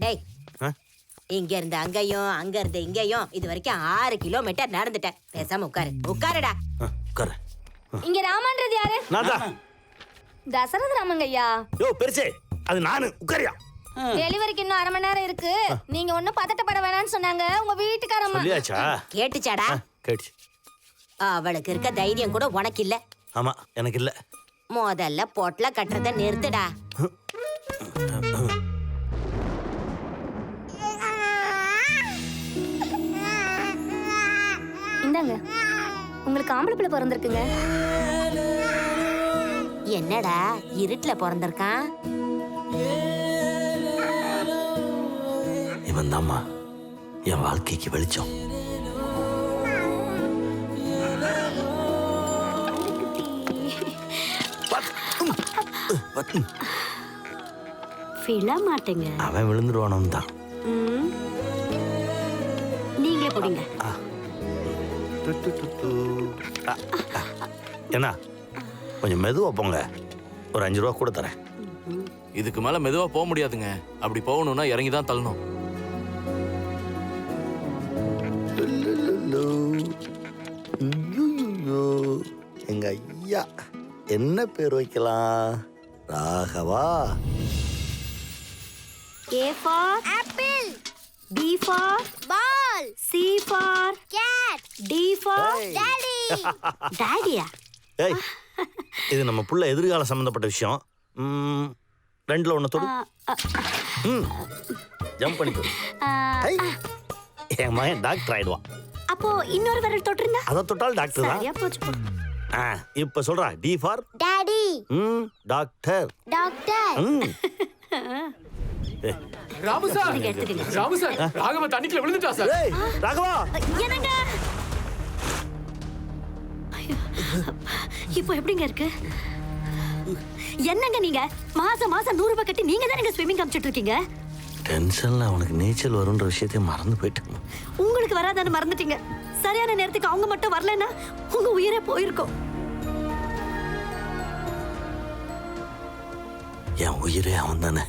டேய், இங்க இருந்து அங்கேயும் அங்க இருந்து இங்கேயும் இது வரைக்கும் 6 கிலோமீட்டர் நடந்துட்டேன். பேசாம உட்காருடா. இங்க ராமன்றது யாரு? தசரத ராமங்க ஐயா. யோ பெருசே, அது நானு. உட்காரியா? டெலிவரிக்கு இன்னும் 1/2 மணி நேரம் இருக்கு. நீங்க ஒண்ணும் பதட்டப்பட வேணாம்னு சொன்னாங்க உங்க வீட்டுக்காரம்மா. சொல்லியாச்சா? கேட்டுச்சாடா? கேட்டுச்சு. அவளுக்கு இருக்க தைரியம் கூட உனக்கு இல்ல. ஆமா, எனக்கு இல்ல. முதல்ல பொட்டல கட்டுறத நிறுத்துடா. இந்தாங்க, உங்களுக்கு ஆம்பளை பிள்ளை பிறந்திருக்குங்க. என்னடா இருட்டுல பிறந்திருக்கான்? இவன் தாம்மா என் வாழ்க்கைக்கு வெளிச்சம். மாட்டேங்க, அவன் விழுந்துருவானு தான். நீங்களே போடுங்க. என்ன கொஞ்சம் மெதுவா போங்க, ஒரு 5 ரூபா கூட தரேன். இதுக்கு மேல மெதுவா போக முடியாதுங்க. அப்படி போகணும்னா இறங்கி தான் தள்ளணும். எங்க ஐயா என்ன பேர் வைக்கலாம்? Raghava. A for apple, B for ball, C for cat, D for daddy. டாடியா? ஏய், இது நம்ம புள்ள எதிர்கால சம்பந்தப்பட்ட விஷயம். 2ல 1 தொடு. ஜம்ப் பண்ணிக்கோ. என் மகன் டாக்டர் ஆயிடுவான். அப்போ இன்னொரு விரல் தொட்டிருந்தா? அதை தொட்டால் டாக்டர் தான். சரியா போச்சு போ. இப்ப சொல்றா. D for daddy. Doctor. Doctor. Ramu sir, Ramu sir, Raghava தண்ணிக்குள்ள விழுந்துட்டா சார். ஏய் ராகவா, என்னங்க? இப்போ எப்படிங்க இருக்கு? என்னங்க நீங்க மாசம் 100 ரூபாய் கட்டி நீங்க தான் ஸ்விம்மிங் காமிச்சிட்டு இருக்கீங்க. டென்ஷன்ல அவனுக்கு நீச்சல் வரும்ன்ற விஷயத்தை மறந்து போயிட்டேன். உங்களுக்கு வராதான்னு மறந்துட்டீங்க. சரியான நேரத்துக்கு அவங்க மட்டும் வரலன்னா உங்க உயிரே போயிருக்கும். என் உயிரே அவன் தானே.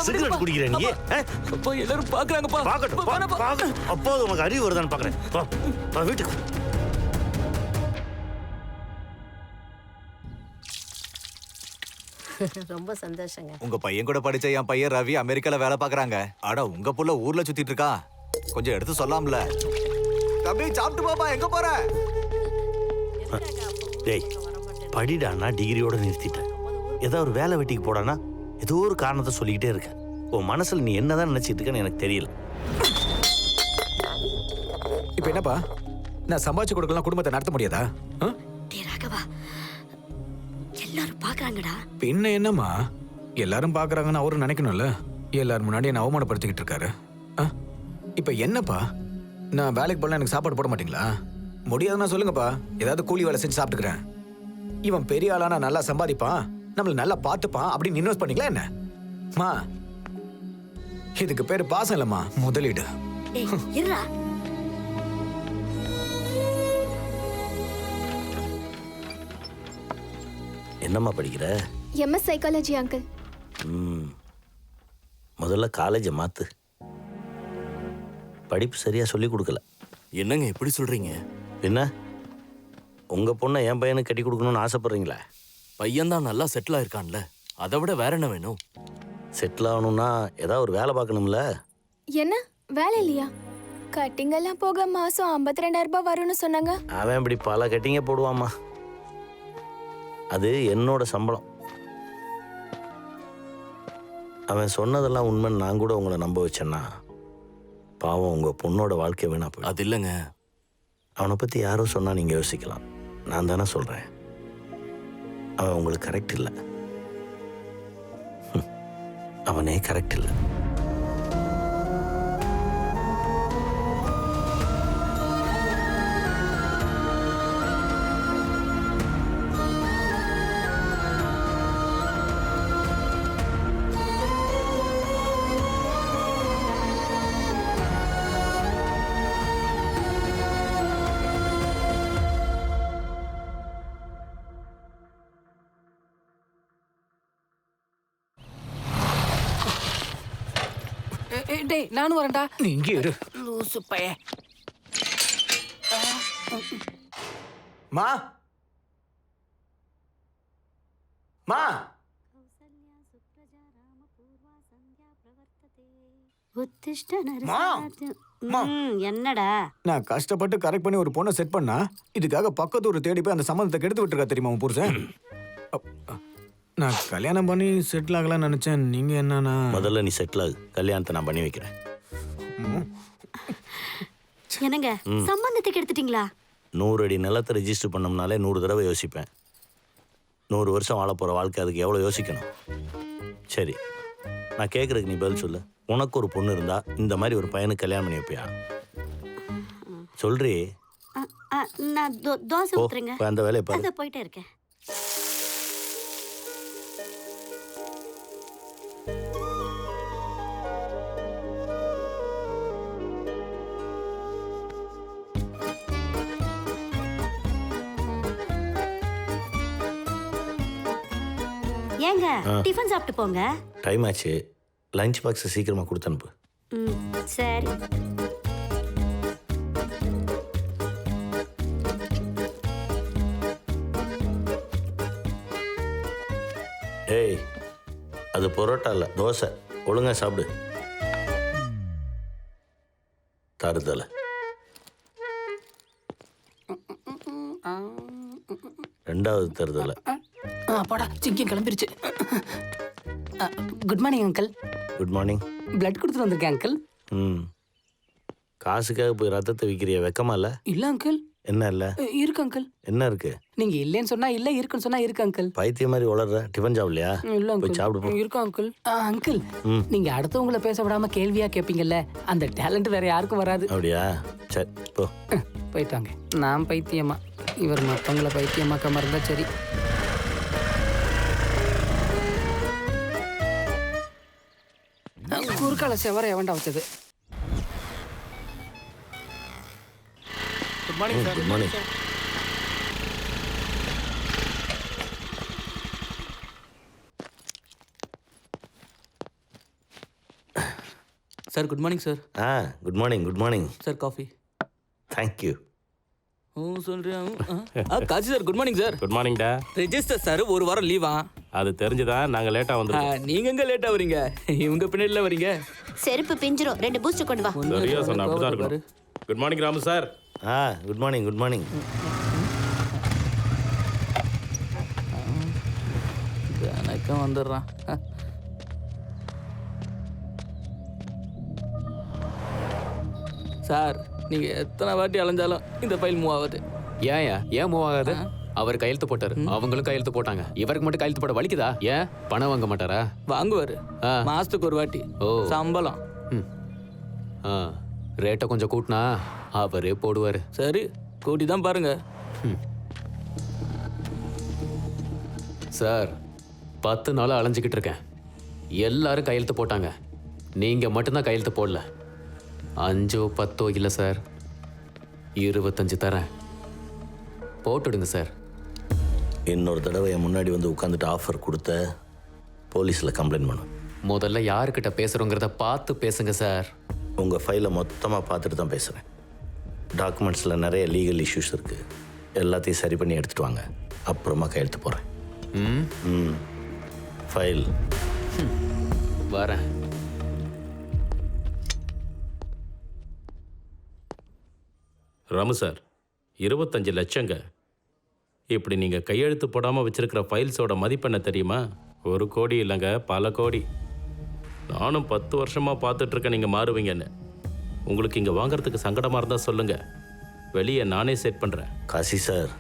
சிகரெட் குடிக்கிற நீ? எல்லாரும் பாக்குறாங்கப்பா. அப்போ உனக்கு அறிவு வருதான்னு பாக்குறேன். வீட்டுக்கு ரொம்ப சந்தோஷங்க. உங்க பையன் கூட படிச்ச என் பையன் ரவி அமெரிக்கால வேலை பாக்குறாங்க. ஆனா உங்க புள்ள ஊர்ல சுத்திட்டு இருக்கா. கொஞ்சம் எடுத்து சொல்லாம்ல. தம்பி சாப்பிட்டு பாப்பா, எங்க போற? டேய் படிடானா டிகிரியோட நிறுத்திட்டேன். ஏதோ ஒரு வேலை வெட்டிக்கு போடானா ஏதோ ஒரு காரணத்தை சொல்லிக்கிட்டே இருக்க. உன் மனசுல நீ என்னதான் நினைச்சிட்டு இருக்கன்னு எனக்கு தெரியல. இப்ப என்னப்பா, நான் சம்பாதிச்சு கொடுக்கலாம் குடும்பத்தை நடத்த முடியாதா? ராகவா, எல்லாரும் பாக்குறாங்கடா. பின்ன என்னம்மா, எல்லாரும் பாக்குறாங்கன்னு அவரும் நினைக்கணும்ல. எல்லாரும் முன்னாடி என்ன அவமானப்படுத்திக்கிட்டு இருக்காரு. இப்ப என்னப்பா, நான் வேலைக்கு போனா எனக்கு சாப்பாடு போட மாட்டீங்களா? முடியாதுன்னா சொல்லுங்கப்பா, ஏதாவது கூலி வேலை செஞ்சு சாப்பிட்டுக்கிறேன். இவன் பெரிய ஆளானா நல்லா சம்பாதிப்பான், நம்மள நல்லா பார்த்துப்பான் அப்படின்னு இன்வெஸ்ட் பண்ணீங்களா என்ன? மா, இதுக்கு பேரு பாசம் இல்லம்மா, முதலீடு. என்னம்மா படிக்கிற? MS psychology uncle. முதல்ல காலேஜை மாத்து. படிப்பு சரியா சொல்லி கொடுக்கல. என்னங்க எப்படி சொல்றீங்க? என்ன உங்க பொண்ணை என் பையனுக்கு கட்டி கொடுக்கணும்னு ஆசைப்படுறீங்களா? பையன் தான் நல்லா செட்டில் ஆயிருக்கான்ல, அதை விட வேற என்ன வேணும்? செட்டில் ஆகணும்னா ஏதாவது ஒரு வேலை பார்க்கணும்ல. என்ன வேலை இல்லையா? கட்டிங் எல்லாம் போக மாசம் 52,000 ரூபாய் வரும்னு சொன்னாங்க. அவன் இப்படி பல கட்டிங்க போடுவாமா. அது என்னோட சம்பளம். அவன் சொன்னதெல்லாம் உண்மைன்னு நான் கூட உங்களை நம்ப வச்சேன்னா பாவம் உங்க பொண்ணோட வாழ்க்கை வேணா போய். அது இல்லைங்க, அவனை பற்றி யாரோ சொன்னால் நீங்கள் யோசிக்கலாம். நான் தானே சொல்கிறேன், அவன் உங்களுக்கு கரெக்ட் இல்லை. அவனே கரெக்ட் இல்லை. டேய் நானும் வரேன்டா. நீ இங்கே இரு. லூசு பைய. மா மா என்னடா நான் கஷ்டப்பட்டு கரெக்ட் பண்ணி ஒரு பொண்ணை செட் பண்ணா இதுக்காக பக்கத்து ஒரு தேடி போய் அந்த சம்மந்தத்தை கெடுத்து விட்டுருக்கா தெரியுமா உன் புருஷன்? நான் கல்யாணம் பண்ணி செட்டில் ஆகலாம்னு நினைச்சேன். நீங்க என்னன்னா முதல்ல நீ செட்டில் ஆகு, கல்யாணத்தை நான் பண்ணி வைக்கிறேன். என்னங்க சம்பந்தத்துக்கு எடுத்துட்டீங்களா? 100 அடி நிலத்தை ரெஜிஸ்டர் பண்ணோம்னாலே 100 தடவை யோசிப்பேன். 100 வருஷம் வாழ போகிற வாழ்க்கை, அதுக்கு எவ்வளோ யோசிக்கணும்? சரி, நான் கேட்குறதுக்கு நீ பதில் சொல்லு. உனக்கு ஒரு பொண்ணு இருந்தா இந்த மாதிரி ஒரு பையனுக்கு கல்யாணம் பண்ணி வைப்பியா? சொல்றி. நான் தோசை ஊத்துறேங்க. அந்த வேலையை பாரு. அத போயிட்டே இருக்கேன். ஏங்க டிஃபன் சாப்பிட்டு போங்க. டைம் ஆச்சு, லஞ்ச் பாக்ஸ் சீக்கிரமா கொடுத்து அனுப்பு. சரி. ஏய், அது பரோட்டா இல்லை, தோசை. ஒழுங்கா சாப்பிடு. தருதலை. ரெண்டாவது தருதலை. அப்பாடா சிங்கம் கிளம்பிருச்சு. Good morning uncle. Good morning. Blood கொடுத்துட்டு வந்திருக்கேன் அங்கிள். காசுக்காக போய் ரத்தத்தை விற்கிறிய, வெக்கமா இல்லை? இல்ல அங்கிள். என்ன இல்லை? இருக்கு அங்கிள். என்ன இருக்கு? நீங்க இல்லைன்னு சொன்னா இல்ல, இருக்குன்னு சொன்னா இருக்கு அங்கிள். பைத்திய மாதிரி வளர்ற. டிஃபன் சாப்பிடலையா? இல்ல போய் அங்கிள். சாப்பிடு. இருக்கு அங்கிள். அங்கிள், நீங்க அடுத்தவங்கள பேச விடாம கேள்வியா கேப்பீங்கல்ல, அந்த டேலண்ட் வேற யாருக்கும் வராது. அப்படியா? சரி போ. போயிட்டாங்க. நான் பைத்தியமா, இவர் மத்தவங்கள பைத்தியமாக்க மறந்தா சரி. குறுக்கால செவர எவன்டா வச்சது? Good morning sir. Good morning. Sir good morning sir. Good morning. Good morning sir coffee. Thank you. சொல்றேன். Kaji sir good morning sir. Good மார்னிங்டா. ரெஜிஸ்டர் சார் ஒரு வாரம் லீவா? அது தெரிஞ்சுதான் நாங்க லேட்டா வந்திருக்கோம். நீங்க எங்க லேட்டா வரீங்க? இவங்க பின்னாடில வரீங்க. செருப்பு பிஞ்சிரும். 2 பூஸ்ட் கொண்டு வா. சரியா சொன்ன, அப்படிதான் இருக்கணும். Good morning Ramu sir. Good morning. Good morning. வணக்கம். வந்துடுறான். சார் நீங்க எத்தனை வாட்டி அலைஞ்சாலும் இந்த ஃபைல் மூவ் ஆகுது. ஏன் மூவ் ஆகாது? அவர் கையெழுத்து போட்டாரு, அவங்களும் கையெழுத்து போட்டாங்க. இவருக்கு மட்டும் கையெழுத்து போட வலிக்குதா? ஏன் பணம் வாங்க மாட்டாரா? வாங்குவாரு, மாசத்துக்கு ஒரு வாட்டி. ஓ, சம்பளம். ரேட்டை கொஞ்சம் கூட்டினா அவரே போடுவாரு. சரி, கூட்டி தான் பாருங்க. சார் 10 நாளா அலைஞ்சிக்கிட்டு இருக்கேன். எல்லாரும் கையெழுத்து போட்டாங்க, நீங்க மட்டும்தான் கையெழுத்து போடல. 5 10 இல்லை சார், 25 தரேன், போட்டுடுங்க சார். இன்னொரு தடவை என் முன்னாடி வந்து உட்காந்துட்டு ஆஃபர் கொடுத்த போலீஸில் கம்ப்ளைண்ட் பண்ணும். முதல்ல யாருக்கிட்ட பேசுகிறோங்கிறத பார்த்து பேசுங்க சார். உங்கள் ஃபைலை மொத்தமாக பார்த்துட்டு தான் பேசுகிறேன். டாக்குமெண்ட்ஸில் நிறைய லீகல் இஷ்யூஸ் இருக்குது, எல்லாத்தையும் சரி பண்ணி எடுத்துகிட்டு வாங்க, அப்புறமா கையெழுத்து போகிறேன். ஃபைல் வரேன். ராமு சார், 25 லட்சங்க. இப்படி நீங்கள் கையெழுத்து போடாமல் வச்சிருக்கிற ஃபைல்ஸோட மதிப்பு என்ன தெரியுமா? 1 கோடி இல்லைங்க, பல கோடி. நானும் 10 வருஷமாக பார்த்துட்ருக்கேன் நீங்கள் மாறுவீங்கன்னு. உங்களுக்கு இங்கே வாங்குறதுக்கு சங்கடமாக இருந்தால் சொல்லுங்கள், வெளியே நானே செட் பண்ணுறேன். காசி சார்,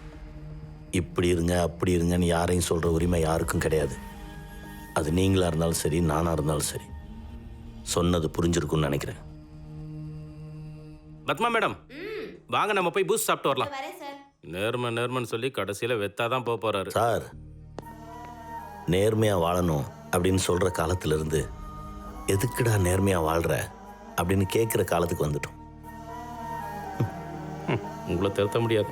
இப்படி இருங்க அப்படி இருங்கன்னு யாரையும் சொல்கிற உரிமை யாருக்கும் கிடையாது. அது நீங்களாக இருந்தாலும் சரி, நானாக இருந்தாலும் சரி. சொன்னது புரிஞ்சிருக்கும்னு நினைக்கிறேன். பத்மா மேடம், வாங்க நம்ம போய் பூஸ்ட் சாப்பிட்டு வரலாம். நேர்மன்னு சொல்லி கடைசியில் வெத்தாதான் போக போகிறாரு. சார், நேர்மையாக வாழணும் அப்படின்னு சொல்கிற காலத்திலிருந்து எதுக்குடா நேர்மையாக வாழ்கிற அப்படின்னு கேட்குற காலத்துக்கு வந்துட்டோம். உங்களை திருத்த முடியாது.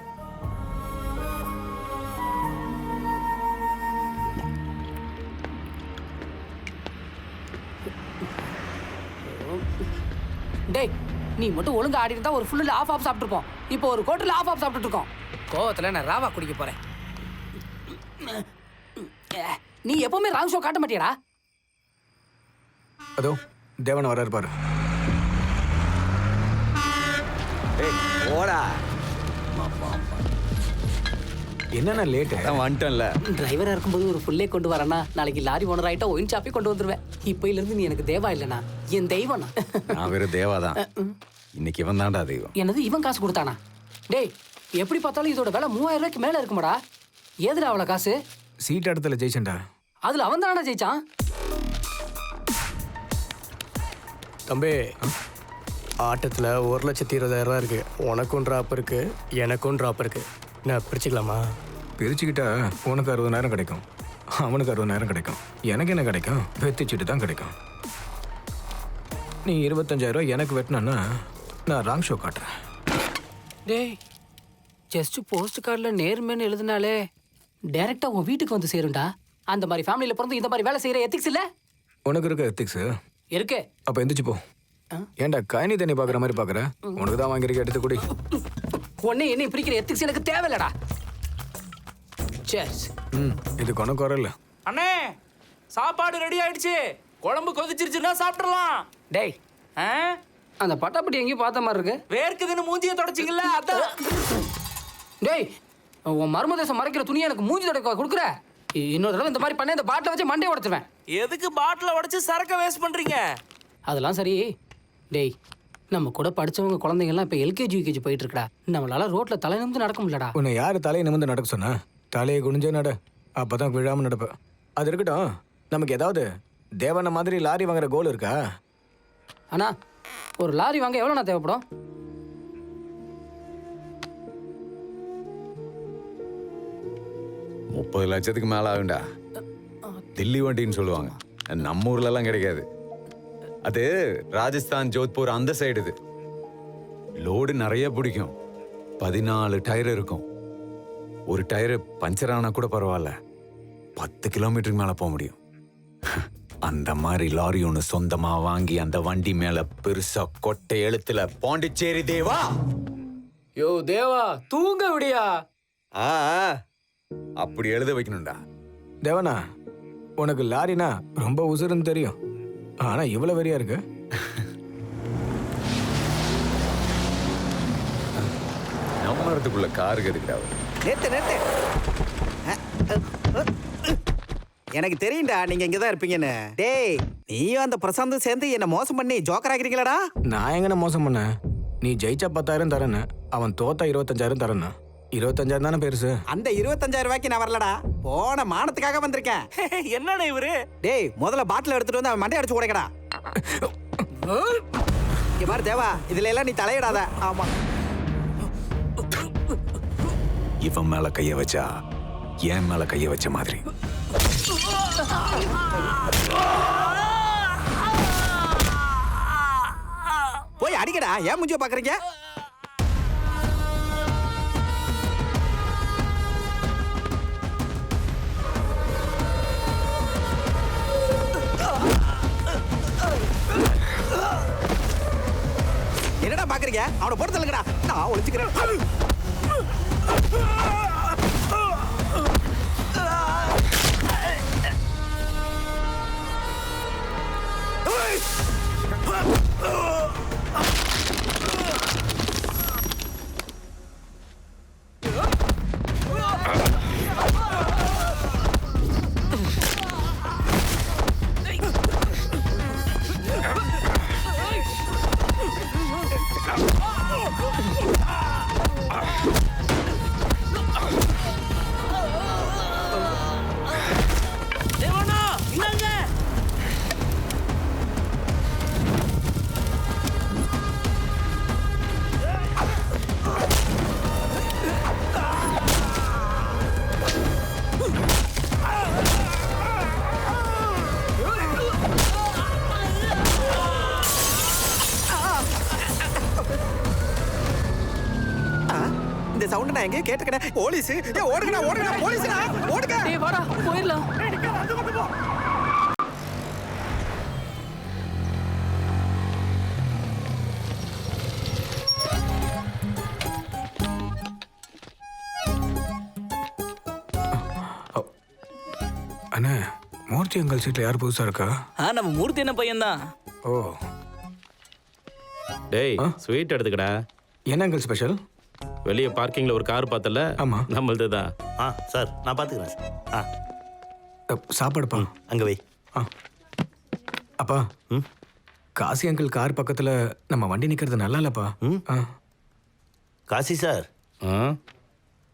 டேய், நீ மட்டும் ஒழுங்கா ஆடி இருந்தா ஒரு ஃபுல்லில் ஆஃப் சாப்பிட்டுருப்போம். இப்போ ஒரு கோட்டில் ஆஃப் சாப்பிட்டுட்டு இருக்கோம். கோவத்தில் நான் ராவா குடிக்க போறேன். நீ எப்பவுமே ராங் ஷோ காட்ட மாட்டியடா. அதோ தேவன் வராரு பாரு. ஓடா, என்னண்ணா லேட்டு? வந்துட்டேன்ல. டிரைவரா இருக்கும்போது ஒரு ஃபுல்லே கொண்டு வரேன்னா நாளைக்கு லாரி ஓனர் ஆயிட்டா ஒயின் ஷாப்பே கொண்டு வந்துருவேன். இப்பையில இருந்து நீ எனக்கு தேவா இல்லைனா என் தெய்வம். நான் வெறும் தேவாதான். இன்னைக்கு இவன் தான்டா தெய்வம். என்னது இவன் காசு கொடுத்தானா? டேய், எப்படி பார்த்தாலும் இதோட விலை 3000 ரூபாய்க்கு மேல இருக்குமாடா. ஏதுடா அவ்வளோ காசு? சீட் இடத்துல ஜெயிச்சேன்டா. அதுல அவன் தானடா ஜெயிச்சான். தம்பி, ஆட்டத்தில் 1,20,000 இருக்கு. உனக்கும் ட்ராப் இருக்கு, எனக்கும் ட்ராப் இருக்கு. நான் பிரிச்சுக்கலாமா? பிரிச்சுக்கிட்டா உனக்கு 60,000 கிடைக்கும், அவனுக்கு 60,000 கிடைக்கும். எனக்கு என்ன கிடைக்கும்? வெத்திச்சுட்டு தான் கிடைக்கும். நீ 25,000 எனக்கு வெட்டினா நான் ராங் ஷோ காட்டுறேன். டேய், ஜஸ்ட் போஸ்ட் கார்டில் நேர்மைன்னு எழுதினாலே டைரக்டா உன் வீட்டுக்கு வந்து சேரும்டா. அந்த மாதிரி ஃபேமிலியில் பிறந்து இந்த மாதிரி வேலை செய்யற எத்திக்ஸ் இல்ல உனக்கு இருக்க எத்திக்ஸ் இருக்கு. அப்ப எந்திரிச்சு போ. ஏன்டா கயனி தண்ணி பாக்குற மாதிரி பாக்குற? உனக்கு தான் வாங்கிருக்க, எடுத்து குடி. உன்னை என்னை பிரிக்கிற எத்திக்ஸ் எனக்கு தேவையில்லடா. சேர்ஸ். இது கொன குறையில்ல. அண்ணே, சாப்பாடு ரெடி ஆயிடுச்சு. குழம்பு கொதிச்சிருச்சுன்னா சாப்பிடலாம். டேய், அந்த பட்டாப்பட்டி எங்கேயும் பார்த்த மாதிரி இருக்கு. வேர்க்குதுன்னு மூஞ்சியை தொடச்சிங்கல்ல, அதான். டேய், உன் மர்மதேசம் மறைக்கிற துணியை எனக்கு மூஞ்சி தொடக்க கொடுக்குற. இன்னொரு தடவை இந்த மாதிரி பண்ண இந்த பாட்டில் வச்சு மண்டையை உடைச்சிருவேன். எதுக்கு பாட்டில உடைச்சு சரக்க வேஸ்ட் பண்றீங்க? அதெல்லாம் சரி. டேய், நம்ம கூட படிச்சவங்க குழந்தைங்கலாம் இப்போ எல்கேஜி யூகேஜி போயிட்டு இருக்கடா. நம்மளால ரோட்ல தலை நிமிந்து நடக்க முடியலடா. உன்னை யாரு தலையை நிமிந்து நடக்க சொன்னா? தலையை குனிஞ்சே நட, அப்பதான் விழாம நடப்ப. அது இருக்கட்டும், நமக்கு ஏதாவது தேவன மாதிரி லாரி வாங்குற கோல் இருக்கா? அண்ணா, ஒரு லாரி வாங்க எவ்வளோண்ணா தேவைப்படும்? $30 லட்சத்துக்கு மேல ஆகுண்டா. தில்லி வண்டின்னு சொல்லுவாங்க, நம்ம ஊர்ல எல்லாம் கிடைக்காது. அது ராஜஸ்தான், ஜோத்பூர் அந்த சைடு. இது லோடு நிறைய பிடிக்கும். 14 டயர் இருக்கும். ஒரு டயரு பஞ்சர் ஆனா கூட பரவாயில்ல, 10 கிலோமீட்டருக்கு மேல போக முடியும். அந்த மாதிரி லாரி ஒன்று சொந்தமா வாங்கி அந்த வண்டி மேல பெருசா கொட்டை எழுத்துல பாண்டிச்சேரி தேவா. யோ தேவா, தூங்க விடியா. அப்படி எழுத வைக்கணும்டா. தேவனா, உனக்கு லாரினா ரொம்ப உசுருன்னு தெரியும், ஆனா இவ்வளவு வெறியா இருக்கு. நம்ம இடத்துக்குள்ள காருக்கு எதுக்குடா? நேத்து எனக்கு தெரியும்டா நீங்க இங்கதான் இருப்பீங்கன்னு. டேய், நீயும் அந்த பிரசாந்தும் சேர்ந்து என்ன மோசம் பண்ணி ஜோக்கர் ஆகிறீங்களாடா? நான் எங்கன மோசம் பண்ண? நீ ஜெயிச்சா 10,000 தரேன்னு, அவன் தோத்தா 25,000 தரேன்னா. 25,000 தானே பெருசு. அந்த 25,000 ரூபாய்க்கு நான் வரலடா, போன மானத்துக்காக வந்திருக்கேன். என்னடா இவரு? டேய், முதல்ல பாட்டில் எடுத்துட்டு வந்து அவன் மண்டை அடிச்சு உடைக்கடா. இங்க பாரு தேவா, இதுல எல்லாம் நீ தலையிடாத. ஆமா, இவன் மேல கைய வச்சா என் மேல கைய வச்ச மாதிரி. போய் அடிக்கடா. ஏன் மூஞ்சிய பாக்குறீங்க? என்னடா பாக்குறீங்க? அவனை போட்டு தள்ளுங்கடா, நான் ஒளிச்சுக்கிறேன். ஓடுங்க நான் எங்கேயும் கேட்டுக்கிறேன். போலீஸ் ஓடுங்கடா போலீஸ்டா ஓடுங்க. டேய் வாடா போயிடலாம். அண்ணா மூர்த்தி அங்கல் சீட்ல யார் புதுசா இருக்கா? நம்ம மூர்த்தி என்ன பையன்தான். ஓ டேய் ஸ்வீட் எடுத்துக்கடா. என்ன அங்கல் ஸ்பெஷல்? வெளியே பார்க்கிங்ல ஒரு கார் பார்த்தல? ஆமா. நம்மளது தான். சார் நான் பார்த்துக்கிறேன் சார். சாப்பாடுப்பா அங்கே வை. அப்பா காசி அங்கிள் கார் பக்கத்துல நம்ம வண்டி நிக்கிறது நல்லா இல்லப்பா. காசி சார்,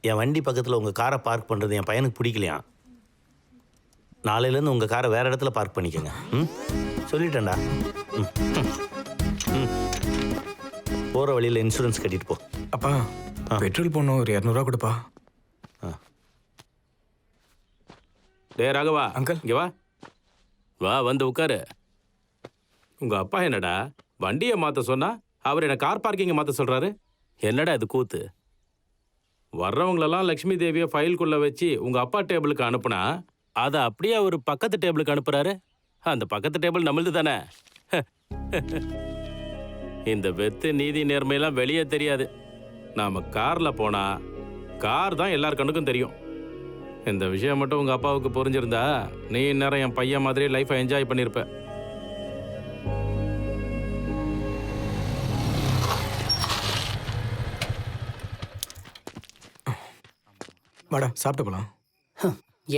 என் வண்டி பக்கத்தில் உங்கள் காரை பார்க் பண்ணுறது என் பையனுக்கு பிடிக்கலையா. நாளையிலேருந்து உங்கள் காரை வேறு இடத்துல பார்க் பண்ணிக்கோங்க. சொல்லிட்டேன்டா. போகிற வழியில் இன்சூரன்ஸ் கட்டிட்டு போ. அப்பா பெட்ரோல் போடணும், ஒரு 200 ரூபா கொடுப்பா. டே ராகவா அங்கிள் இங்கே வா. வா வந்து உட்காரு. உங்கள் அப்பா என்னடா வண்டியை மாற்ற சொன்னா அவர் என்ன கார் பார்க்கிங்கை மாற்ற சொல்கிறாரு. என்னடா இது கூத்து? வர்றவங்களெல்லாம் லக்ஷ்மி தேவியை ஃபைல்குள்ளே வச்சு உங்கள் அப்பா டேபிளுக்கு அனுப்புனா அதை அப்படியே அவர் பக்கத்து டேபிளுக்கு அனுப்புகிறாரு. அந்த பக்கத்து டேபிள் நம்மளது தானே. இந்த வெத்து நீதி நேர்மையெல்லாம் வெளியே தெரியாது. நாம் காரில் போனால் கார் தான் எல்லார் கண்ணுக்கும் தெரியும். இந்த விஷயம் மட்டும் உங்கள் அப்பாவுக்கு புரிஞ்சிருந்தா நீ இந்நேரம் என் பையன் மாதிரி லைஃப்பை என்ஜாய் பண்ணியிருப்ப. வாடா சாப்பிட்டு போலாம்.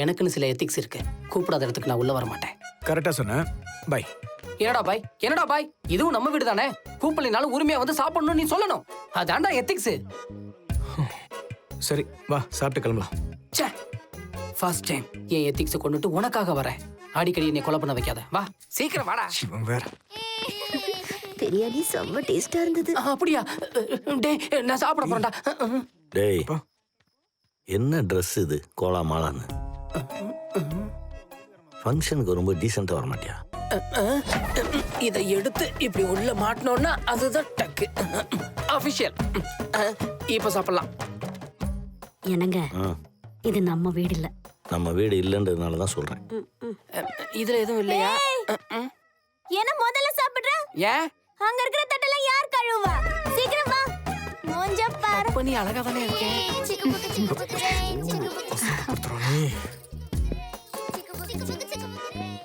எனக்குன்னு சில எத்திக்ஸ் இருக்கு. கூப்பிடாத இடத்துக்கு நான் உள்ள வர மாட்டேன். கரெக்டா சொன்னேன். பை. என்னடா பாய், என்னடா பாய், இதுவும் நம்ம வீடு தானே. கூப்பிடலினாலும் உரிமையா வந்து சாப்பிடணும் நீ சொல்லணும். அதான்டா எத்திக்ஸ். சரி வா சாப்பிட்டு கிளம்பலாம். ச்சே, ஃபர்ஸ்ட் டைம் என் எத்திக்ஸை கொண்டுட்டு உனக்காக வரேன். அடிக்கடி என்னை கொலை பண்ண வைக்காத. வா சீக்கிரம் வாடா. இவன் வேற. பிரியாணி செம்ம டேஸ்டா இருந்தது. அப்படியா? டேய் நான் சாப்பிட போறேன்டா. டேய் என்ன ட்ரெஸ் இது கோலா மாலான்னு? ஃபங்க்ஷனுக்கு ரொம்ப டீசெண்டாக வர மாட்டியா? இதை எடுத்து இப்படி உள்ள மாட்டணும்னா அதுதான் டக்கு அபிஷியல். இப்ப சாப்பிடலாம். என்னங்க இது நம்ம வீடு இல்ல. நம்ம வீடு இல்லைன்றதுனால தான் சொல்கிறேன். இதுல எதுவும் இல்லையா? என்ன முதல்ல சாப்பிடுற? ஏன் அங்க இருக்கிற தட்டெல்லாம் யார் கழுவா? சீக்கிரம் வா. மூஞ்ச பாரு. நீ அழகா தானே இருக்கே.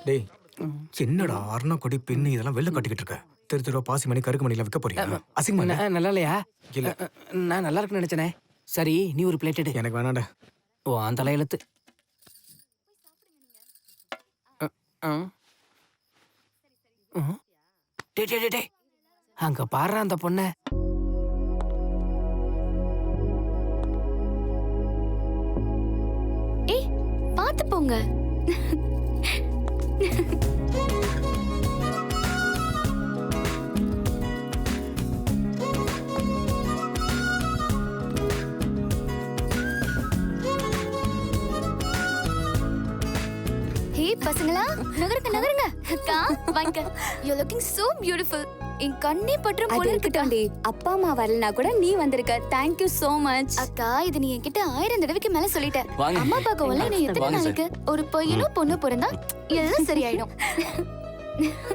டேய் என்னடா அருணா கொடி பின்னு இதெல்லாம் வெளில கட்டிக்கிட்டு இருக்க? தெரு பாசி மணி கருக்கு மணில வைக்க போறியா? அசிங்கமா நல்லா இல்லையா? இல்ல நான் நல்லா இருக்குன்னு நினைச்சனே. சரி நீ ஒரு பிளேட் எடு. எனக்கு வேணாடா. ஓ அந்த தலையெழுத்து. டே அங்க பாரு அந்த பொண்ண. ஏய் பாத்து போங்க. ஹே பசங்களா நகருங்க நகருங்க. அக்கா வாங்க. You are looking so beautiful. என் கண்ணே பற்றும் போல இருக்குடாண்டி. அப்பா அம்மா வரலனா கூட நீ வந்திருக்க. Thank you so much. அக்கா இது நீ என்கிட்ட 1000 தடவைக்கு மேல சொல்லிட்ட. அம்மா அப்பாக்கு வரல நீ எத்தனை நாளைக்கு ஒரு பையனோ பொண்ணு பிறந்தா எல்லாம் சரியாயிடும்.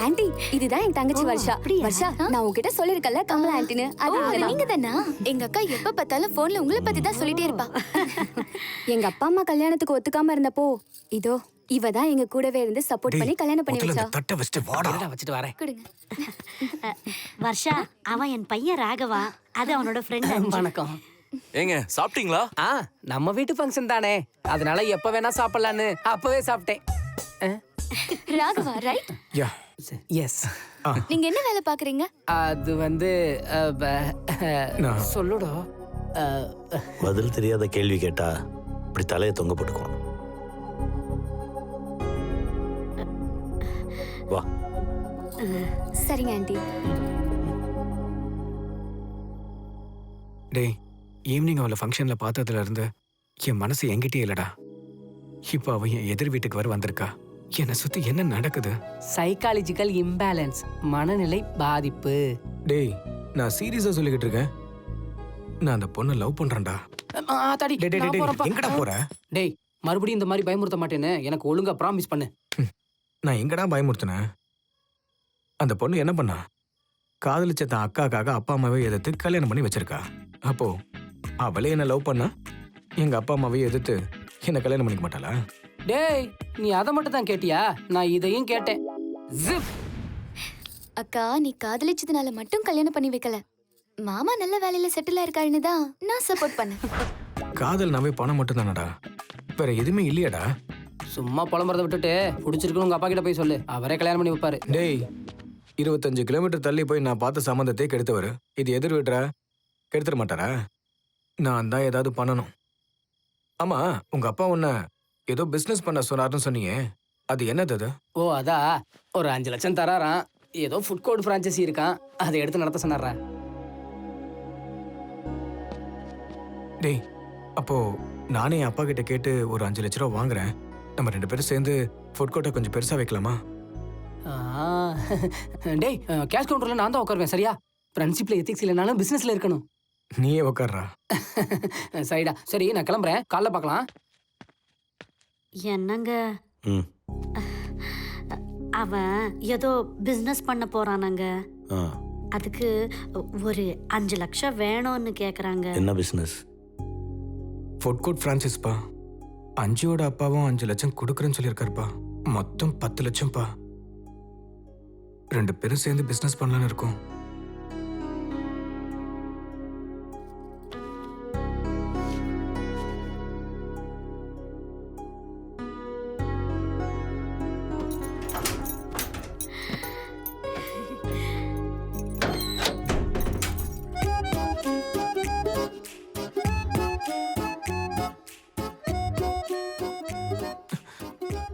ஆண்டி இதுதான் என் தங்கச்சி வர்ஷா. வர்ஷா நான் உன்கிட்ட சொல்லிருக்கல கமலா ஆண்டின்னு. அது நீங்க தானா? எங்க அக்கா எப்ப பார்த்தாலும் போன்ல உங்களை பத்தி தான் சொல்லிட்டே இருப்பா. எங்க அப்பா அம்மா கல்யாணத்துக்கு ஒத்துக்காம இருந்தப்போ இதோ இவதான் எங்க கூடவே இருந்து சப்போர்ட் பண்ணி கல்யாணம் பண்ணி வச்சா. தட்ட வச்சிட்டு வாடா. வச்சிட்டு வரேன். கொடுங்க. வர்ஷா அவன் என் பையன் ராகவா. அது அவனோட ஃப்ரெண்ட். வணக்கம். ஏங்க சாப்பிட்டீங்களா? நம்ம வீட்டு ஃபங்க்ஷன் தானே, அதனால எப்ப வேணா சாப்பிடலான்னு அப்பவே சாப்பிட்டேன். ராகவா ரைட்? யா எஸ். நீங்க என்ன வேலை பாக்குறீங்க? அது வந்து சொல்லுடா. பதில் தெரியாத கேள்வி கேட்டா இப்படி தலையை தொங்க போட்டுக்குவோம். வா. சரிங்க ஆண்டி. டேய் ஈவினிங் அவளை ஃபங்க்ஷன்ல பார்த்ததுல இருந்து என் மனசு என்கிட்டயே இல்லடா. இப்போ அவ என் எதிர் வீட்டுக்கு வர வந்திருக்கா. என்னை சுத்தி என்ன நடக்குது? சைக்காலஜிக்கல் இம்பேலன்ஸ், மனநிலை பாதிப்பு. டேய் நான் சீரியஸா சொல்லிக்கிட்டு இருக்கேன். நான் அந்த பொண்ணை லவ் பண்றேன்டா. தாடி டேய், டேய், நான் டேய், போறேன்ப்பா. எங்கடா போற? டேய் மறுபடியும் இந்த மாதிரி பயமுறுத்த மாட்டேன்னு எனக்கு ஒழுங்கா ப்ராமிஸ் பண்ணு. நான் எங்கடா பயமுறுத்தினேன்? அந்த பொண்ணு என்ன பண்ணா? காதலிச்ச தான் அக்காக்காக அப்பா அம்மாவே எதிர்த்து கல்யாணம் பண்ணி வச்சிருக்கா. அப்போ அவளே என்ன லவ் பண்ணா எங்க அப்பா அம்மாவே எதிர்த்து என்ன கல்யாணம் பண்ணிக்க மாட்டாளா? டேய் நீ அதை மட்டும் தான் கேட்டியா? நான் இதையும் கேட்டேன். ஜிப். அக்கா நீ காதலிச்சதுனால மட்டும் கல்யாணம் பண்ணி வைக்கல. மாமா நல்ல வேலையில செட்டில் ஆயிருக்காருன்னு தான் நான் சப்போர்ட் பண்ணேன். காதல்னாவே பணம் மட்டும் தானடா, வேற எதுவுமே இல்லையாடா? சும்மா புலம்புறத விட்டுட்டு பிடிச்சிருக்குன்னு உங்க அப்பா கிட்ட போய் சொல்லு, அவரே கல்யாணம் பண்ணி வைப்பாரு. டேய் 25 கிலோமீட்டர் தள்ளி போய் நான் பார்த்த சம்மந்தத்தை கெடுத்தவர் இது எதிர் விட்டுறா கெடுத்துட மாட்டாரா? நான் தான் ஏதாவது பண்ணணும். ஆமா, உங்க அப்பா உன்னை ஏதோ பிசினஸ் பண்ண சொன்னார்னு சொன்னீங்க, அது என்னது அது? ஓ அதா, ஒரு 5 லட்சம் தராராம். ஏதோ ஃபுட் கோர்ட் ஃப்ரான்ச்சைசி இருக்கான், அதை எடுத்து நடத்த சொன்னாரா. டேய் அப்போ நானே என் அப்பா கிட்ட கேட்டு ஒரு 5 லட்ச ரூபா வாங்குறேன். நம்ம 2 பேரும் சேர்ந்து ஃபுட் கோர்ட்டை கொஞ்சம் பெருசா வைக்கலாமா? டேய் கேஷ் கவுண்டர்ல நான் தான் உட்காருவேன் சரியா? ஃப்ரெண்ட்ஷிப்ல எத்திக்ஸ் இல்லைனாலும் பிசினஸ்ல இருக்கணும். நீயே உட்கார்றா. சரிடா, சரி நான் கிளம்புறேன், காலைல பார்க்கலாம். என்னங்க அவன் ஏதோ பிசினஸ் பண்ண போறானாங்க. அதுக்கு ஒரு 5 லட்சம் வேணும்னு கேக்குறாங்க. என்ன பிசினஸ்? ஃபுட் கோர்ட் ஃப்ரான்ச்சைஸ்ப்பா. அஞ்சியோட அப்பாவும் 5 லட்சம் கொடுக்குறேன்னு சொல்லியிருக்காருப்பா. மொத்தம் 10 லட்சம்ப்பா. 2 பேரும் சேர்ந்து பிசினஸ் பண்ணலான்னு இருக்கோம்.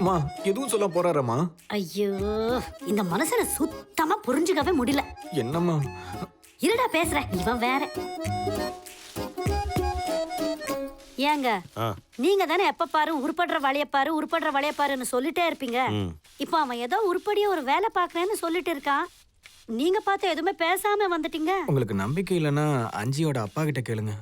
அம்மா எதுவும் சொல்ல போறாரம்மா? ஐயோ இந்த மனுஷனை சுத்தமா புரிஞ்சுக்கவே முடியல. என்னம்மா? இருடா பேசுறேன், இவன் வேற. ஏங்க நீங்க தானே எப்ப பாரு உருப்படுற வளையப்பாருன்னு சொல்லிட்டே இருப்பீங்க. இப்போ அவன் ஏதோ உருப்படியா ஒரு வேலை பாக்குறேன்னு சொல்லிட்டு இருக்கான். நீங்க பார்த்து எதுவுமே பேசாம வந்துட்டீங்க. உங்களுக்கு நம்பிக்கை இல்லைன்னா அஞ்சியோட அப்பா கிட்ட கேளுங்க.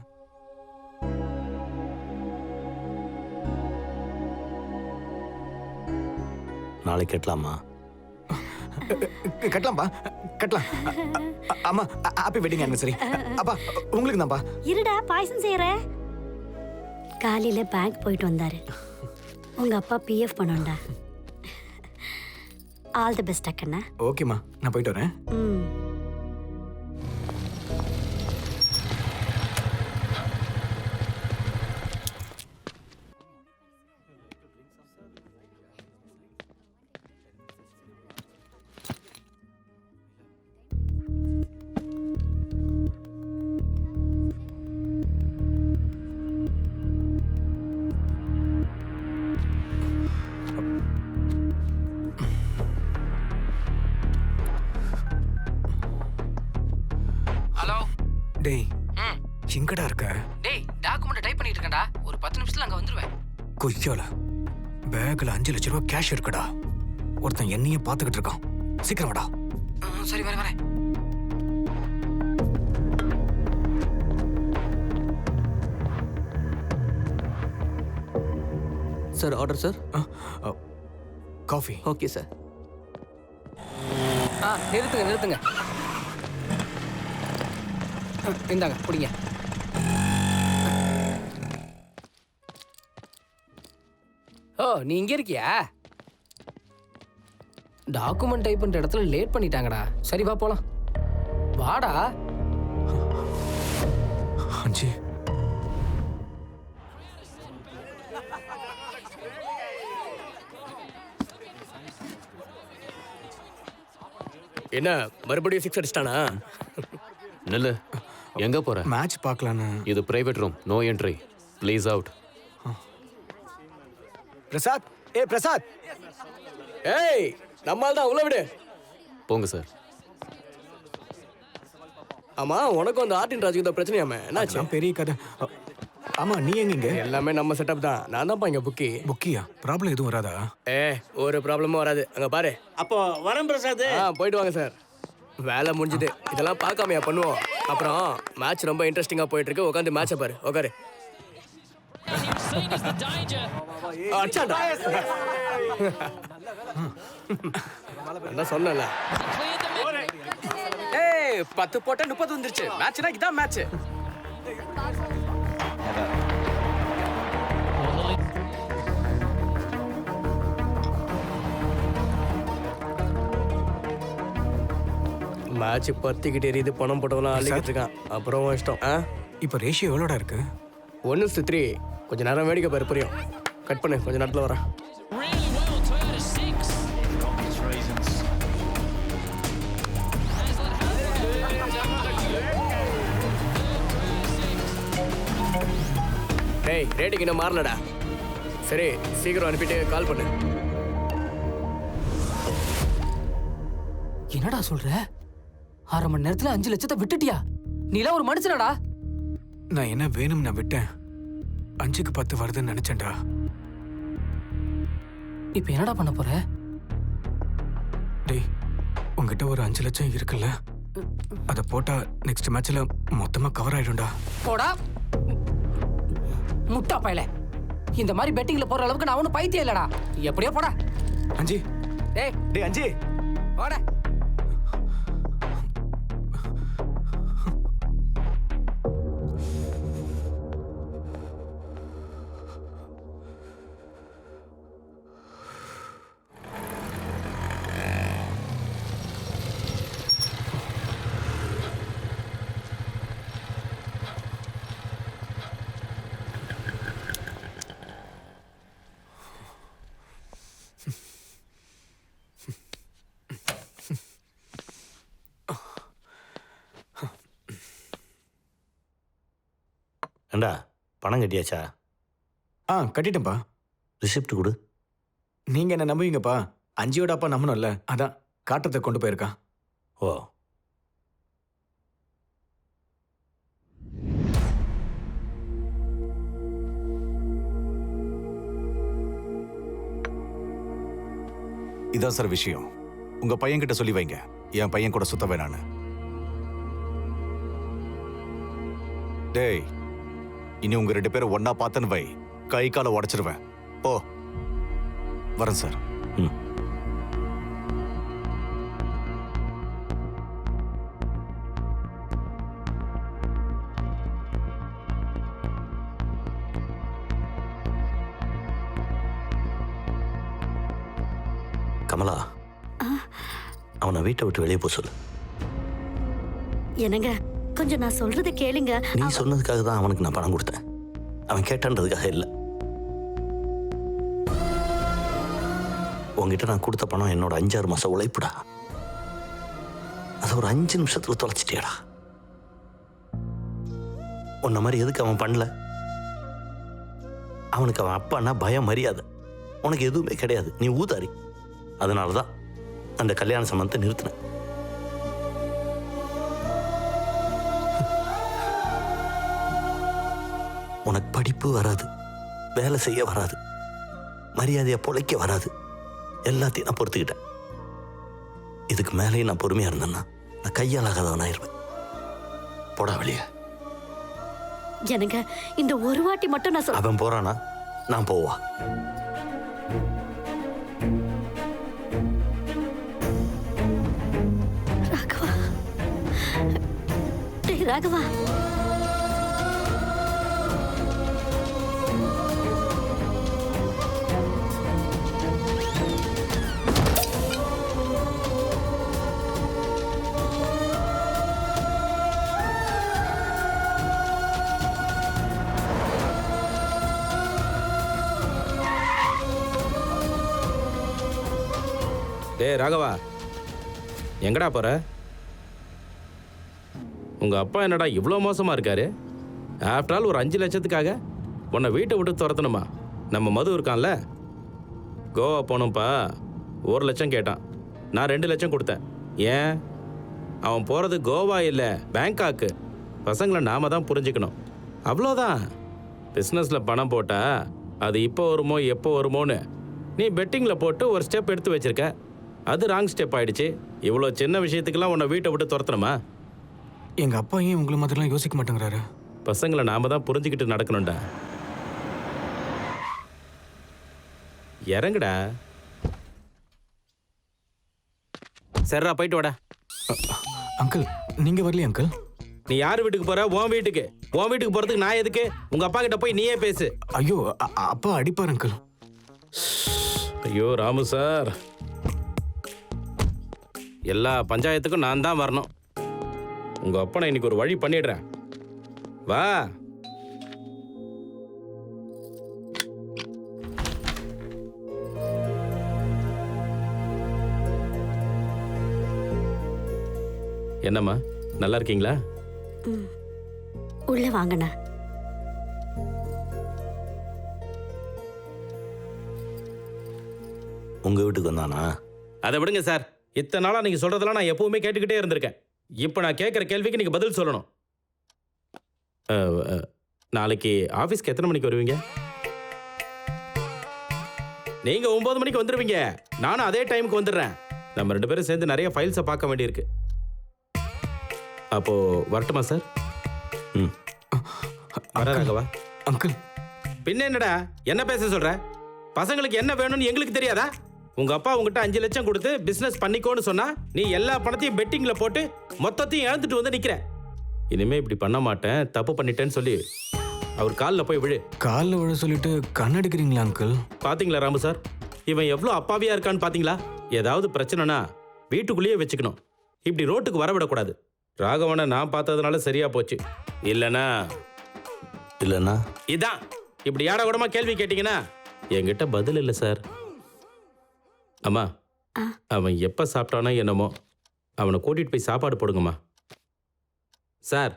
நாளைக்கு கட்டலாமா? கட்டலாம்பா, கட்டலாம். அம்மா ஹாப்பி வெட்டிங் ஆனிவர்சரி. அப்பா உங்களுக்கு தான்ப்பா. இருடா பாயசம் செய்யற. காலையில பேங்க் போயிட்டு வந்தாரு. உங்க அப்பா பிஎஃப் பண்ணோம்டா. ஆல் தி பெஸ்ட் அக்கண்ணா. ஓகேம்மா, நான் போயிட்டு வரேன். ஹலோ. டேய் எங்கடா இருக்க? டேய் டாக்குமெண்ட் டைப் பண்ணிட்டு இருக்கேன்டா, ஒரு 10 நிமிஷத்துல அங்க வந்துருவேன். கொய்யால பேக்ல 5 லட்ச ரூபாய் கேஷ் இருக்குடா. ஒருத்தன் என்னையே பாத்துக்கிட்டு இருக்கான். சீக்கிரம் வாடா. சரி வரேன். Sir order sir. Coffee. Okay sir. நிறுத்துங்க. இந்தாங்க குடிங்க. ஓ நீ இங்க இருக்கியா? டாக்குமெண்ட் டைப் பண்ற இடத்துல லேட் பண்ணிட்டாங்கடா. சரி வா போலாம். வாடா. அஞ்சி என்ன மறுபடியும் 6 அடிச்சிட்டானா? நில்லு. எங்க போற? மேட்ச் பார்க்கலான்னு. இது private room, no entry. Please out. Prasad, Prasad. ஏய் நம்மால் தான் உள்ள விடு. போங்க சார். ஆமா உனக்கும் அந்த ஆர்டின் ராஜுக்கு தான் பிரச்சனையாமே, என்னாச்சு? பெரிய கதை. ஆமா நீ எங்க? எல்லாமே நம்ம செட்டப் தான். நான் தான்ப்பா இங்க புக்கியா? ப்ராப்ளம் எதுவும் வராதா? ஒரு ப்ராப்ளமும் வராது. அங்க பாரு. அப்போ வரேன் பிரசாத். போயிட்டு வாங்க சார். வேலை முடிஞ்சுது. இதெல்லாம் பார்க்காமையா பண்ணுவோம்? அப்புறம் மேட்ச் ரொம்ப இன்ட்ரெஸ்டிங்கா போயிட்டு இருக்கு. உட்காந்து மேட்சை பாரு. உட்காரு. அடிச்சாண்டா. என்ன சொன்னல? ஏய் 10 போட்டா 30 வந்துருச்சு. மேட்ச்னா இதான் மேட்ச். மேட்ச் பத்திக்கிட்டு எரியுது, பணம் போட்டவெல்லாம் அள்ளிக்கிட்டு இருக்கான். அப்புறம் உன் இஷ்டம். இப்போ ரேஷியோ எவ்வளோடா இருக்கு? 1:3. கொஞ்ச நேரம் வேடிக்கை பாரு, புரியும். கட் பண்ணு, கொஞ்ச நேரத்தில் வரேன். டேய், ரேட்டிங் இன்னும் மாறலடா. சரி, சீக்கிரம் அனுப்பிட்டு கால் பண்ணு. என்னடா சொல்ற? 1/2 மணி நேரத்துல 5 லட்சத்தை விட்டுட்டியா? நீலாம் ஒரு மனுஷனடா. நான் என்ன வேணும் நான் விட்டேன். 5க்கு 10 வருதுன்னு நினைச்சேன்டா. இப்போ என்னடா பண்ண போற? டேய், உங்ககிட்ட ஒரு 5 லட்சம் இருக்குல்ல, அதை போட்டா நெக்ஸ்ட் மேட்ச்ல மொத்தமா கவர் ஆயிடும்டா. போடா முட்டா பயல. இந்த மாதிரி பெட்டிங்ல போற அளவுக்கு நான் ஒன்னும் பைத்தியம் இல்லடா. எப்படியோ போடா. அஞ்சி. டேய் அஞ்சி. போடா. ஏண்டா பணம் கட்டியாச்சா? கட்டிட்டேன்ப்பா. ரிசிப்ட் கொடு. நீங்க என்ன நம்புவீங்கப்பா? அஞ்சியோட அப்பா நம்பணும்ல, அதான் காட்டத்தை கொண்டு போயிருக்கான். ஓ, இதான் சார் விஷயம். உங்க பையன் கிட்ட சொல்லி வைங்க, என் பையன் கூட சுத்த வேணான்னு. டேய், இனி உங்க 2 பேரும் ஒன்னா பார்த்தன்னு வை, கை காலை உடைச்சிருவேன். ஓ, வரேன் சார். கமலா, அவனை வீட்டை விட்டு வெளியே போக சொல்லு. என்னங்க, கொஞ்சம் நான் சொல்றதை கேளுங்க. நீ சொன்னதுக்காக தான் அவனுக்கு நான் பணம் கொடுத்தேன். அவன் கேட்டான்றதுக்காக இல்லை. உங்ககிட்ட நான் கொடுத்த பணம் என்னோட 5-6 மாசம் உழைப்புடா. அதை ஒரு 5 நிமிஷத்துல தொலைச்சிட்டியாடா. உன்ன மாதிரி எதுக்கு அவன் பண்ணல? அவனுக்கு அவன் அப்பான்னா பயம், மரியாதை. உனக்கு எதுவுமே கிடையாது. நீ ஊதாரி. அதனாலதான் அந்த கல்யாண சம்பந்தத்தை நிறுத்தினேன். உனக்கு படிப்பு வராது, வேலை செய்ய வராது, மரியாதையை பொழைக்க வராது. எல்லாத்தையும் நான் பொறுத்துக்கிட்டேன். இதுக்கு மேலேயும் நான் பொறுமையா இருந்தேன்னா நான் கையாலாகாதவனாயிருவேன். போடா வெளியே. எனக்கு இந்த ஒரு வாட்டி மட்டும் நான் அவன் போறானா நான் போவா? ராகவா, டேய் ராகவா, டேய் ராகவா, எங்கடா போற? உங்க அப்பா என்னடா இவ்வளோ மோசமா இருக்காரு? ஆஃப்டர் ஆல் ஒரு 5 லட்சத்துக்காக உன்னை வீட்டை விட்டு துரத்தணுமா? நம்ம மது இருக்கான்ல, கோவா போனோம்ப்பா. 1 லட்சம் கேட்டான், நான் 2 லட்சம் கொடுத்தேன். ஏன்? அவன் போறது கோவா இல்லை, பேங்காக்கு. பசங்களை நாம தான் புரிஞ்சுக்கணும், அவ்வளோதான். பிஸ்னஸில் பணம் போட்டா அது இப்போ வருமோ எப்போ வருமோன்னு நீ பெட்டிங்கில் போட்டு ஒரு ஸ்டெப் எடுத்து வச்சிருக்க. அது ராங் ஸ்டெப் ஆயிடுச்சு. இவ்வளோ சின்ன விஷயத்துக்கெல்லாம் உன்னை வீட்டை விட்டு துரத்தணுமா? எங்க அப்பா ஏன் உங்களை மாதிரிலாம் யோசிக்க மாட்டேங்கிறாரு? பசங்களை நாம தான் புரிஞ்சுக்கிட்டு நடக்கணும்டா. இறங்குடா. சரிடா, போயிட்டு வாடா. அங்கிள் நீங்க வரலையா அங்கிள்? நீ யார் வீட்டுக்கு போற? உன் வீட்டுக்கு. உன் வீட்டுக்கு போறதுக்கு நான் எதுக்கு? உங்க அப்பா கிட்ட போய் நீயே பேசு. ஐயோ அப்பா அடிப்பார் அங்கிள். ஐயோ ராமு சார், எல்லா பஞ்சாயத்துக்கும் நான் தான் வரணும். உங்க அப்பா நான் இன்னைக்கு ஒரு வழி பண்ணிடுறேன். வா. என்னம்மா, நல்லா இருக்கீங்களா? உள்ள வாங்கண்ணா. உங்க வீட்டுக்கு வந்தானா? அதை விடுங்க சார். இத்தனை நாளா நீங்க சொல்றதெல்லாம் நான் எப்பவுமே கேட்டுக்கிட்டே இருந்திருக்கேன். இப்போ நான் கேட்குற கேள்விக்கு நீங்க பதில் சொல்லணும். நாளைக்கு ஆஃபீஸ்க்கு எத்தனை மணிக்கு வருவீங்க? நீங்க 9 மணிக்கு வந்துடுவீங்க. நானும் அதே டைமுக்கு வந்துடுறேன். நம்ம 2 பேரும் சேர்ந்து நிறைய ஃபைல்ஸை பார்க்க வேண்டியிருக்கு. அப்போ வரட்டுமா சார்? வராங்கவா அங்கிள்? பின்ன என்னடா என்ன பேச சொல்ற? பசங்களுக்கு என்ன வேணும்னு எங்களுக்கு தெரியாதா? உங்க அப்பா உங்ககிட்ட 5 லட்சம் கொடுத்து பிசினஸ் பண்ணிக்கோன்னு சொன்னா நீ எல்லா பணத்தையும் பெட்டிங்ல போட்டு மொத்தத்தையும் இழந்துட்டு வந்து நிக்கிற. இனிமே இப்படி பண்ண மாட்டேன், தப்பு பண்ணிட்டேன்னு சொல்லி அவர் காலில் போய் விழு. காலில் விழ சொல்லிட்டு கண்ணடிக்கிறீங்களா அங்கிள்? பாத்தீங்களா ராமு சார், இவன் எவ்வளோ அப்பாவியா இருக்கான்னு பாத்தீங்களா? ஏதாவது பிரச்சனைனா வீட்டுக்குள்ளேயே வச்சுக்கணும், இப்படி ரோட்டுக்கு வரவிடக்கூடாது. ராகவனை நான் பார்த்ததுனால சரியா போச்சு. இல்லைன்னா இதான் இப்படி யார கூடமா கேள்வி கேட்டீங்கன்னா என்கிட்ட பதில் இல்லை சார். அம்மா, அவன் எப்ப சாப்பிட்டானோ என்னமோ, அவனை கூட்டிட்டு போய் சாப்பாடு போடுங்கம்மா. சார்,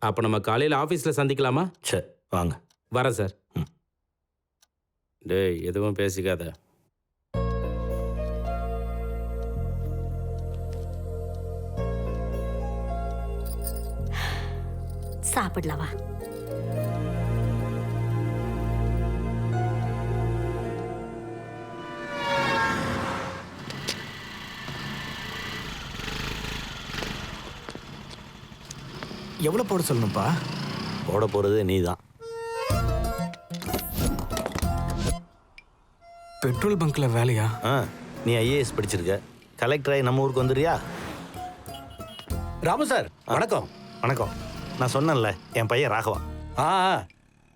அப்ப நம்ம காலையில் ஆஃபீஸ்ல சந்திக்கலாமா? சரி வாங்க. வரேன் சார். டேய், எதுவும் பேசிக்காத. சாப்பிடலவா? எவ்வளோ போட சொல்லணும்ப்பா? போட போறது நீ தான். பெட்ரோல் பங்க்ல வேலையா? நீ ஐஏஎஸ் படிச்சிருக்க, கலெக்டர் ஆகி நம்ம ஊருக்கு வந்துடுறியா? ராமு சார் வணக்கம். வணக்கம். நான் சொன்னேன்ல, என் பையன் ராகவா.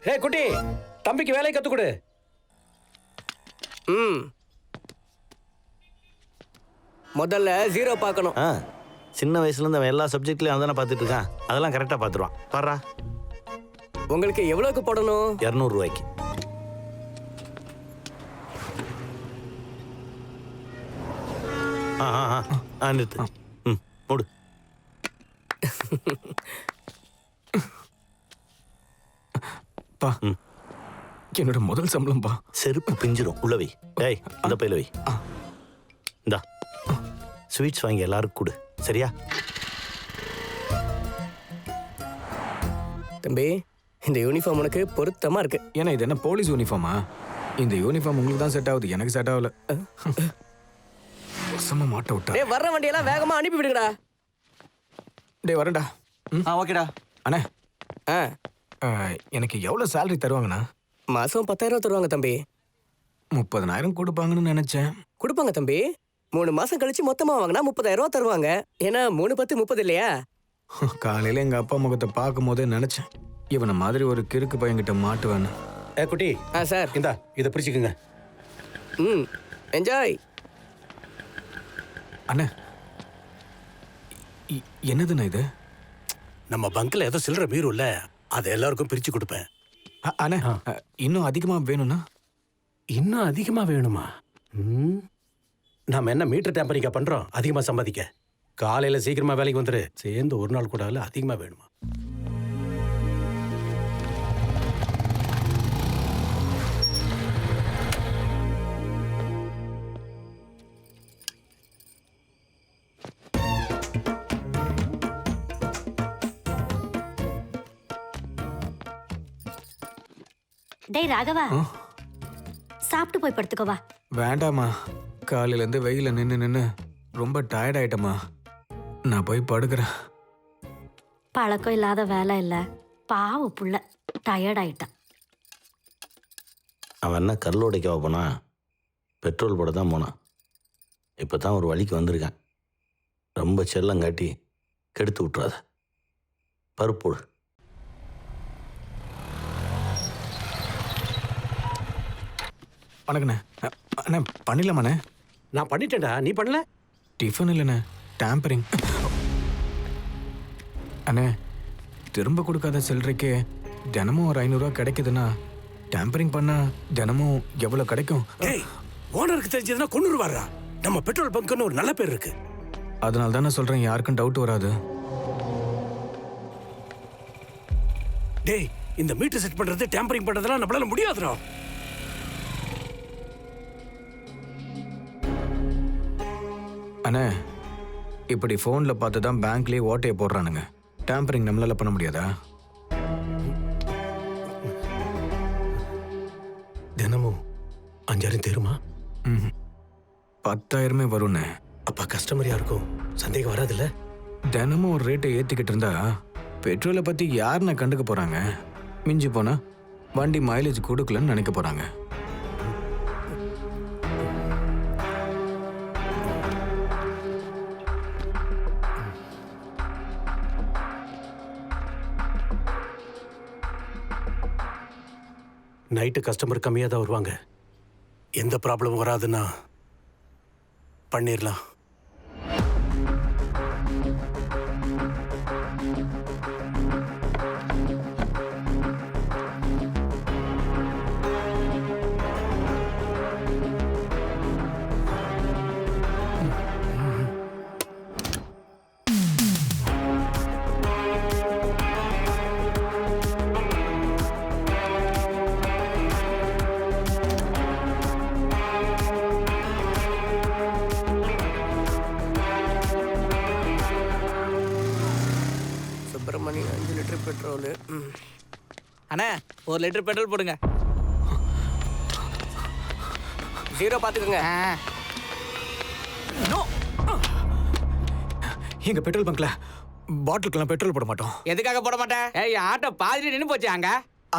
ஹே குட்டி, தம்பிக்கு வேலையை கற்றுக் கொடு. முதல்ல 0 பார்க்கணும். சின்ன வயசுலேருந்து அவன் எல்லா சப்ஜெக்ட்லையும் அவன் தானே பார்த்துட்டு இருக்கான். அதெல்லாம் கரெக்டாக பார்த்துருவான். பாரா. உங்களுக்கு எவ்வளோக்கு போடணும்? 200 ரூபாய்க்கு. நிறுத்து. போடு. பா, என்னோட முதல் சம்பளம் பா. செருப்பு பிஞ்சிரும். உள்ள வை. டேய், அந்த பையில வை. இந்தா ஸ்வீட்ஸ் வாங்கி எல்லாருக்கும் கொடு, சரியா? தம்பி, இந்த யூனிஃபார்ம் உனக்கு பொருத்தமா இருக்கு. ஏன்னா இது என்ன போலீஸ் யூனிஃபார்மா? இந்த யூனிஃபார்ம் உங்களுக்கு தான் செட் ஆகுது, எனக்கு செட் ஆகல. வசமா மாட்ட விட்டா. டேய், வர்ற வண்டியெல்லாம் வேகமா அனுப்பி விடுங்கடா. டேய் வரேன்டா. ஓகேடா. அண்ணே, எனக்கு எவ்வளோ சேலரி தருவாங்கண்ணா? மாசம் 10,000 தருவாங்க தம்பி. 30,000 கொடுப்பாங்கன்னு நினைச்சேன். கொடுப்பாங்க தம்பி. 3 மாசம் கழிச்சு மொத்தமா வாங்கினா 30,000 தருவாங்க. ஏன்னா 3 10 30 இல்லையா? காலையில எங்க அப்பா முகத்தை பார்க்கும் போதே நினைச்சேன், இவனை மாதிரி ஒரு கிறுக்கு பையன்கிட்ட மாட்டுவேன்னு. குட்டி. சார், இந்தா இதை பிடிச்சிக்குங்க. என்ஜாய். அண்ணே, என்னதுண்ணா இது? நம்ம பங்க்ல ஏதோ சில்லற மீறும் இல்ல, அதை எல்லாருக்கும் பிரிச்சு கொடுப்பேன். அண்ணே, இன்னும் அதிகமா வேணும்னா? இன்னும் அதிகமா வேணுமா? நாம என்ன மீட்டர் டேம்பரிங்கா பண்றோம் அதிகமா சம்பாதிக்க? காலையில சீக்கிரமா வேலைக்கு வந்துரு. சேர்ந்து ஒரு நாள் கூட அதிகமா வேணுமா? டேய் ராகவா, சாப்பிட்டு போய் படுத்துக்கோவா. வேண்டாமா, காலையில இருந்து வெயில நின்னு நின்னு ரொம்ப டயர்ட் ஆயிட்டமா. நான் போய் படுக்கிறேன். பழக்கம் இல்லாத வேலை இல்ல, பாவ புள்ள டயர்ட் ஆயிட்டான். அவன் என்ன கல்லோடைக்க போனா? பெட்ரோல் போட தான் போனான். இப்போ தான் ஒரு வழிக்கு வந்திருக்கேன். ரொம்ப செல்லம் காட்டி கெடுத்து விட்றாத. பருப்போடு. வணக்கண்ணே. அண்ணே பண்ணிடலாமாண்ணே? நான் பண்ணிட்டேன்டா, நீ பண்ணல? டிஃபன் இல்லைண்ணே, டேம்பரிங். அண்ணே திரும்ப கொடுக்காத சில்லறைக்கு தினமும் ஒரு 500 ரூபா கிடைக்குதுன்னா டேம்பரிங் பண்ணா தினமும் எவ்வளோ கிடைக்கும்? ஏய், ஓனருக்கு தெரிஞ்சதுன்னா கொன்னுருவாரா? நம்ம பெட்ரோல் பங்க்னு ஒரு நல்ல பேர் இருக்கு. அதனால தான் நான் சொல்கிறேன், யாருக்கும் டவுட் வராது. டேய், இந்த மீட்டர் செட் பண்றது டேம்பரிங் பண்றதெல்லாம் நம்மளால முடியாதுடா. அண்ணே இப்படி ஃபோனில் பார்த்து தான் பேங்க்லேயே ஓட்டையை போடுறானுங்க. டேம்பரிங் நம்மளால பண்ண முடியாதா? தினமும் 5000 தேருமா? 10,000 வரும்ண்ணே. அப்பா கஸ்டமர் யாருக்கும் சந்தேகம் வராதுல்ல? தினமும் ஒரு ரேட்டை ஏற்றிக்கிட்டு இருந்தா பெட்ரோலை பற்றி யாருன்னு கண்டுக்க போகிறாங்க? மிஞ்சி போனா வண்டி மைலேஜ் கொடுக்கலன்னு நினைக்க போகிறாங்க. நைட்டு கஸ்டமர் கம்மியாக தான் வருவாங்க. எந்த ப்ராப்ளமும் வராதுன்னா பண்ணிடலாம். Subramani 5 litre petrol. அண்ணா 1 லிட்டர் பெட்ரோல் போடுங்க. 0 பார்த்துக்கோங்க. எங்க பெட்ரோல் பங்க்ல பாட்டிலுக்கெல்லாம் பெட்ரோல் போட மாட்டோம். எதுக்காக போட மாட்டேன்? ஏய் ஆட்டோ பாதியில நின்னு போச்சு.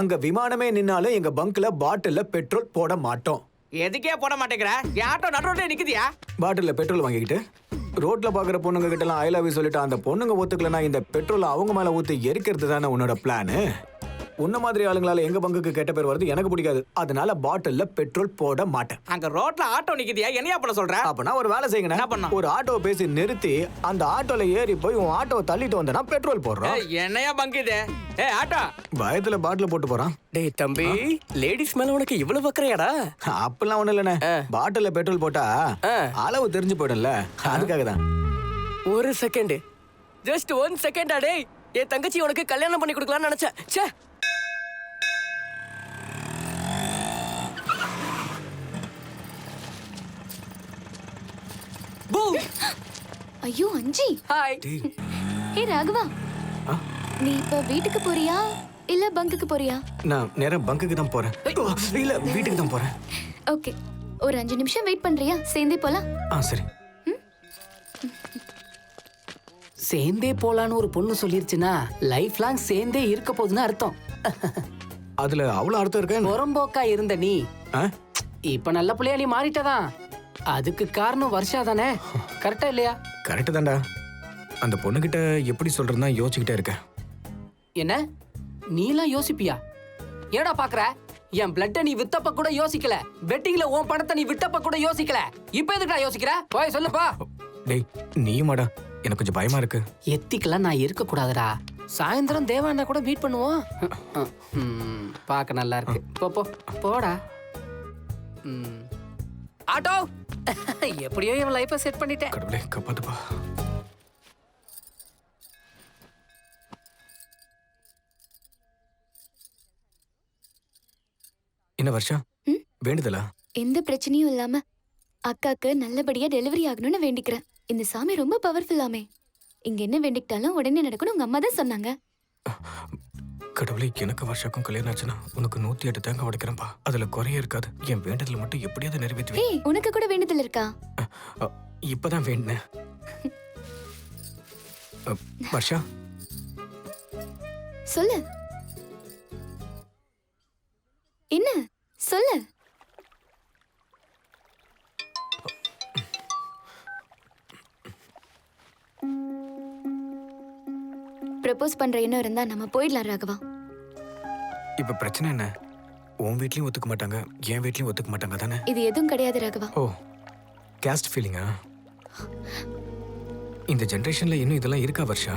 அங்க விமானமே நின்னாலும் எங்க பங்க்ல பாட்டில்ல பெட்ரோல் போட மாட்டோம். எதுக்கே போட மாட்டேங்கிற? என் ஆட்டோ நடுரோட்ல நிக்குதியா? பாட்டில்ல பெட்ரோல் வாங்கிக்கிட்டு ரோட்ல பாக்குற பொண்ணுங்க கிட்ட எல்லாம் ஐ லவ் யூ சொல்லிட்டு அந்த பொண்ணுங்க ஒத்துக்கலனா இந்த பெட்ரோல் அவங்க மேல ஊத்தி எரிக்கிறது தானே உன்னோட பிளானு? உன்ன மாதிரி ஆளுங்களால எங்க பங்குக்கு கெட்ட பேர் வருது எனக்கு பிடிக்காது. அதனால பாட்டில்ல பெட்ரோல் போட மாட்டேன். அங்க ரோட்ல ஆட்டோ நிக்குதியா? என்னையா பண்ண சொல்ற? அப்பனா ஒரு வேலை செய்யுங்க. என்ன பண்ணா? ஒரு ஆட்டோவை பேசி நிறுத்தி அந்த ஆட்டோல ஏறி போய் உன் ஆட்டோவை தள்ளிட்டு வந்தனா பெட்ரோல் போடுறோம். என்னையா பங்கு இது? ஏய் ஆட்டோ பயத்துல பாட்டில போட்டு போறான். டேய் தம்பி, லேடிஸ் மேல உனக்கு இவ்வளவு வக்கறையாடா? அப்பெல்லாம் ஒண்ணு இல்லண்ணே. பாட்டில்ல பெட்ரோல் போட்டா அளவு தெரிஞ்சு போயிடும்ல, அதுக்காக தான். ஒரு செகண்ட், ஜஸ்ட் 1 செகண்ட். டேய், என் தங்கச்சி உனக்கு கல்யாணம் பண்ணி கொடுக்கலாம்னு நினைச்சேன். ச்சே. ஐயோ அஞ்சி. ஹாய். ஹே ராகவா, நீ இப்ப வீட்டுக்கு போறியா இல்ல பங்குக்கு போறியா? நான் நேரா பங்குக்கு தான் போறேன். இல்ல வீட்டுக்கு தான் போறேன். ஓகே, ஒரு 5 நிமிஷம் வெயிட் பண்றியா? சேர்ந்தே போலாம். சரி. சேர்ந்தே போலான்னு ஒரு பொண்ணு சொல்லிருச்சுன்னா லைஃப் லாங் சேர்ந்தே இருக்க போகுதுன்னு அர்த்தம். அதுல அவ்வளவு அர்த்தம் இருக்கா? புறம்போக்கா இருந்த நீ இப்ப நல்ல பிள்ளையா நீ மாறிட்டதான். அதுக்கு காரணம் வருஷா தானே? கரெக்டா இல்லையா? கரெக்ட் தான்டா. அந்த பொண்ணுகிட்ட எப்படி சொல்றதுன்னா யோசிச்சுக்கிட்டே இருக்கேன். என்ன நீலாம் யோசிப்பியா? ஏடா பாக்குற? என் பிளட்ட நீ வித்தப்ப கூட யோசிக்கல. வெட்டிங்ல உன் பணத்தை நீ விட்டப்ப கூட யோசிக்கல. இப்ப எதுக்குடா யோசிக்கிற? போய் சொல்லுப்பா. டேய் நீயுமாடா, எனக்கு கொஞ்சம் பயமா இருக்கு. எத்திக்கெல்லாம் நான் இருக்க கூடாதுடா. சாயந்தரம் தேவாண்ணா கூட மீட் பண்ணுவோம். பார்க்க நல்லா இருக்கு. போ போ போடா. ஆட்டோ, எப்படியோ இவன் லைஃபை செட் பண்ணிட்டேன். கடவுளே காப்பாத்துப்பா. என்ன வருஷா வேண்டுதலா? எந்த பிரச்சனையும் இல்லாம அக்காக்கு நல்லபடியா டெலிவரி ஆகணும்னு வேண்டிக்கிறேன். இந்த சாமி ரொம்ப பவர்ஃபுல்லாமே. இங்க என்ன வேண்டிக்கிட்டாலும் உடனே நடக்கணும் உங்க அம்மா தான் சொன்னாங்க. கடவுளே, எனக்கு வருஷாக்கும் கல்யாணம் ஆச்சுன்னா உனக்கு 108 தேங்காய் உடைக்கிறேன்பா. அதுல குறைய இருக்காது. என் வேண்டதுல மட்டும் எப்படியாவது நிறைவேற்றுவேன். ஏய், உனக்கு கூட வேண்டுதல் இருக்கா? இப்பதான் வேண்டினேன். வருஷா சொல்லு. என்ன சொல்லு? ப்ரப்போஸ் பண்ற எண்ணம் இருந்தா நம்ம போயிடலாம் ராகவா. இப்ப பிரச்சனை என்ன? உன் வீட்லயும் ஒத்துக்க மாட்டாங்க, என் வீட்லயும் ஒத்துக்க மாட்டாங்க தானே? இது எதுவும் கிடையாது ராகவா. ஓ, கேஸ்ட் ஃபீலிங்கா? இந்த ஜெனரேஷன்ல இன்னும் இதெல்லாம் இருக்கா வர்ஷா?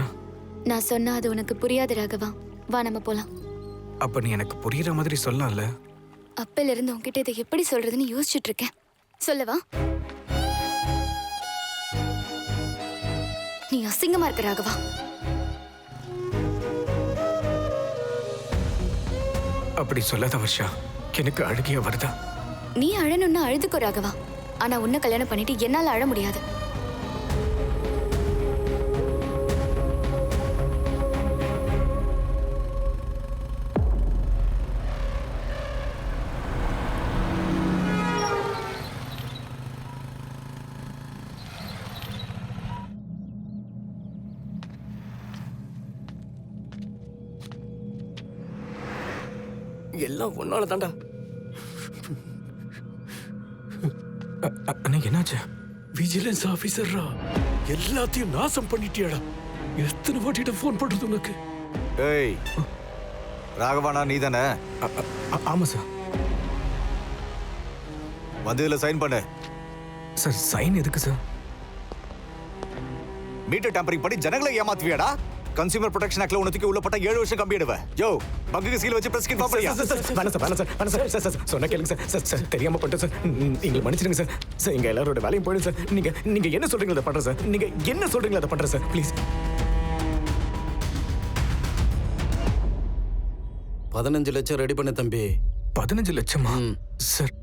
நான் சொன்னா அது உனக்கு புரியாது ராகவா. வா நம்ம போலாம். அப்ப நீ எனக்கு புரியுற மாதிரி சொல்லலாம்ல? அப்பல இருந்து உன்கிட்ட இதை எப்படி சொல்றதுன்னு யோசிச்சுட்டு இருக்கேன். சொல்லவா? நீ அசிங்கமா இருக்க ராகவா. அப்படி சொல்லாத வர்ஷா, எனக்கு அழுகியா வருதா? நீ அழணும்னா அழுதுக்கோ ராகவா. ஆனா உன்னை கல்யாணம் பண்ணிட்டு என்னால அழ முடியாது. எல்லாம் ஒன்னால தாண்டா. அண்ணா என்னாச்சு? விஜிலன்ஸ் ஆபீசர்ரா, எல்லாத்தையும் நாசம் பண்ணிட்டியாடா. எத்தனை வாட்டிட்ட ஃபோன் பண்றது உனக்கு? ஏய் ராகவானா நீ தானே? ஆமா சார். வந்து இதுல சைன் பண்ணு. சார் சைன் எதுக்கு சார்? மீட்டர் டேம்பரிங் பண்ணி ஜனங்களை ஏமாத்துவியாடா? கன்சியூமர் ப்ரொடெக்ஷன் ஆக்ட்ல உனக்கு உள்ள பட்ட 7 வருஷம் கம்பிடுவேன். யோ பங்குக்கு சீல் வச்சு பிரஸ் இன்ஃபார்ம் பண்ணியா? சார் சொன்ன கேளுங்க சார். சார் தெரியாம பண்ணிட்டேன் சார். நீங்க மன்னிச்சிடுங்க சார். சார் எங்க எல்லாரோட வேலையும் போயிடும் சார். நீங்க என்ன சொல்றீங்களோ அதை பண்றேன் சார். நீங்க என்ன சொல்றீங்களோ அதை பண்றேன் சார். ப்ளீஸ். 15 லட்சம் ரெடி பண்ண தம்பி. 15 லட்சமா? சார்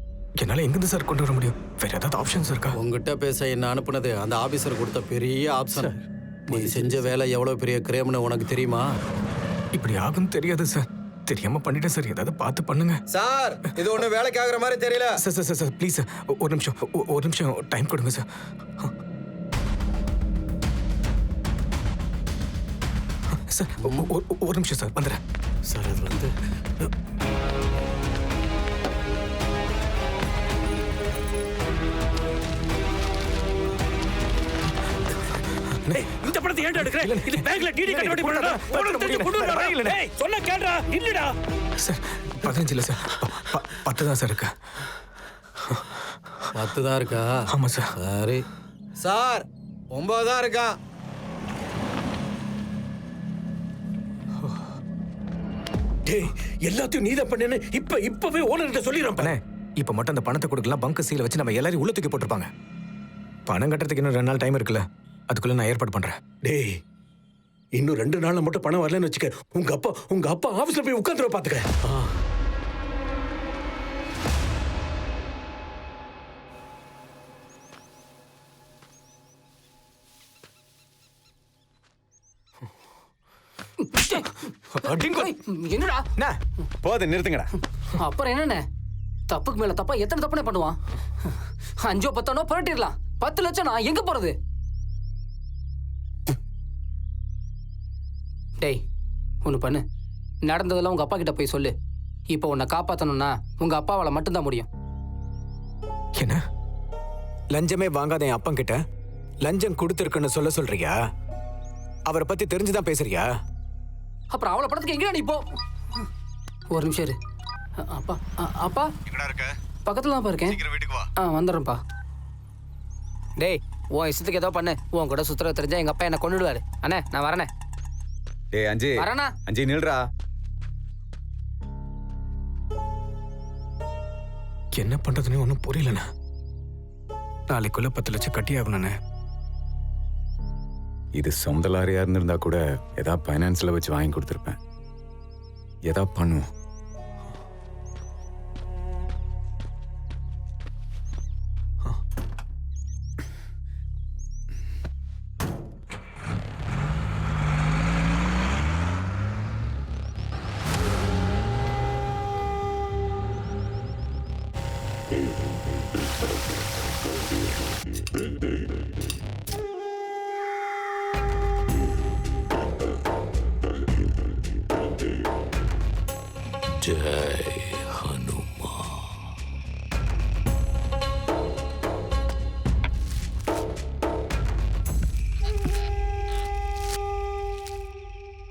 என்னால எங்கிருந்து சார் கொண்டு வர முடியும்? வேற ஏதாவது ஆப்ஷன்ஸ் இருக்கா? உங்ககிட்ட பேச என்ன அனுப்புனது அந்த ஆபீசர் கொடுத்த பெரிய ஆப்ஷன். நீ செஞ்ச வேலை எவ்வளவு பெரிய கிரேம்னு உனக்கு தெரியுமா? இப்படி ஆகும் தெரியாது சார். தெரியாம பண்ணிட்டேன் சார். ஏதாவது பார்த்து பண்ணுங்க சார். இது ஒண்ணு வேலைக்கு ஆகுற மாதிரி தெரியல. Sir please sir. ஒரு நிமிஷம் டைம் கொடுங்க சார். சார் ஒரு நிமிஷம் சார் வந்துடுறேன் சார். அது வந்து இந்த படத்தை ஏன்டா எடுக்கற? இது பேங்க்ல டிடி கட்டவடி பண்ணடா. உனக்கு தெரிஞ்சு கொண்டு வரடா. ஏய் சொன்னா கேளுடா. இல்லடா. சார் 15 இல்ல சார். 10 தான் சார் இருக்கு. 10 தான் இருக்கா? ஆமா சார். சரி சார் 9 தான் இருக்கா. டேய் எல்லாத்தையும் நீதான் பண்ணேன்னு இப்பவே ஓனர்கிட்ட சொல்லிறேன். அண்ணே இப்ப மட்டும் அந்த பணத்தை கொடுக்கலாம். பங்க் சீல வச்சு நம்ம எல்லாரும் உள்ள தூக்கி போட்டுருப்பாங்க. பணம் கட்டுறதுக்கு இன்னும் 2 நாள் டைம் இருக்குல்ல, அதுக்குள்ள நான் ஏற்பாடு பண்றேன். டேய் இன்னும் 2 நாள்ல மட்டும் பணம் வரலன்னு வச்சுக்க, உங்க அப்பா ஆபீஸ்ல போய் உட்கார்ந்துற பாத்துக்க. என்னடா போதை நிறுத்துங்கடா. அப்புறம் என்னண்ணே? தப்புக்கு மேல தப்பா எத்தனை தப்புனே பண்ணுவான்? 5 10 புரட்டிடலாம். 10 லட்சம் நான் எங்க போறது? டேய் ஒண்ணு பண்ணு. நடந்ததெல்லாம் உங்க அப்பா கிட்ட போய் சொல்லு. இப்போ உன்னை காப்பாத்தணும்னா உங்க அப்பாவால மட்டும்தான் முடியும். என்ன லஞ்சமே வாங்காத என் அப்பன் கிட்ட லஞ்சம் கொடுத்துருக்குன்னு சொல்றியா? அவரை பத்தி தெரிஞ்சுதான் பேசுறியா? அப்புறம் அவளை படத்துக்கு எங்கடா நீ போ. ஒரு நிமிஷம் இரு. அப்பா அப்பா எங்கடா இருக்க? பக்கத்துல தான் இருக்கேன். சீக்கிரம் வீட்டுக்கு வா. வந்துடுறேன்ப்பா. டேய் உன் இஷ்டத்துக்கு ஏதோ பண்ணு. உன் கூட சுத்துற தெரிஞ்சா எங்க அப்பா என்ன கொண்டுடுவாரு. அண்ணே நான் வரேனே. டேய் அஞ்சு வரேனா? அஞ்சு நில்றா. என்ன பண்றதுன்னு ஒன்றும் புரியலண்ணே. நாளைக்குள்ள 10 லட்சம் கட்டி ஆகணுண்ணே. இது சொந்த லாரியா இருந்திருந்தா கூட ஏதாவது பைனான்ஸ்ல வச்சு வாங்கி கொடுத்துருப்பேன். ஏதா பண்ணுவோம். ஜெய் ஹனுமா.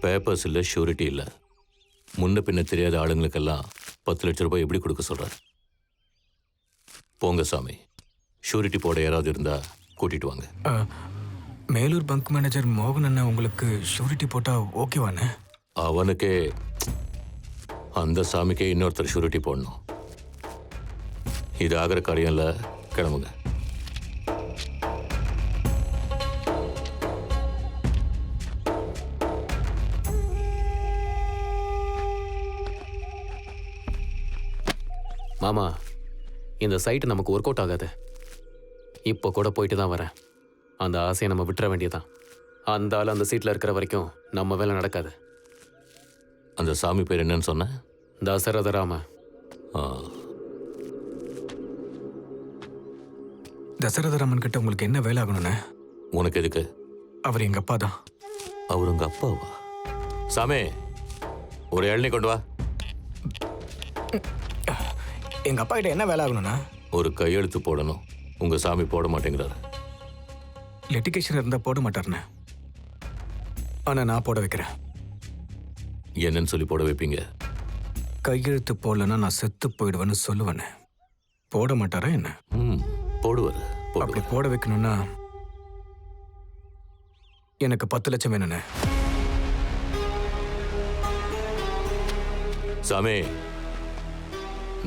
பேப்பர்ஸ் இல்லை, ஷூரிட்டி இல்லை. முன்ன பின்ன தெரியாத ஆளுங்களுக்கெல்லாம் 10 லட்சம் ரூபாய் எப்படி கொடுக்க சொல்கிறார்? போங்க சாமி, ஷூரிட்டி போட யாராவது இருந்தா கூட்டிட்டு வாங்க. மேலூர் பங்க் மேனேஜர் மோகன் அண்ணா உங்களுக்கு ஷூரிட்டி போட்டா ஓகேவாண்ணே? அவனுக்கே, அந்த சாமிக்கே இன்னொருத்தர் ஷூரிட்டி போடணும். இது ஆகிற காரியம் இல்லை, கிளம்புங்க. மாமா, இந்த சைட்டு நமக்கு ஒர்க் அவுட் ஆகாது. இப்போ கூட போயிட்டு தான் வரேன். அந்த ஆசையை நம்ம விட்டுற வேண்டியதான். அந்த ஆள் அந்த சீட்டில் இருக்கிற வரைக்கும் நம்ம வேலை நடக்காது. அந்த சாமி பேர் என்னன்னு சொன்ன? தசரதராம. தசரதராமன் கிட்ட உங்களுக்கு என்ன வேலை ஆகணும்ண்ணே? உனக்கு எதுக்கு? அவர் எங்க அப்பா தான். அவர் உங்க அப்பாவா? சாமி, ஒரு இளநீ கொண்டு வா. எங்க அப்பா கிட்ட என்ன வேலை ஆகணும்னா? ஒரு கையெழுத்து போடணும். உங்க சாமி போட மாட்டேங்கிறாரு. லிட்டிகேஷன் இருந்தா போட மாட்டாருண்ணே. ஆனா நான் போட வைக்கிறேன். என்னன்னு சொல்லி போட வைப்பீங்க? கையெழுத்து போடலன்னா நான் செத்து போயிடுவேன்னு சொல்லுவேண்ணே. போட மாட்டாரா என்ன? போடுவார். அப்படி போட வைக்கணும்னா எனக்கு 10 லட்சம் வேணுண்ணே. சாமி,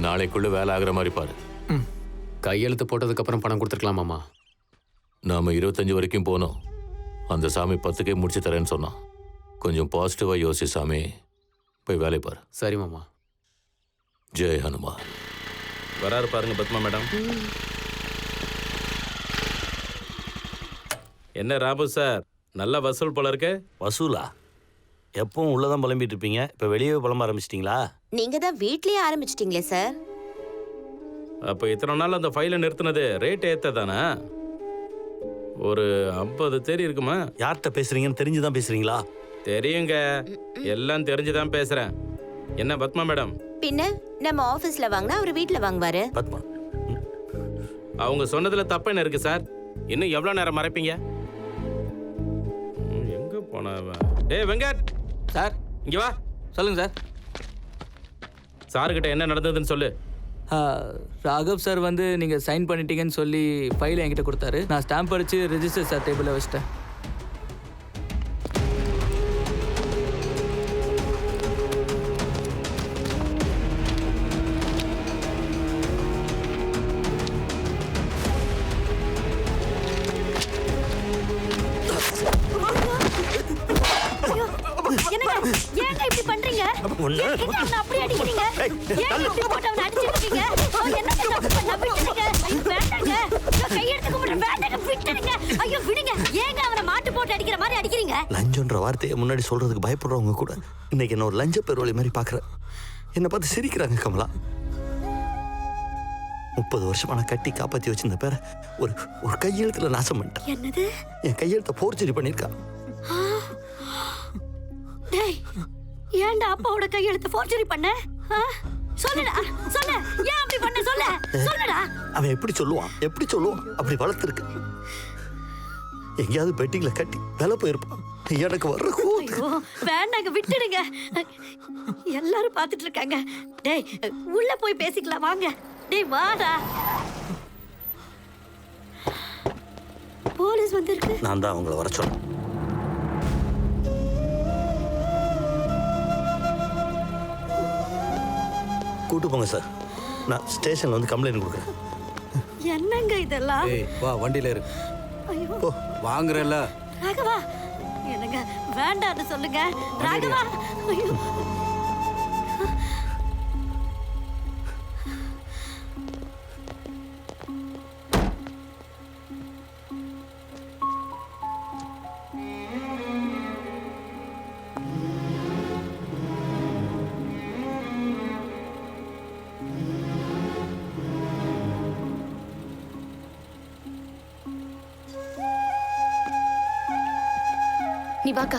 நாளைக்குள்ள வேலை ஆகிற மாதிரி பாரு. கையெழுத்து போட்டதுக்கு அப்புறம் பணம் கொடுத்துருக்கலாமாமா? நாம 25 வரைக்கும் போனோம். அந்த சாமி 10க்கே முடிச்சு தரேன்னு சொன்னான். கொஞ்சம் பாசிட்டிவா யோசி சாமி. போய் வேலை பாரு. சரி மாமா. ஜெய் ஹனுமான். வராரு பாருங்க பத்மா மேடம். என்ன ராபு சார், நல்ல வசூல் போல இருக்கு. வசூலா? எப்பவும் உள்ளதான் புலம்பிட்டு இருப்பீங்க, இப்போ வெளியே புலம்ப ஆரம்பிச்சிட்டிங்களா? நீங்க தான் வீட்லயே ஆரம்பிச்சிட்டீங்களே சார். அப்போ இத்தனை நாள் அந்த ஃபைலை நிறுத்தினது ரேட் ஏற்றதானே? ஒரு 50 தேதி இருக்குமா? யார்கிட்ட பேசுறீங்கன்னு தெரிஞ்சுதான் பேசுறீங்களா? தெரியுங்க, எல்லாம் தெரிஞ்சுதான் பேசுறேன். என்ன பத்மா மேடம்? பின்ன நம்ம ஆபீஸ்ல வாங்கினா அவர் வீட்ல வாங்குவாரு. பத்மா, அவங்க சொன்னதுல தப்பு என்ன இருக்கு சார்? இன்னும் எவ்வளவு நேரம் மறைப்பீங்க? எங்க போனவன்? ஏய் வெங்கட் சார், இங்க வா. சொல்லுங்க சார். சார்கிட்ட என்ன நடந்ததுன்னு சொல்லு. ராகவ் சார் வந்து நீங்கள் சைன் பண்ணிட்டீங்கன்னு சொல்லி ஃபைல் என்கிட்ட கொடுத்தாரு. நான் ஸ்டாம்ப் அடித்து ரெஜிஸ்டர் சார் டேபிளில் வச்சிட்டேன். ஏங்க இப்படி பண்றீங்க? ஏங்க அவனை அப்படி அடிக்கிறீங்க? ஏங்க இப்படி போட்டு அவனை அடிச்சிட்டு இருக்கீங்க? அவன் என்ன தப்பு பண்ணா? விட்டுடுங்க. ஐயோ வேண்டாங்க. ஐயோ கையெடுத்து கும்பிடு. வேண்டாங்க, விட்டுடுங்க. ஐயோ விடுங்க. ஏங்க அவனை மாட்டு போட்டு அடிக்கிற மாதிரி அடிக்கிறீங்க? லஞ்சம்ன்ற வார்த்தையை முன்னாடி சொல்றதுக்கு பயப்படுறவங்க கூட இன்னைக்கு என்ன ஒரு லஞ்ச பெருவழி மாதிரி பாக்குறேன். என்னை பார்த்து சிரிக்கிறாங்க கமலா. 30 வருஷமா நான் கட்டி காப்பாத்தி வச்சிருந்த பேரை ஒரு கையெழுத்துல நாசம் பண்ணிட்டேன். என்னது? என் கையெழுத்தை போர்ஜரி பண்ணிருக்கா. டேய், ஏன்டா அப்பாவோட கையெழுத்து ஃபோர்ஜரி பண்ண? சொல்லுடா, சொல்லு. ஏன் அப்படி பண்ண? சொல்லு, சொல்லுடா. அவன் எப்படி சொல்லுவான்? அப்படி வளர்த்துருக்கு. எங்கேயாவது பெட்டிங்ல கட்டி வேலை போயிருப்பான். எனக்கு வர்ற ஐயோ வேண்டாங்க, விட்டுடுங்க. எல்லாரும் பார்த்துட்டு இருக்காங்க. டேய் உள்ள போய் பேசிக்கலாம் வாங்க. டேய் வாடா. போலீஸ் வந்திருக்கு. நான் தான் அவங்கள வர சொன்னேன். கூட்டு போங்க சார், நான் ஸ்டேஷன்ல வந்து கம்ப்ளைண்ட் கொடுக்குறேன். என்னங்க இதெல்லாம்? ஏய் வா, வண்டியில இரு. ஐயோ வாங்குறல. ராகவா, என்னங்க வேண்டான்னு சொல்லுங்க. ராகவா, ஐயோ நீ வாக்கா.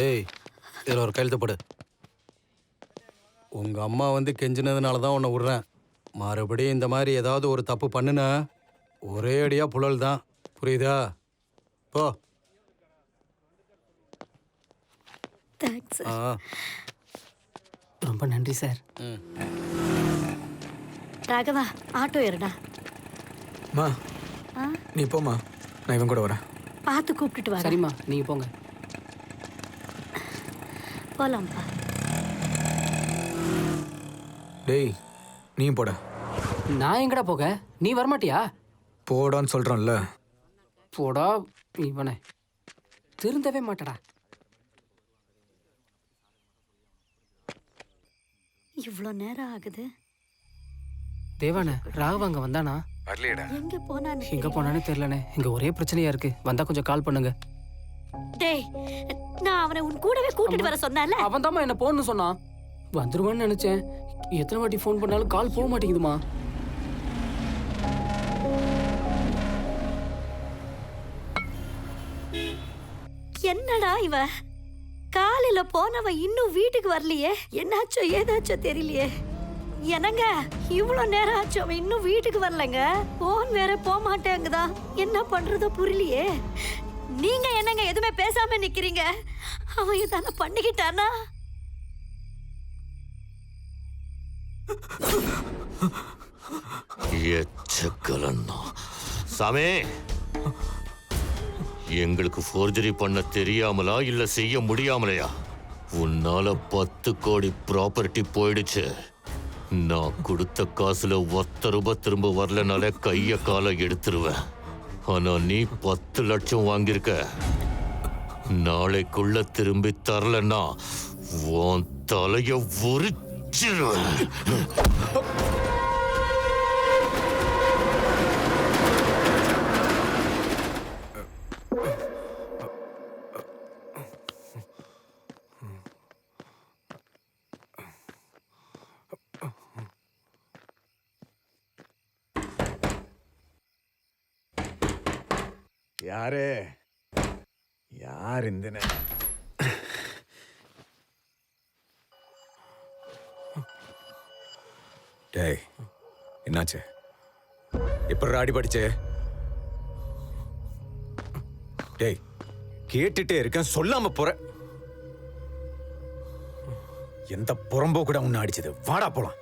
ஏய் இதில் ஒரு கையெழுத்து போடு. உங்கள் அம்மா வந்து கெஞ்சினதுனால தான் உன்னை விட்றேன். மறுபடியும் இந்த மாதிரி ஏதாவது ஒரு தப்பு பண்ணுனா ஒரே அடியாக புழல் தான். புரியுதா? போ. தேங்க்ஸ். ரொம்ப நன்றி சார். ராகவா ஆட்டோ ஏறுடா. மா நீ போமா, நான் இவன் கூட வரேன். பார்த்து கூப்பிட்டுட்டு வர. சரிம்மா நீங்கள் போங்க. போலாம்ப்பா. டேய் நீயும் போட. நான் எங்கடா போக? நீ வரமாட்டியா? போடான்னு சொல்கிறேன்ல. போடா இவனே, திருந்தவே மாட்டடா. இவ்வளோ நேரம் ஆகுது. தேவானே, ராகவ அங்கே வந்தானா? வரலையடா. எங்க போனான்னு எங்கே போனானே தெரியலண்ணே. இங்கே ஒரே பிரச்சனையா இருக்கு. வந்தா கொஞ்சம் கால் பண்ணுங்க. டேய் நான் அவனை உன் கூடவே கூட்டிட்டு வர சொன்னேன்ல. அவன் தாம்மா என்ன போன்னு சொன்னான். வந்துருவான்னு நினைச்சேன். எத்தனை வாட்டி ஃபோன் பண்ணாலும் கால் போக மாட்டேங்குதுமா. என்னடா இவ காலையில போனவ இன்னும் வீட்டுக்கு வரலையே? என்னாச்சோ ஏதாச்சோ தெரியலையே. என்னங்க இவ்வளவு நேரம் ஆச்சு, அவன் இன்னும் வீட்டுக்கு வரலங்க. போன் வேற போக மாட்டேங்குதா. என்ன பண்றதோ புரியலையே. நீங்க என்னங்க எதுவுமே பேசாம நிக்கிறீங்க? அவன் இதான பண்ணிக்கிட்டானா? சாமி, எங்களுக்கு ஃபோர்ஜரி பண்ண தெரியாமலா இல்ல செய்ய முடியாமலையா? உன்னால 10 கோடி ப்ராப்பர்ட்டி போயிடுச்சு. நான் கொடுத்த காசுல 1 ரூபாய் திரும்ப வரலனாலே கைய காலை எடுத்துருவேன். ஆனா நீ 10 லட்சம் வாங்கியிருக்க. நாளைக்குள்ள திரும்பி தரலன்னா உன் தலைய உரிச்சிருவேன். யாரு யார் இந்த டேய் என்னாச்சு? எப்படி ஆடி படிச்சே? டேய் கேட்டுட்டே இருக்கேன், சொல்லாம போற. எந்த புறம்போ கூட உன்னை அடிச்சது? வாடா போலாம்.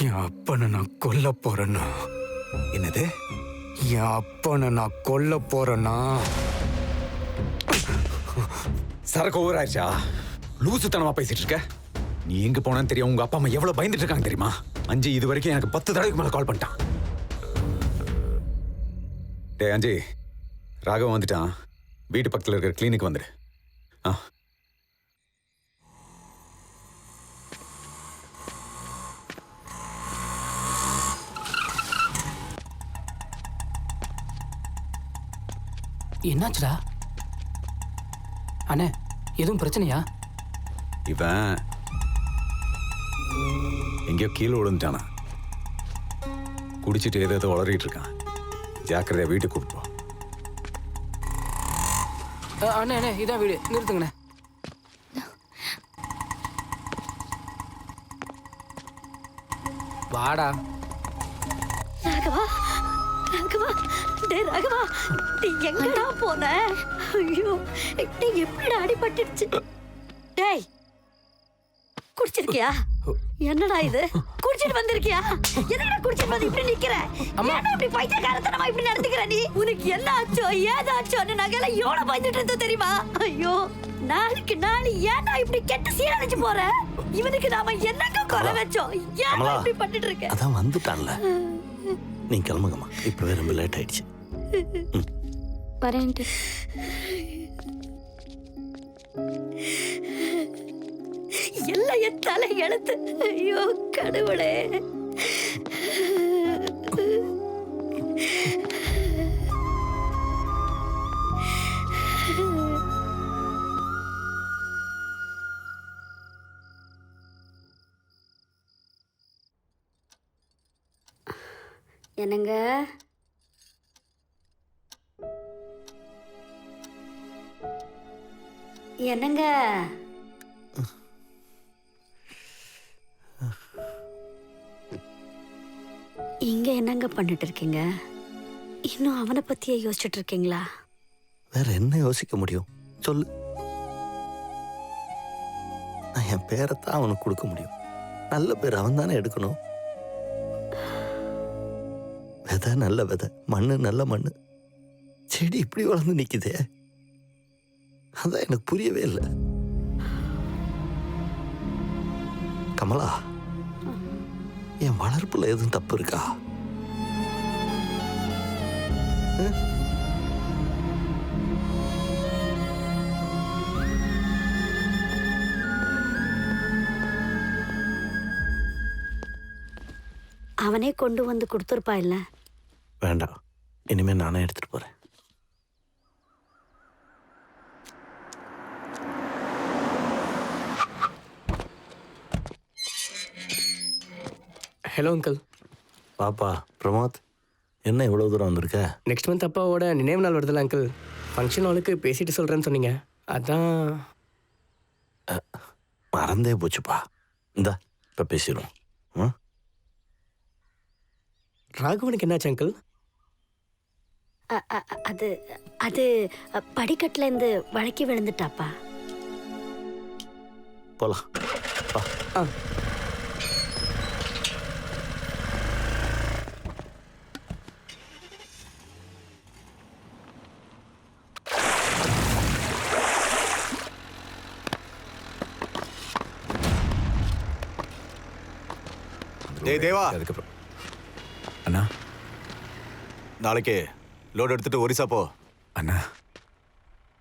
என் அப்பனை நான் கொல்ல போறேன்னா? என்னது? என் அப்பனை நான் கொல்ல போறேன்னா? சரக்கு ஓவர் ஆயிடுச்சா? லூசுத்தனமா பேசிட்டு இருக்க. நீ எங்க போனான்னு தெரியும். உங்க அப்பா அம்மா எவ்வளவு பயந்துட்டு இருக்காங்க தெரியுமா? அஞ்சு இது வரைக்கும் எனக்கு 10 தடவைக்கு மேல கால் பண்ணிட்டான். டேய் அஞ்சு, ராகவன் வந்துட்டான். வீட்டு பக்கத்துல இருக்கிற கிளினிக் வந்துடு. என்னாச்சுடா? அண்ணே எதுவும் பிரச்சனையா? இவன் எங்கேயோ கீழே விழுந்துட்டானா. குடிச்சிட்டு ஏதோ வளரிட்டு இருக்கான். ஜாக்கிரதையா வீட்டுக்கு கூப்பிட்டு போ. அண்ணே அண்ணே இதான் வீடு, நிறுத்துங்கண்ணே. வாடா. ராகவா ராகவா, டேய் ராகவா, நீ எங்கடா போன? ஐயோ நீ எப்படி அடிபட்டுடுச்சு? டேய் குடிச்சிருக்கியா? என்னடா இது, குடிச்சிட்டு வந்திருக்கியா? என்னடா குடிச்சிட்டு வந்து இப்படி நிக்கிற? ஏன்டா இப்படி பைத்தியக்காரத்தனமா இப்படி நடந்துக்கிற நீ? உனக்கு என்ன ஆச்சோ ஏதாச்சோன்னு நகையில எவ்வளவு பயந்துட்டு இருந்தோம் தெரியுமா? ஐயோ நாளைக்கு நாளை ஏன்டா இப்படி கெட்ட சீரழிச்சு போற? இவனுக்கு நாம என்னங்க குறை வச்சோம்? ஏன் இப்படி பண்ணிட்டு இருக்க? அதான் வந்துட்டான்ல. நீ கிளம்புங்கம்மா, இப்பவே ரொம்ப லேட் ஆயிடுச்சு. வரேன்ட்டு. எல்லாம் என் தலை எழுத்து. ஐயோ கடவுளே. என்னங்க என்னங்க இங்க என்னங்க பண்ணிட்டு இருக்கீங்க? இன்னும் அவனை பத்தியே யோசிச்சுட்டு இருக்கீங்களா? வேற என்ன யோசிக்க முடியும் சொல்லு. நான் என் பேரைத்தான் அவனுக்கு கொடுக்க முடியும். நல்ல பேர் அவன் தானே எடுக்கணும். விதை நல்ல விதை, மண்ணு நல்ல மண்ணு. செடி இப்படி வளர்ந்து நிக்குதே, அதான் எனக்கு புரியவே இல்லை. கமலா, என் வளர்ப்புல எதுவும் தப்பு இருக்கா? அவனே கொண்டு வந்து கொடுத்துருப்பா இல்ல? வேண்டாம், இனிமே நானே எடுத்துட்டு போறேன். Hello uncle. பாப்பா பிரமோத், என்ன இவ்வளவு தூரம் வந்திருக்க? நெக்ஸ்ட் மந்த் அப்பாவோட நினைவு நாள் வருதுல்ல அங்கிள். ஃபங்க்ஷன் ஹாலுக்கு பேசிட்டு சொல்கிறேன்னு சொன்னீங்க, அதான். மறந்தே போச்சுப்பா. இந்தா இப்போ பேசிடுவோம். ராகவனுக்கு என்னாச்சு அங்கிள்? அது அது படிக்கட்டுல இருந்து வழக்கி விழுந்துட்டாப்பா. போலாம். டேய் தேவா, அதுக்கப்புறம் அண்ணா நாளைக்கு லோட் எடுத்துட்டு ஒரிசா போ. அண்ணா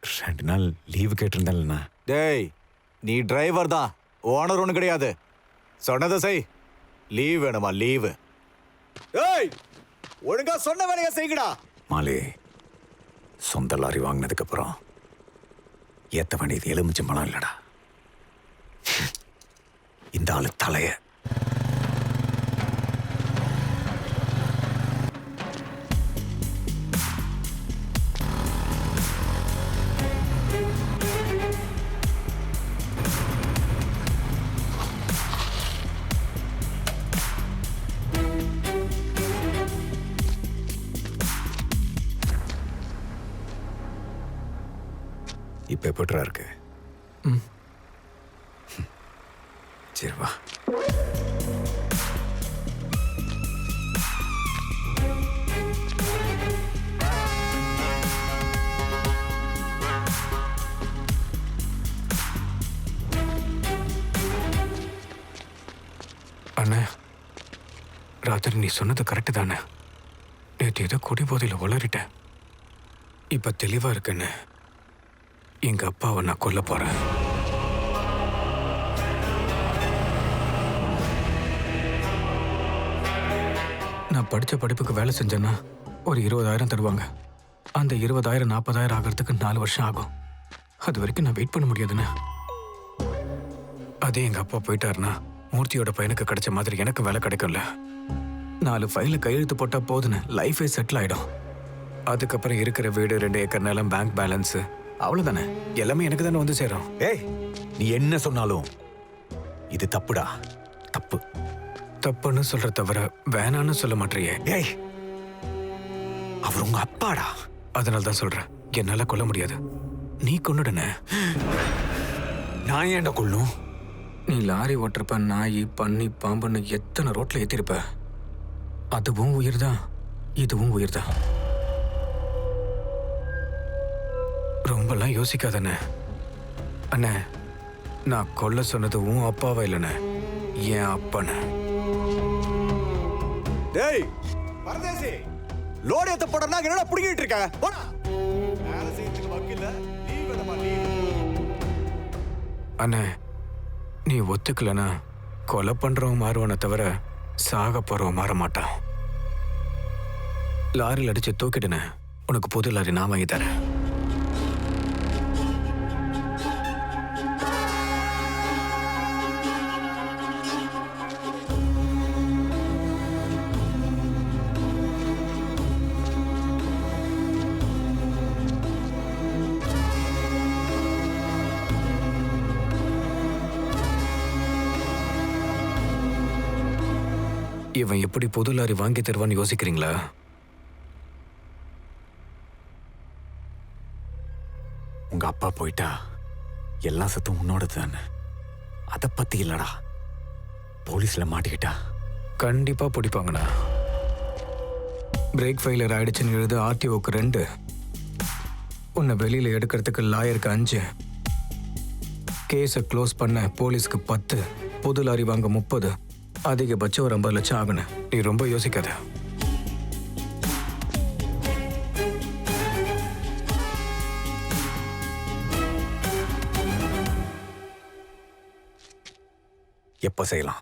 2 நாள் லீவு கேட்டிருந்தேன்லண்ணா. டேய், நீ டிரைவர் தான், ஓனர் ஒன்றும் கிடையாது. சொன்னதை செய். லீவ் வேணுமா? லீவு. டேய், ஒழுங்கா சொன்ன வேலையை செய்யுங்கடா. மாலே, சொந்த லாரி வாங்கினதுக்கப்புறம் ஏற்ற வேண்டியது எலுமிச்சம்பழம் இல்லடா, இந்த ஆளு தலைய. இப்ப எப்படிரா இருக்கு? சரி வா. அண்ணா, ராத்திரி நீ சொன்னது கரெக்டு தானே. நேற்று ஏதோ குடி போதையில் உளறிட்டேன். இப்ப தெளிவா இருக்குன்னு. எங்க அப்பாவை நான் கொல்ல போறேன். நான் படிச்ச படிப்புக்கு வேலை செஞ்சேன்னா ஒரு 20,000 தருவாங்க. அந்த 20,000 40,000 ஆகிறதுக்கு 4 வருஷம் ஆகும். அது வரைக்கும் நான் வெயிட் பண்ண முடியாதுண்ணே. அதே எங்க அப்பா போயிட்டாருன்னா மூர்த்தியோட பையனுக்கு கிடைச்ச மாதிரி எனக்கு வேலை கிடைக்கும்ல. 4 ஃபைல கையெழுத்து போட்டா போதுன்னு லைஃபே செட்டில் ஆயிடும். அதுக்கப்புறம் இருக்கிற வீடு, 2 ஏக்கர் நிலம், பேங்க் பேலன்ஸ், அவ்வளவுதானே. எல்லாமே எனக்கு தானே வந்து சேரும். ஏய், நீ என்ன சொன்னாலும் இது தப்புடா. தப்பு. தப்புன்னு சொல்ற தவிர வேணான்னு சொல்ல மாட்டேறியே. ஏய், அவர் உங்க அப்பாடா. அதனால தான் சொல்றேன், என்னால கொல்ல முடியாது. நீ கொன்னுடுன. நான் ஏன்டா கொல்லும்? நீ லாரி ஓட்டுறப்ப நாய், பன்னி, பாம்புன்னு எத்தனை ரோட்ல ஏத்திருப்ப. அதுவும் உயிர் தான், இதுவும் உயிர் தான். ரொம்பலாம் யோசிக்காதண்ணே. அண்ணே, நான் கொல்ல சொன்னது உன் அப்பாவா இல்லைண்ணே, என் அப்பனை. டேய் பரதேசி, லோடு ஏத்த போடனா என்னடா புடிங்கிட்டு இருக்க? போடா. வேலை செய்யறதுக்கு வக்கில்ல, லீவ் வேணுமா? லீவ். அண்ணே, நீ ஒத்துக்கலனா கொலை பண்றவன் மாறுவானே தவிர சாக போறவன் மாற மாட்டான். லாரியில் அடிச்சு தூக்கிடுன, உனக்கு புது லாரி நான் வாங்கி தரேன். இவன் எப்படி புது லாரி வாங்கி தருவான்னு யோசிக்கிறீங்களா? உங்க அப்பா போயிட்டா எல்லா சத்தும் உன்னோட தானே. அதை பத்தி இல்லடா, போலீஸ்ல மாட்டிக்கிட்டா கண்டிப்பா பிடிப்பாங்கண்ணா. பிரேக் ஃபெயிலியர் ஆயிடுச்சுன்னு எழுது ஆர்டிஓக்கு 2, உன்னை வெளியில எடுக்கிறதுக்கு லாயருக்கு 5, கேஸை க்ளோஸ் பண்ண போலீஸ்க்கு 10, புது லாரி வாங்க 30, அதிகபட்சம் ஒரு 50 லட்சம் ஆகணும். நீ ரொம்ப யோசிக்காத. எப்ப செய்யலாம்?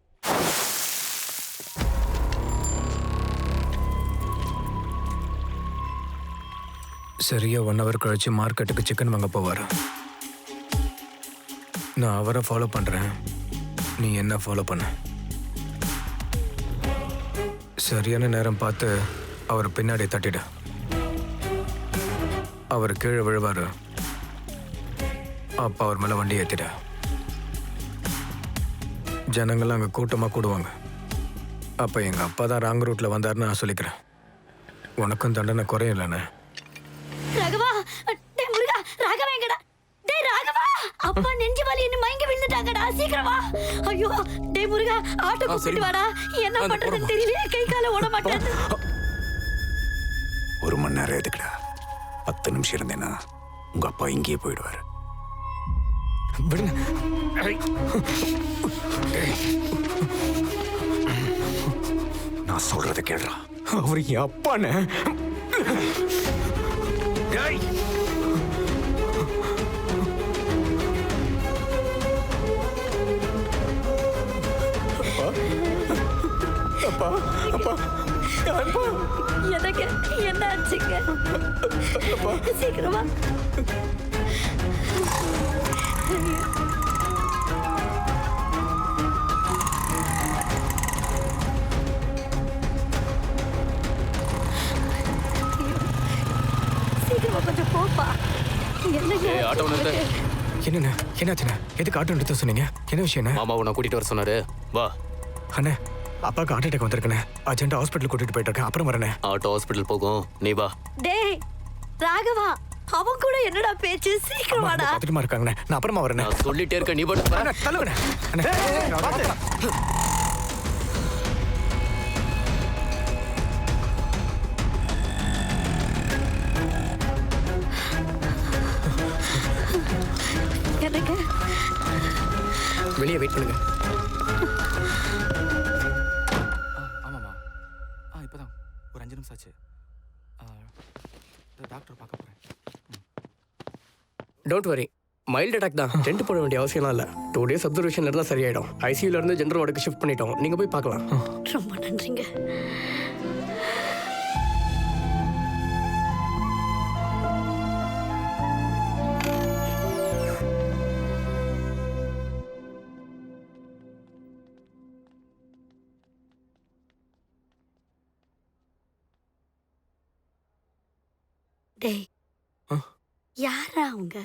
சரியா 1 ஹவர் கழிச்சு மார்க்கெட்டுக்கு சிக்கன் வாங்க போவார். நான் அவரை ஃபாலோ பண்றேன், நீ என்ன ஃபாலோ பண்ண. சரியான நேரம் பார்த்து அவர் பின்னாடி தட்டிடு. அவர் கீழே விழுவாரு, அப்ப அவர் மேல வண்டி ஏத்திட. ஜனங்கள்லாம் அங்க கூட்டமா கூடுவாங்க. அப்ப எங்க அப்பா தான் ராங் ரூட்ல வந்தாருன்னு நான் சொல்லிக்கிறேன். உனக்கும் தண்டனை குறையலண்ணே. ராகவா, டேய் முருகா, ராகவா எங்கடா? டேய் ராகவா, அப்பா நெஞ்சு வலி என்ன மயங்கி விழுந்துட்டாங்கடா, சீக்கிரம் வா. ஐயோ, டேய் முருகா, ஆட்டோ கூப்பிட்டு வாடா. என்ன பண்றதுன்னு தெரியல, கை கால ஓட மாட்டேன். 1 மணி நேரம் எதுக்குடா? 10 நிமிஷம் இருந்தேன்னா உங்க அப்பா இங்கேயே போயிடுவாரு. விடுங்க. நான் சொல்றதை கேள்றா. அவர் என் அப்பாண்ணே. அப்பா, அப்பா, அப்பா, எனக்கு என்ன ஆச்சுங்க? சீக்கிரமா. சீக்கிரமா கொஞ்சம் போப்பா. என்னங்க? ஆட்டோ நிறுத்து. என்னண்ணே, என்னாச்சுண்ணே? எதுக்கு ஆட்டோ நிறுத்த சொன்னீங்க? என்ன விஷயம்? மாமா உன்னை கூட்டிட்டு வர சொன்னாரு, வா. அண்ணே, அப்பாவுக்கு ஹார்ட் அட்டாக் வந்திருக்கேன். அர்ஜென்ட் ஹாஸ்பிட்டல் கூட்டிட்டு போயிட்டு இருக்கேன். அப்புறம் வரேன். ஆட்டோ ஹாஸ்பிட்டல் போகும், நீ வா. டேய் ராகவா, அவன் கூட என்னடா பேச்சு? சீக்கிரம் வாடா. பத்திரமா இருக்காங்கண்ணே, நான் அப்புறமா வரேன். நான் சொல்லிட்டே இருக்கேன், நீ பாட்டு தள்ளுவண்ணே. எனக்கு வெளியே வெயிட் பண்ணுங்க. ஆமாம்மா, இப்போதான் ஒரு 5 நிமிஷம் ஆச்சு. டாக்டர் பார்க்க போகிறேன். டோன்ட் வரி, மைல்டு அட்டாக் தான். டென்ட் போட வேண்டிய அவசியம்லாம் இல்லை. 2 டேஸ் அப்சர்வேஷன்ல இருந்தால் சரியாயிடும். ஐசியூல இருந்து ஜெனரல் வார்டுக்கு ஷிஃப்ட் பண்ணிட்டோம். நீங்க போய் பார்க்கலாம். ரொம்ப நன்றிங்க. டேய், யாரா அவங்க?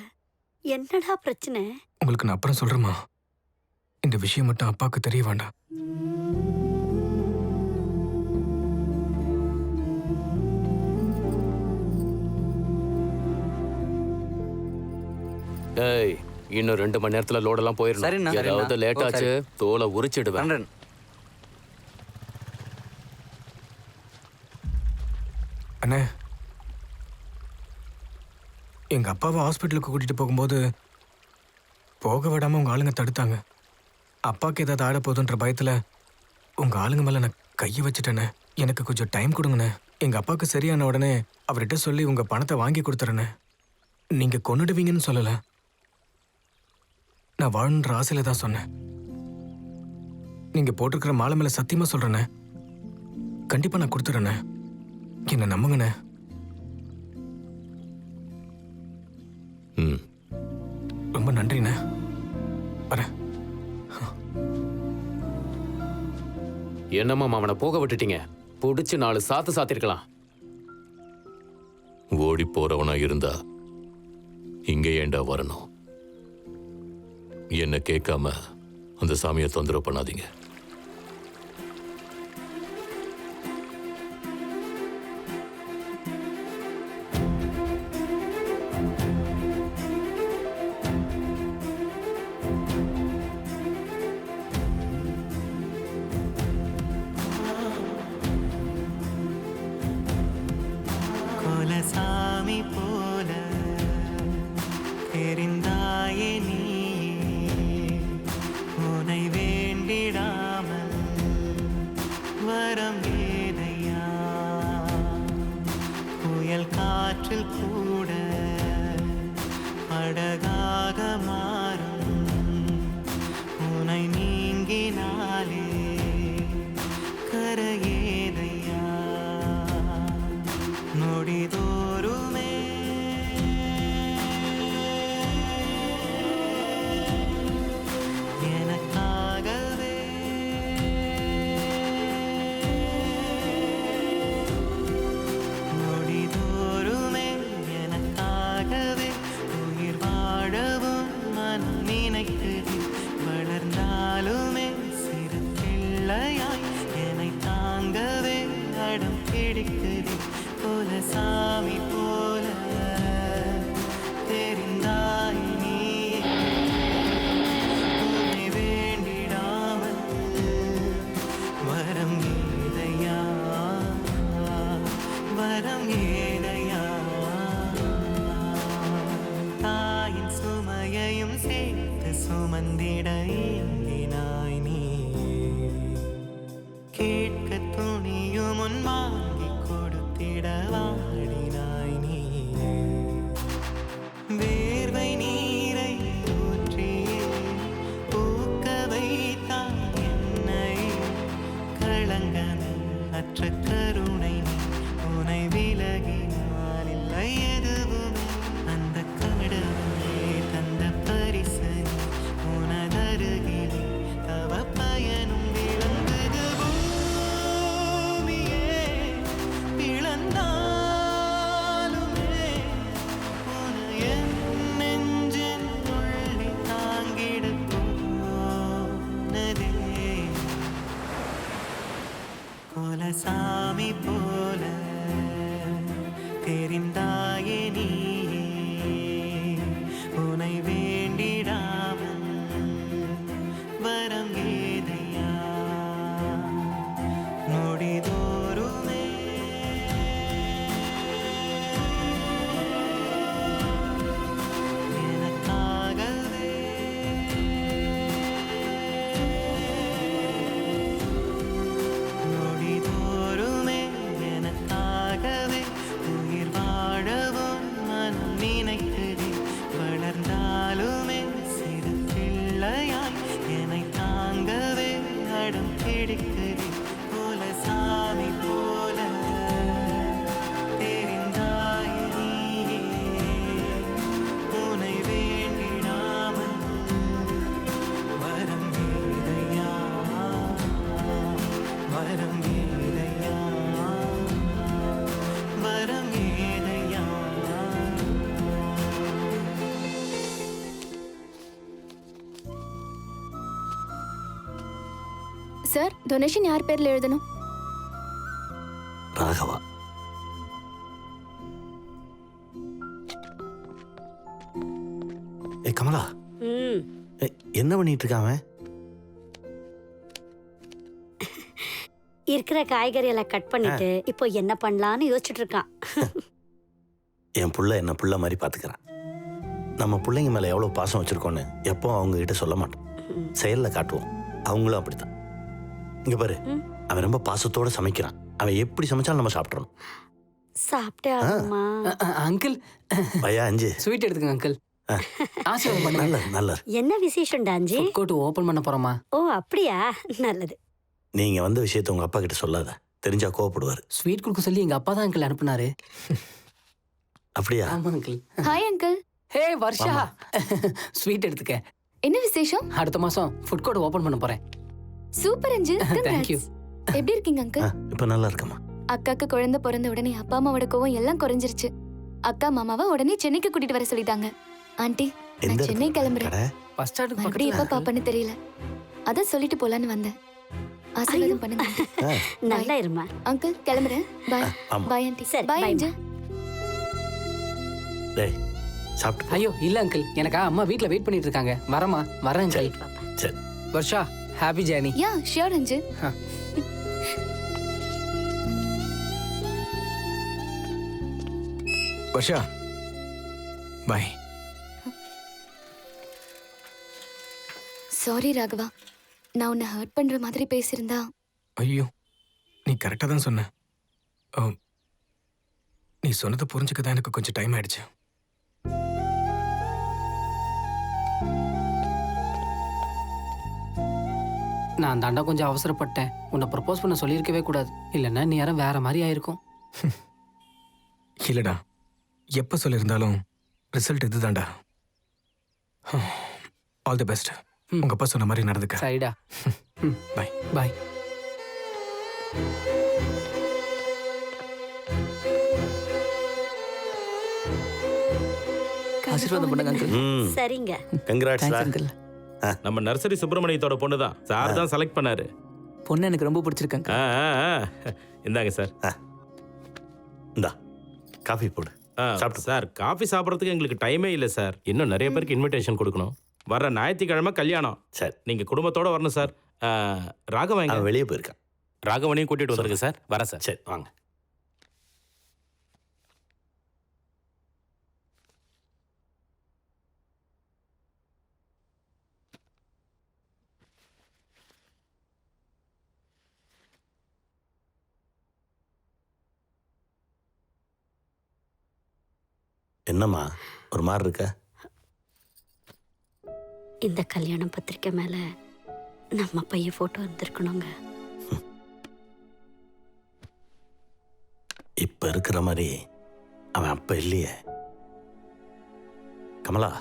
என்னடா பிரச்சனை? உங்களுக்கு நான் அப்புறம் சொல்றேம்மா. இந்த விஷயம் மட்டும் அப்பாவுக்கு தெரிய வேண்டாம். டேய், இன்னும் 2 மணி நேரத்துல லோடெல்லாம் போயிடணும். ஏதாவது லேட் ஆச்சு தோலை உரிச்சிடுவேன். அண்ணே, எங்க அப்பாவை ஹாஸ்பிட்டலுக்கு கூட்டிட்டு போகும்போது போக விடாம உங்க ஆளுங்க தடுத்தாங்க. அப்பாவுக்கு ஏதாவது ஆட போதுன்ற பயத்துல உங்க ஆளுங்க மேல நான் கையை வச்சுட்டேனே. எனக்கு கொஞ்சம் டைம் கொடுங்கண்ணே. எங்க அப்பாவுக்கு சரியான உடனே அவர்கிட்ட சொல்லி உங்க பணத்தை வாங்கி கொடுத்துறேண்ணே. நீங்க கொன்னுடுவீங்கன்னு சொல்லல, நான் வாழன்ற ஆசையில தான் சொன்னேன். நீங்க போட்டிருக்கிற மாலை மேல சத்தியமா சொல்றேண்ணே, கண்டிப்பா நான் கொடுத்துறேண்ணே. என்ன நம்புங்கண்ணே. ரொம்ப நன்றிண்ணே. வரேன். என்னம்மா அவனை போக விட்டுட்டீங்க? பிடிச்சு 4 சாத்து சாத்திருக்கலாம். ஓடி போறவனா இருந்தா இங்க ஏண்டா வரணும்? என்ன கேட்காம அந்த சாமியை தொந்தரவு பண்ணாதீங்க. சாமி போல தெரிந்தாயே நீ, உனை வேண்டிடாமல் வரம் ஏதையா? புயல் காற்றில் கூட அழகாக மாறும் உனை நீங்கினாலே கரையேதையா? நொடிதோறுமே எனக்காகவே நொடிதோறுமே எனக்காகவே உயிர் வாழவும் மனம் நினைக்குது. வளர்ந்தாலுமே சிறு பிள்ளையாய் என்னை தாங்கவே அடம் பிடிக்குது. போல சாமி போல தெரிந்தாய் நீ, உன்னை வேண்டிடாமல் வரம் ஏதையா? வரம் ஏதையா? தாயின் சுமையையும் சேர்த்து சுமந்திட ஏங்கினாய் நீ, கேட்க துணியும் உன் வாங்கி கொடுத்திட வாடினாய் நீ. வேர்வை நீரை ஊற்றியே பூக்க வைத்தாய் என்னை, களங்கமே அற்ற கருணை நீ. உனை விலகினால் இல்லை எதுவுமே, அந்த கடவுளே தந்த பரிசு நீ. உனதருகிலே தவ பயனும் விளங்குது. பூமியே பிளந்தாலுமே உன்னை என் நெஞ்சின் உள்ளே தாங்கிடப் போனதே. போல சாமி போல தெரிந்தாயே நீயே, உனை வேண்டிடாமல் வரம் ஏதையா? நொடிதோறுமே எனக்காகவே நொடிதோறுமே எனக்காகவே உயிர் வாழவும் மனம் நினைக்குது. வளர்ந்தாலுமே சிறு பிள்ளையாய் என்னை தாங்கவே அடம் பிடிக்குது. போல சாமி போல தெரிந்தாய் நீயே, உனை வேண்டிடாமல் வரம் ஏதையா? வரம் ஏதையா? வரம் ஏதையா? சார், டொனேஷன் யார் பேர்ல எழுதணும்? ராகவா. ஏ கமலா, என்ன பண்ணிட்டு இருக்கான் அவன்? இருக்கிற காய்கறி எல்லாம் கட் பண்ணிட்டு இப்போ என்ன பண்ணலான்னு யோசிச்சுட்டு இருக்கான். என் புள்ள என்ன புள்ள மாதிரி பாத்துக்கிறான். நம்ம பிள்ளைங்க மேல எவ்வளவு பாசம் வச்சிருக்கோன்னு எப்போ அவங்க கிட்ட சொல்ல மாட்டோம், செயல்ல காட்டுவோம். அவங்களும் அப்படித்தான். இங்க பாரு, அவன் ரொம்ப பாசத்தோட சமைக்கிறான். அவன் எப்படி சமைச்சாலும் நம்ம சாப்பிட்றோம். சாப்பிட்டே ஆகுமா? அங்கிள் பையா 5 ஸ்வீட் எடுத்துங்க அங்கிள். ஆசீர்வாதம் பண்ணுங்க. நல்லது. என்ன விசேஷம் டாஞ்சி? ஃபுட் கோர்ட் ஓபன் பண்ண போறோமா? ஓ அப்படியா, நல்லது. நீங்க வந்த விஷயத்தை உங்க அப்பா கிட்ட சொல்லாத, தெரிஞ்சா கோவப்படுவாரு. ஸ்வீட் கொடுக்க சொல்லி எங்க அப்பா தான் அங்கிள் அனுப்புனாரு. அப்படியா? ஆமா uncle. Hi uncle. Hey Varsha, sweet எடுத்துக்க. என்ன விசேஷம்? அடுத்த மாசம் ஃபுட் கோர்ட் ஓபன் பண்ண போறேன். சூப்பர் அஞ்சு. Thank you. எப்படி இருக்கீங்க அங்கிள்? இப்ப நல்லா இருக்கமா. அக்காக்கு குழந்தை பிறந்த உடனே அப்பா அம்மாவோட கோவம் எல்லாம் குறைஞ்சிருச்சு. அக்கா மாமாவை உடனே சென்னைக்கு கூட்டிட்டு வர சொல்லிட்டாங்க. ஆண்டி நான் சென்னை கிளம்புறேன். பஸ் ஸ்டாண்டுக்கு மறுபடியும் எப்ப பாப்பன்னு தெரியல. அதான் சொல்லிட்டு போலான்னு வந்தேன். ஆசீர்வாதம் பண்ணுங்க. நல்லா இருமா. அங்கிள் கிளம்புறேன். பாய். Bye aunty. சரி, பாய் bye, அஞ்சு. டேய் சாப்பிட்டு. ஐயோ இல்ல அங்கிள், எனக்கா அம்மா வீட்ல வெயிட் பண்ணிட்டு இருக்காங்க. வரமா? வரேன் அங்கிள். சரி. Varsha, happy journey. Yeah sure அஞ்சு. வர்ஷா பாய். சாரி ராகவா, நான் உன்னை ஹர்ட் பண்ற மாதிரி பேசியிருந்தா. ஐயோ நீ கரெக்டாக தான் சொன்ன. நீ சொன்னதை புரிஞ்சுக்க தான் எனக்கு கொஞ்சம் டைம் ஆயிடுச்சு. நான் தாண்டா கொஞ்சம் அவசரப்பட்டேன். உன்னை ப்ரப்போஸ் பண்ண சொல்லியிருக்கவே கூடாது. இல்லைன்னா நீ யாரும் வேற மாதிரி ஆயிருக்கும். இல்லடா, எப்போ சொல்லியிருந்தாலும் ரிசல்ட் இதுதான்டா. All the best. உங்க அப்பா சொன்ன மாதிரி நடந்துக்க. சரிடா. பாய். பாய். ஆசீர்வாதம் பண்ணுங்க அங்கிள். சரிங்க. Congrats uncle. நம்ம நர்சரி சுப்பிரமணியத்தோட பொண்ணு தான். சார் தான் செலக்ட் பண்ணாரு. பொண்ணு எனக்கு ரொம்ப பிடிச்சிருக்காங்க. இந்தாங்க சார். இந்தா காஃபி போடு. சார் காஃபி சாப்பிட்றதுக்கு எங்களுக்கு டைமே இல்லை சார். இன்னும் நிறைய பேருக்கு இன்விடேஷன் கொடுக்கணும். வர ஞாயிற்றுக்கிழமை கல்யாணம். சரி, நீங்க குடும்பத்தோட வரணும் சார். ராகவன் வெளியே போயிருக்கான். ராகவனையும் கூட்டிட்டு வந்துருங்க சார். வரேன் சார். சரி வாங்க. என்னம்மா ஒரு மாதிரி இருக்க? இந்த கல்யாணம் பத்திரிக்கை மேல நம்ம பையன் போட்டோ இருந்திருக்கணுங்க. இப்ப இருக்கிற மாதிரி அவன் அப்ப இல்லையே. கமலா,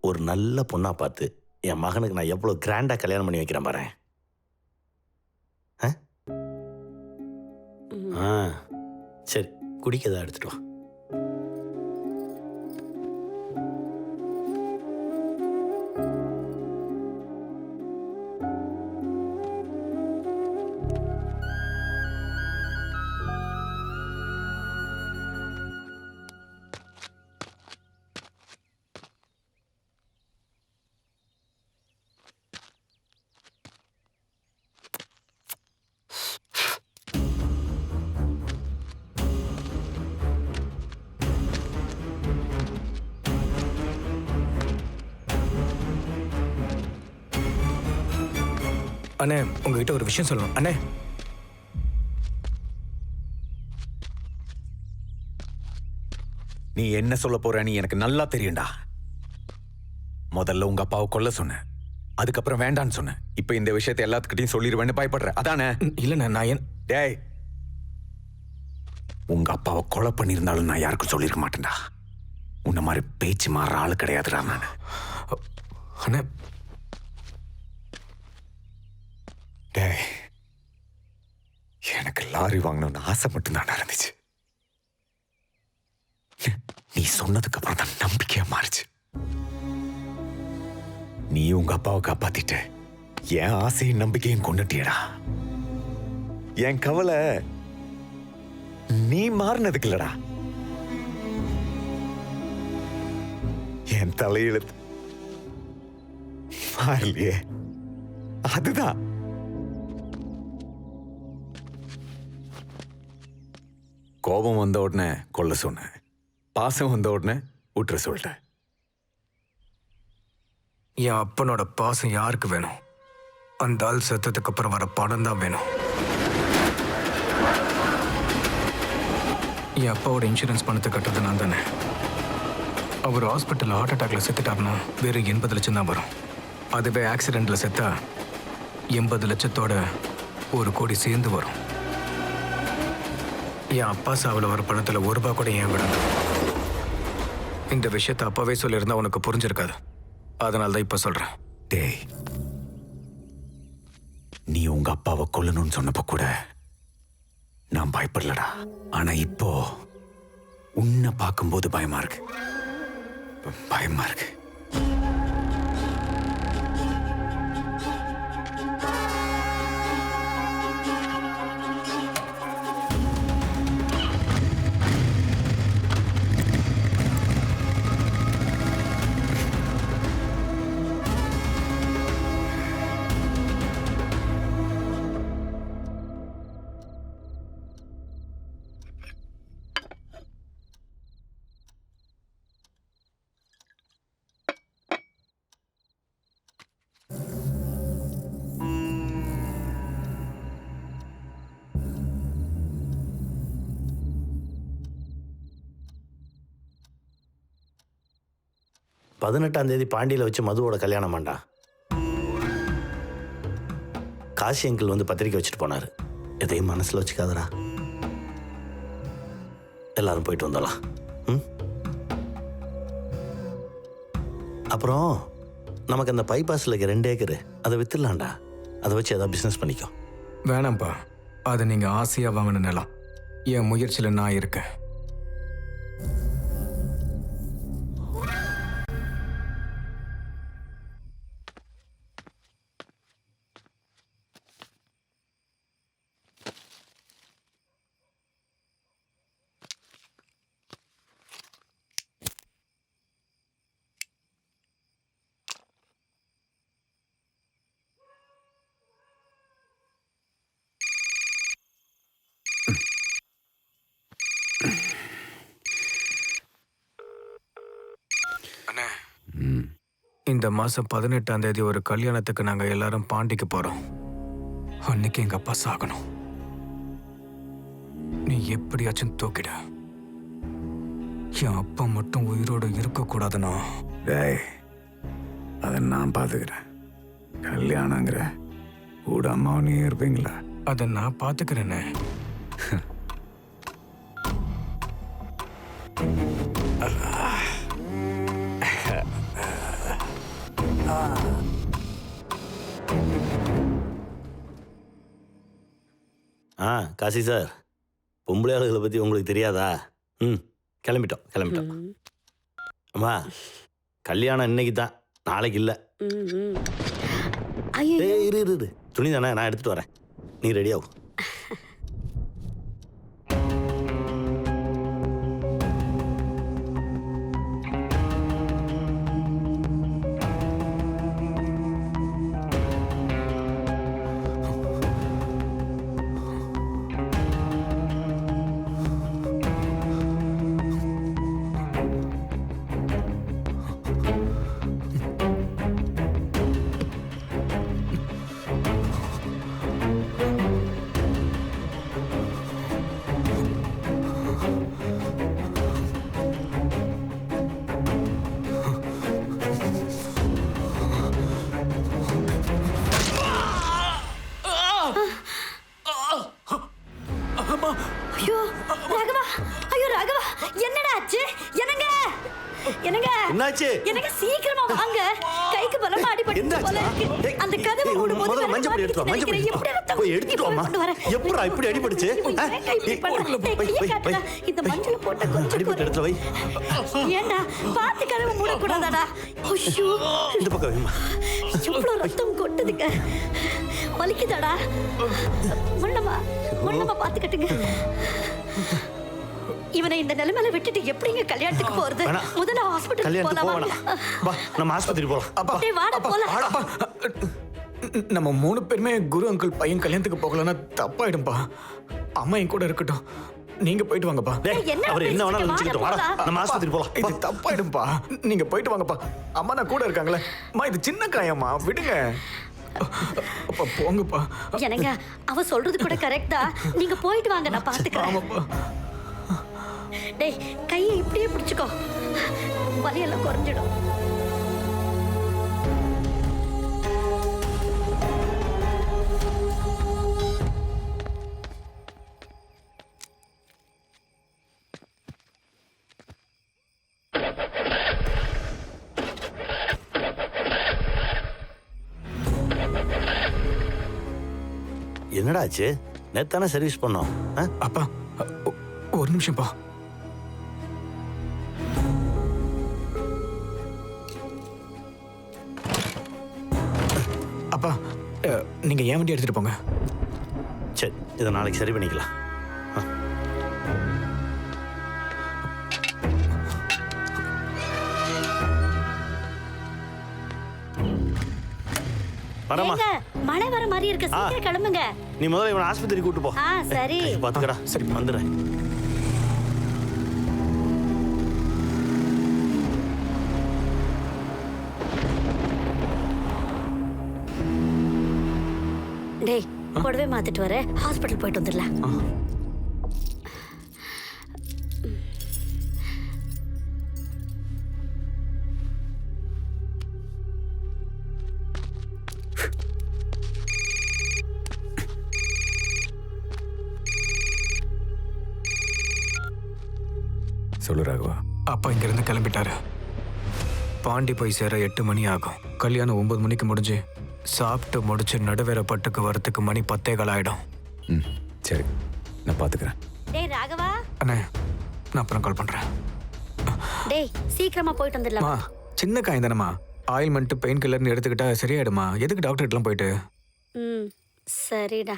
ஒரு நல்ல பொண்ணா பார்த்து என் மகனுக்கு நான் எவ்வளவு கிராண்டா கல்யாணம் பண்ணி வைக்கிறேன் பாரு. சரி, குடிக்கதா எடுத்துட்டு வா. அண்ணே, உங்ககிட்ட ஒரு விஷயம் சொல்லணும். அண்ணே, நீ என்ன சொல்ல போறன்னு எனக்கு நல்லா தெரியும்டா. முதல்ல உங்க அப்பாவை கொல்ல சொன்ன, அதுக்கப்புறம் வேண்டான்னு சொன்ன. இப்ப இந்த விஷயத்தை எல்லாத்துக்கிட்டையும் சொல்லிடுவேன்னு பயப்படுற, அதானே? இல்லண்ணே, நான் ஏன் டேய், உங்க அப்பாவை கொலை பண்ணியிருந்தாலும் நான் யாருக்கும் சொல்லிருக்க மாட்டேன்டா. உன்ன மாதிரி பேச்சு மாற ஆளு கிடையாதுடா நான். அண்ணே, டேய், எனக்கு லாரி வாங்கணும்னு ஆசை மட்டும்தான் இருந்துச்சு. நீ சொன்னதுக்கு அப்புறம் தான் நம்பிக்கையா மாறிச்சு. நீ உங்க அப்பாவை காப்பாத்திட்ட, என் ஆசையும் நம்பிக்கையும் கொண்டுட்டியடா. என் கவலை நீ மாறினதுக்கு இல்லடா, என் தலையெழுத்து மாறலையே, அதுதான். கோபம் வந்த உடனே கொல்ல சொன்ன, பாசம் வந்த உடனே விட்டுற சொல்லிட்டேன். என் அப்பனோட பாசம் யாருக்கு வேணும்? அந்த ஆள் செத்ததுக்கு அப்புறம் வர பணம் தான் வேணும். என் அப்பாவோட இன்சூரன்ஸ் பணத்தை கட்டுறது நான் தானே. அவர் ஹாஸ்பிட்டலில் ஹார்ட் அட்டாக்ல செத்துட்டாருன்னா வெறும் 80 லட்சம் தான் வரும். அதுவே ஆக்சிடென்ட்ல செத்தா 80 லட்சத்தோட 1 கோடி சேர்ந்து வரும். என் அப்பா சாவில் வர பணத்தில் 1 ரூபா கூட ஏன் விடணும். இந்த விஷயத்தை அப்பவே சொல்லியிருந்தா உனக்கு புரிஞ்சிருக்காது. அதனால தான் இப்போ சொல்கிறேன். டேய், நீ உங்க அப்பாவை கொல்லணும்னு சொன்னப்ப கூட நான் பயப்படலடா. ஆனா இப்போ உன்னை பார்க்கும்போது பயமா இருக்கு. பயமா இருக்கு. பதினெட்டாம் தேதி பாண்டியில் வச்சு மதுவோட கல்யாணம் பண்ணா. காசி அங்கிள் வந்து பத்திரிக்கை வச்சுட்டு போனார். எதையும் மனசில் வச்சுக்காதடா. எல்லாரும் போயிட்டு வந்தலாம். அப்புறம் நமக்கு அந்த பைபாஸில் இருக்க 2 ஏக்கரு அதை வித்துடலாம்டா. அதை வச்சு ஏதாவது பிஸ்னஸ் பண்ணிக்கோ. வேணாம்ப்பா, அதை நீங்கள் ஆசையாக வாங்கின நிலம். என் முயற்சியில் நான் இருக்கேன். இந்த மாசம் 18ஆம் தேதி ஒரு கல்யாணத்துக்கு நாங்க எல்லாரும் பாண்டிக்கு போறோம். அன்னைக்கு எங்க அப்பா சாகணும். நீ எப்படியாச்சும் தூக்கிட. என் அப்பா மட்டும் உயிரோடு இருக்க கூடாதுன்னா. டேய், அதை நான் பாத்துக்கிறேன். கல்யாணங்கிற கூட அம்மாவும் நீ இருப்பீங்களா? அதை நான் பாத்துக்கிறேனே. காசி சார், பொம்பளை ஆளுகளை பற்றி உங்களுக்கு தெரியாதா? கிளம்பிட்டோம். அம்மா, கல்யாணம் இன்னைக்கு தான், நாளைக்கு இல்லை. இரு துணி தானே, நான் எடுத்துட்டு வரேன். நீ ரெடியாகும். என்னாச்சு? எனக்கு சீக்கிரமா வாங்க. கைக்கு பலமா அடிபட்டு போல இருக்கு. அந்த கதவை மூடும்போது முதல்ல மஞ்சள் பொடி எடுத்து வா. மஞ்சள் பொடி போய் எடுத்துட்டு வாமா. எப்பறா இப்படி அடிபடுச்சு? இந்த மஞ்சள் போட்ட கொஞ்சம் அடிபட்ட இடத்துல வை. ஏண்டா பாத்து கதவை மூட கூடாதாடா? ஐயோ, இந்த பக்கம் வைமா. இவ்வளவு ரத்தம் கொட்டுதுங்க. வலிக்குதாடா? முன்னமா பாத்து கட்டுங்க. இவனை இந்த நிலைமையில விட்டுட்டு எப்படிங்க கல்யாணத்துக்கு போறது? முதல்ல ஹாஸ்பிடல் போலாம். வா, நம்ம ஆஸ்பத்திரி போலாம். டேய் வாடா போலாம். நம்ம 3 பேருமே குரு அங்கிள் பையன் கல்யாணத்துக்கு போகலன்னா தப்பாயிடும்பா. அம்மா என் கூட இருக்கட்டும். நீங்க போயிட்டு வாங்கப்பா. அவர் என்ன வேணாலும் நினைச்சுக்கிட்டு வாடா, நம்ம ஆஸ்பத்திரி போலாம். இது தப்பாயிடும்பா. நீங்க போயிட்டு வாங்கப்பா. அம்மா நான் கூட இருக்காங்களே. அம்மா இது சின்ன காயம்மா, விடுங்க. அப்பா போங்கப்பா. என்னங்க, அவ சொல்றது கூட கரெக்ட்டா. நீங்க போயிட்டு வாங்க, நான் பாத்துக்கறேன். ஆமாப்பா. டேய், கையை இப்படியே பிடிச்சுக்கோ. வலியெல்லாம் குறைஞ்சிடும். என்னடா ஆச்சு? நேத்தானே சர்வீஸ் பண்ணோம். அப்பா ஒரு நிமிஷம்ப்பா. அப்பா நீங்க ஏன் வண்டி எடுத்துட்டு போங்க. சரி, இதை நாளைக்கு சரி பண்ணிக்கலாம். வரமா, மழை வர மாதிரி இருக்கு, சீக்கிரம் கிளம்புங்க. நீ முதல்ல இவனை ஆஸ்பத்திரி கூட்டு போ. சரி பாத்துக்கடா. சரி வந்துடுறேன். டேய் புடவை மாத்திட்டு வர, ஹாஸ்பிட்டல் போயிட்டு வந்துடலாம். சொல்லு ராகவா. அப்பா இங்கிருந்து கிளம்பிட்டாரு. பாண்டி போய் சேர 8 மணி ஆகும். கல்யாணம் 9 மணிக்கு முடிஞ்சு சாப்பிட்டு முடிச்சு நடுவேற பட்டுக்கு வரத்துக்கு மணி 10:15 ஆயிடும். சரி, நான் பாத்துக்கிறேன். டேய் ராகவா. அண்ணே, நான் அப்புறம் கால் பண்றேன். டேய் சீக்கிரமா போயிட்டு வந்துடலாம். சின்ன காயம் தானம்மா, ஆயில்மெண்ட் பெயின் கில்லர்னு எடுத்துக்கிட்டா சரியாயிடுமா? எதுக்கு டாக்டர் கிட்டலாம் போயிட்டு? சரிடா,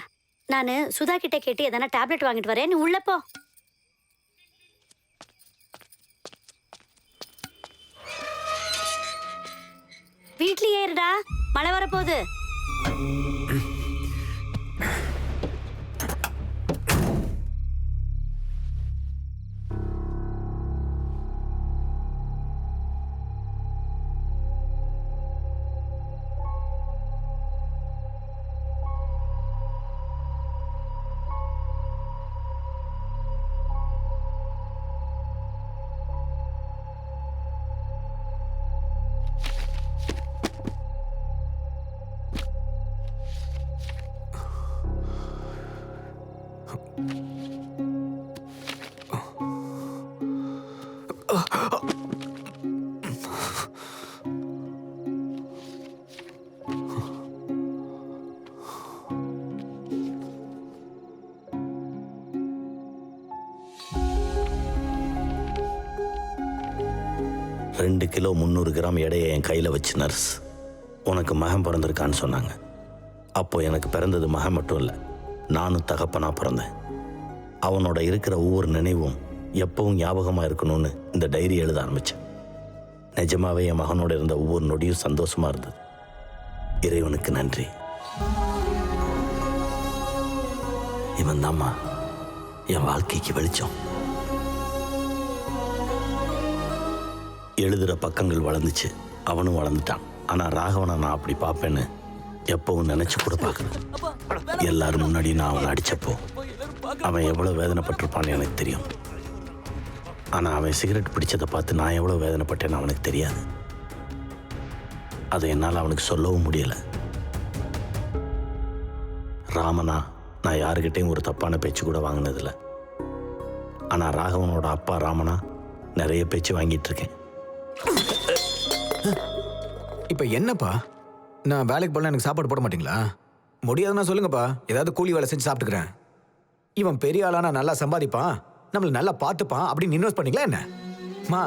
நான் சுதா கிட்ட கேட்டு எதனா டேப்லெட் வாங்கிட்டு வரேன், நீ உள்ள போ. வீட்லயே இருடா, மழை வரப்போகுது. ரெண்டு கிலோ 300 கிராம் எடையை என் கையில் வச்சு நர்ஸ், உனக்கு மகன் பிறந்திருக்கான்னு சொன்னாங்க. அப்போ எனக்கு பிறந்தது மகன் மட்டும் இல்லை, நானும் தகப்பனாக பிறந்தேன். அவனோட இருக்கிற ஒவ்வொரு நினைவும் எப்பவும் ஞாபகமாக இருக்கணும்னு இந்த டைரி எழுத ஆரம்பித்தேன். நிஜமாவே என் மகனோட இருந்த ஒவ்வொரு நொடியும் சந்தோஷமாக இருந்தது. இறைவனுக்கு நன்றி. இவன் தாம்மா என் வாழ்க்கைக்கு வெளிச்சம். எழுதுகிற பக்கங்கள் வளர்ந்துச்சு, அவனும் வளர்ந்துட்டான். ஆனால் ராகவனை நான் அப்படி பார்ப்பேன்னு எப்பவும் நினச்சி கூட பார்க்கல. எல்லாரும் முன்னாடி நான் அவனை அடித்தப்போ அவன் எவ்வளோ வேதனைப்பட்டிருப்பான்னு எனக்கு தெரியும். ஆனால் அவன் சிகரெட் பிடிச்சதை பார்த்து நான் எவ்வளோ வேதனைப்பட்டேன்னு அவனுக்கு தெரியாது. அதை என்னால் அவனுக்கு சொல்லவும் முடியலை. ராமனா நான் யாருக்கிட்டையும் ஒரு தப்பான பேச்சு கூட வாங்கினதில்லை. ஆனால் ராகவனோட அப்பா ராமனா நிறைய பேச்சு வாங்கிட்டு இருக்கேன். இப்போ என்னப்பா, நான் வேலைக்கு போகலாம், எனக்கு சாப்பாடு போட மாட்டீங்களா? முடியாதுன்னா சொல்லுங்கப்பா, ஏதாவது கூலி வேலை செஞ்சு சாப்பிட்டுக்கிறேன். இவன் பெரிய ஆளானா நல்லா சம்பாதிப்பான், நம்மளை நல்லா பார்த்துப்பான் அப்படின்னு இன்வெஸ்ட் பண்ணீங்களா என்ன? மா,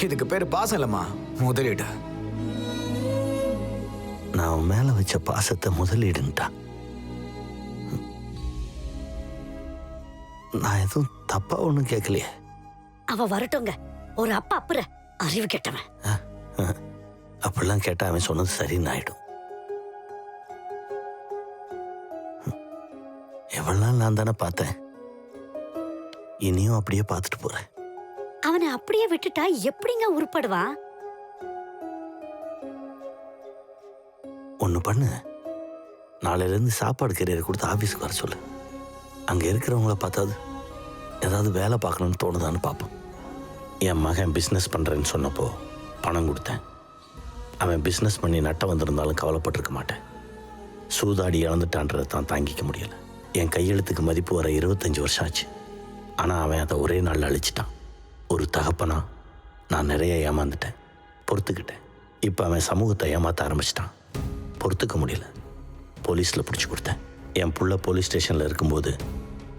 இதுக்கு பேர் பாசம் இல்லைம்மா, முதலீடு. நான் அவன் மேலே வச்ச பாசத்தை முதலீடுன்ட்டான். நான் எதுவும் தப்பா ஒன்றும் கேட்கலையே. அவ வரட்டுங்க, ஒரு அப்பா அப்புற அறிவு கெட்டவன். அப்படிலாம் கேட்டா அவன் சொன்னது சரின்னு ஆயிடும். எவ்வளவு நாள் நான் தானே பார்த்தேன், இனியும் அப்படியே பார்த்துட்டு போறேன். அவனை அப்படியே விட்டுட்டா எப்படிங்க உருப்படுவான்? ஒன்று பண்ணு, நாளையிலேருந்து சாப்பாடு கேரியர் கொடுத்து ஆஃபீஸுக்கு வர சொல்லு. அங்கே இருக்கிறவங்கள பார்த்தாது ஏதாவது வேலை பார்க்கணும்னு தோணுதான்னு பார்ப்போம். என் மகன் பிஸ்னஸ் பண்ணுறேன்னு சொன்னப்போ பணம் கொடுத்தேன். அவன் பிஸ்னஸ் பண்ணி நட்டம் வந்திருந்தாலும் கவலைப்பட்டிருக்க மாட்டேன். சூதாடி இழந்துட்டான்றதை தான் தாங்கிக்க முடியலை. என் கையெழுத்துக்கு மதிப்பு வர 25 வருஷம் ஆச்சு. ஆனால் அவன் அதை ஒரே நாளில் அழிச்சிட்டான். ஒரு தகப்பனா நான் நிறைய ஏமாந்துட்டேன், பொறுத்துக்கிட்டேன். இப்போ அவன் சமூகத்தை ஏமாற்ற ஆரம்பிச்சிட்டான். பொறுத்துக்க முடியல, போலீஸில் பிடிச்சி கொடுத்தேன். என் புள்ள போலீஸ் ஸ்டேஷனில் இருக்கும்போது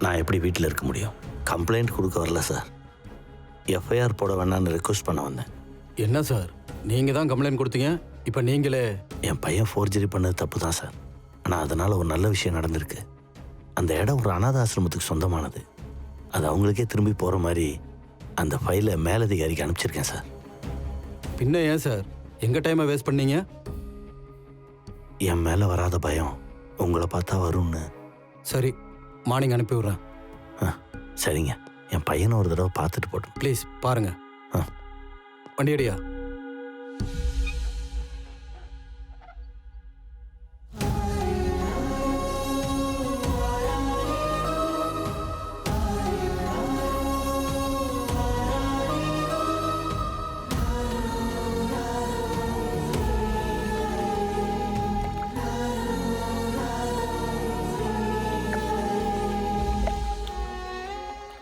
நான் எப்படி வீட்டில் இருக்க முடியும்? கம்ப்ளைண்ட் கொடுக்க வரல சார், எஃப்ஐஆர் போட வேணான்னு ரெக்வஸ்ட் பண்ண வந்தேன். என்ன சார், நீங்கள் தான் கம்ப்ளைண்ட் கொடுத்தீங்க, இப்போ நீங்களே? என் பையன் ஃபோர்ஜரி பண்ணது தப்பு தான் சார். ஆனால் அதனால் ஒரு நல்ல விஷயம் நடந்திருக்கு. அந்த இடம் ஒரு அனாத ஆசிரமத்துக்கு சொந்தமானது. அது அவங்களுக்கே திரும்பி போகிற மாதிரி அந்த ஃபைலை மேலதிகாரிக்கு அனுப்பிச்சிருக்கேன் சார். பின்ன ஏன் சார் எங்கள் டைமை வேஸ்ட் பண்ணீங்க? என் மேலே வராத பயம் உங்களை பார்த்தா வரும்னு. சரி, மார்னிங் அனுப்பி விட்றேன். சரிங்க, என் பையனை ஒரு தடவை பார்த்துட்டு போட்டோம். ப்ளீஸ் பாருங்க. வண்டி அடியா.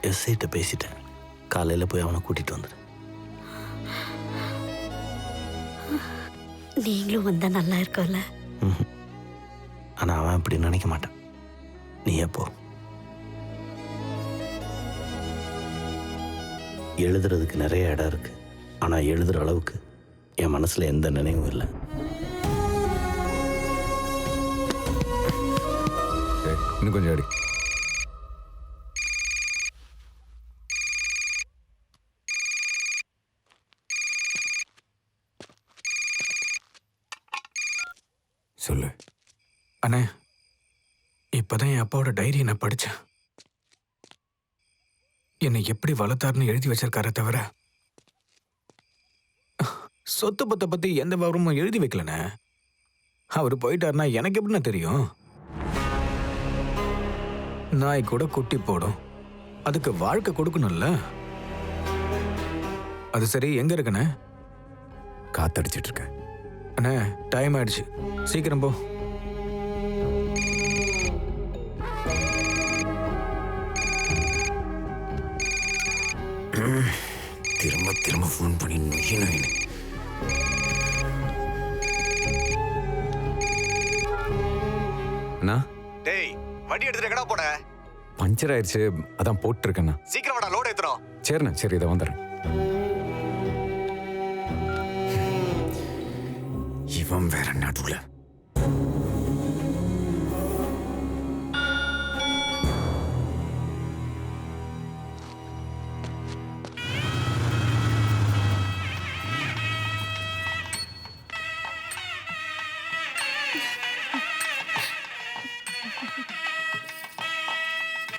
எஸ்ஐட்ட பேசிட்டேன். காலையில் போய் அவனை கூட்டிகிட்டு வந்துடு. நீங்களும் வந்தா நல்லா இருக்கும்ல. ஆனால் அவன் இப்படி நினைக்க மாட்டான். நீ எப்போ எழுதுறதுக்கு நிறைய இடம் இருக்கு, ஆனால் எழுதுகிற அளவுக்கு என் மனசில் எந்த நினைவும் இல்லை. இன்னும் கொஞ்சம் அடி. சொல்லு. அண்ணே, இப்பதான் என் அப்பாவோட டைரியை நான் படித்தேன். என்னை எப்படி வளர்த்தாருன்னு எழுதி வச்சிருக்காரே தவிர சொத்து பத்தை பற்றி எந்த விவரமும் எழுதி வைக்கலண்ணே. அவர் போயிட்டாருன்னா எனக்கு எப்படின்னா தெரியும்? நாய் கூட குட்டி போடும், அதுக்கு வாழ்க்கை கொடுக்கணும்ல. அது சரி, எங்க இருக்கண்ணே? காத்தடிச்சிட்டு இருக்கேன். அண்ணே, டைம் ஆயிடுச்சு, சீக்கிரம் போ. திரும்ப திரும்ப ஃபோன் பண்ணி நொய்யினு. அண்ணா, டேய் வண்டி எடுத்துட்டு எங்கடா போட? பஞ்சர் ஆயிடுச்சு, அதான் போட்டுருக்கேண்ணா. சீக்கிரம் வாடா, லோட் ஏத்துறோம். சரிண்ணா, சரி, இதை வந்துடுறேன். இவன் வேற நடுவுல.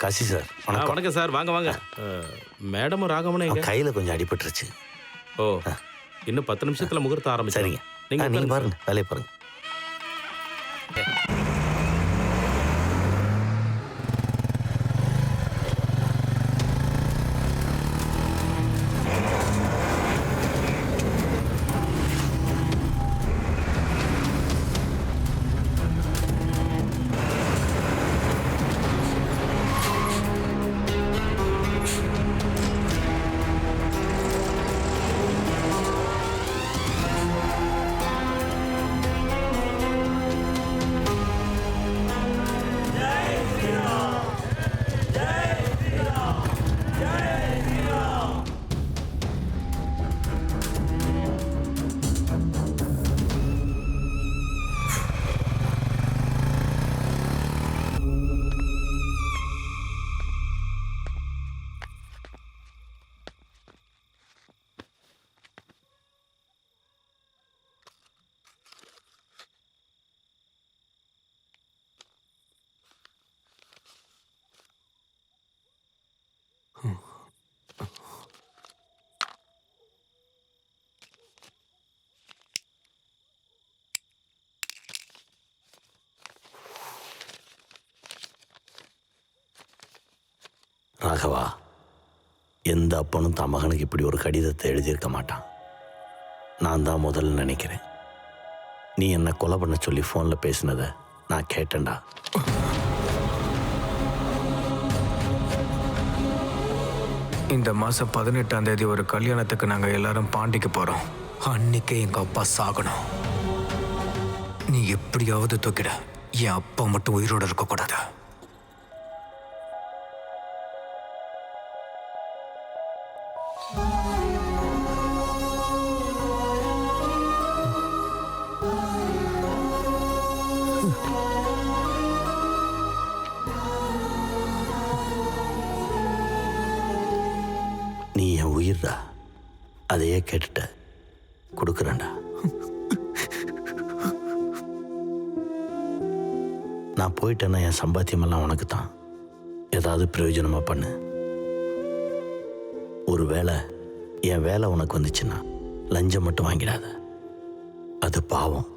காசி சார், வணக்கம் சார். வாங்க வாங்க. மேடமும் ராகவனும் எங்க? கையில் கொஞ்சம் அடிபட்டுருச்சு. ஓ, இன்னும் 10 நிமிஷத்துல முகூர்த்தம் ஆரம்பிச்சு. சரிங்க, நீங்க பாருங்க, வேலையை பாருங்க. ராகவா, எந்த அப்பனும் தன் மகனுக்கு இப்படி ஒரு கடிதத்தை எழுதியிருக்க மாட்டான். நான் தான் முதல்ல நினைக்கிறேன். நீ என்னை கொலை பண்ண சொல்லி ஃபோனில் பேசினதை நான் கேட்டேன்டா. இந்த மாதம் 18ஆம் தேதி ஒரு கல்யாணத்துக்கு நாங்கள் எல்லாரும் பாண்டிக்கு போகிறோம். அன்னைக்கே எங்கள் அப்பா சாகணும். நீ எப்படியாவது தூக்கிட. என் அப்பா மட்டும் உயிரோடு இருக்கக்கூடாது. நீ என் உயிர்டா. அதையே கேட்டுட்ட. கொடுக்குறேன்டா. நான் போயிட்டேன்னா என் சம்பாத்தியமெல்லாம் உனக்கு தான். ஏதாவது பிரயோஜனமாக பண்ணு. ஒரு வேளை என் வேலை உனக்கு வந்துச்சுன்னா லஞ்சம் மட்டும் வாங்கிடாத. அது பாவம்.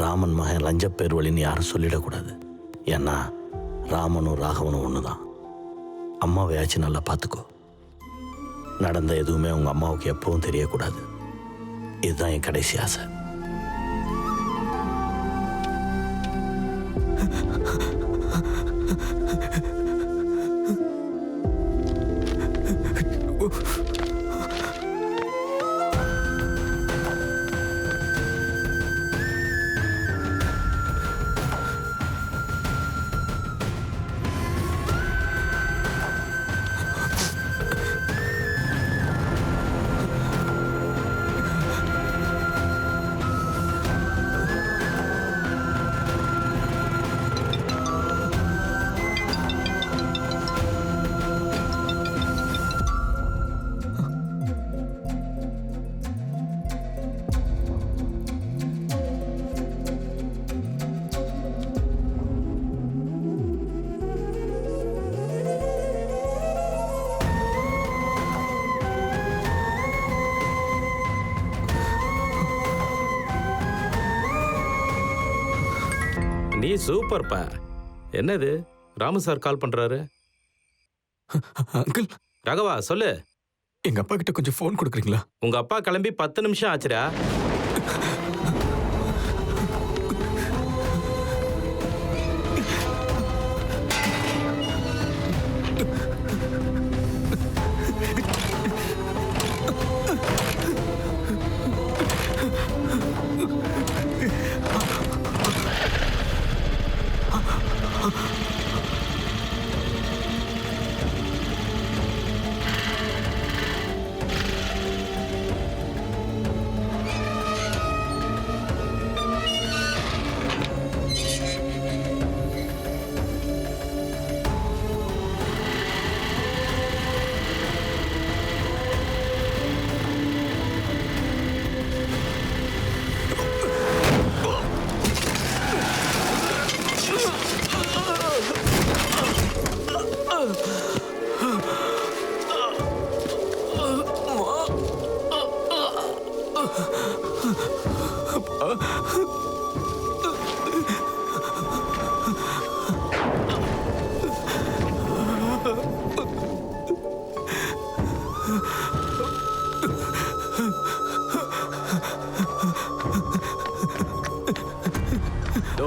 ராமன் மகன் லஞ்ச பேர் வழின்னு யாரும் சொல்லிடக்கூடாது. ஏன்னா ராமனும் ராகவனும் ஒன்று தான். அம்மாவையாச்சும் நல்லா பார்த்துக்கோ. நடந்த எதுவுமே உங்கள் அம்மாவுக்கு எப்பவும் தெரியக்கூடாது. இதுதான் என் கடைசி ஆசை. நீ சூப்பர்ப்பா. என்னது ராமு சார் கால் பண்றாரு? அங்கிள். ராகவா சொல்லு. எங்க அப்பா கிட்ட கொஞ்சம் ஃபோன் கொடுக்குறீங்களா? உங்க அப்பா கிளம்பி 10 நிமிஷம் ஆச்சுடா.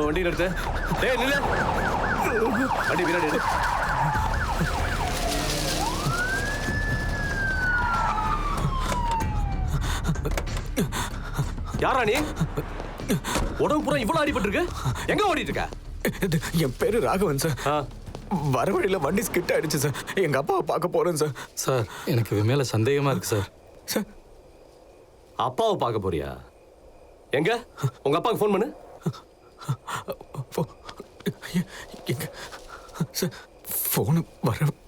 வண்டி நிறுத்து. டேய் நில்லு. வண்டி பின்னாடி எடு. யாரா நீ? உடம்பு பூரா இவ்வளவு அடிபட்டு இருக்கு. எங்க ஓடிட்டு இருக்க? என் பேரு ராகவன் சார். வர வழியில வண்டி ஸ்கிட் ஆயிடுச்சு சார். எங்க அப்பாவை பார்க்க போறேன் சார். சார் எனக்கு இது மேல சந்தேகமா இருக்கு சார். சார் அப்பாவை பார்க்க போறியா? எங்க உங்க அப்பாவுக்கு ஃபோன் பண்ணு. சார் ஃபோனு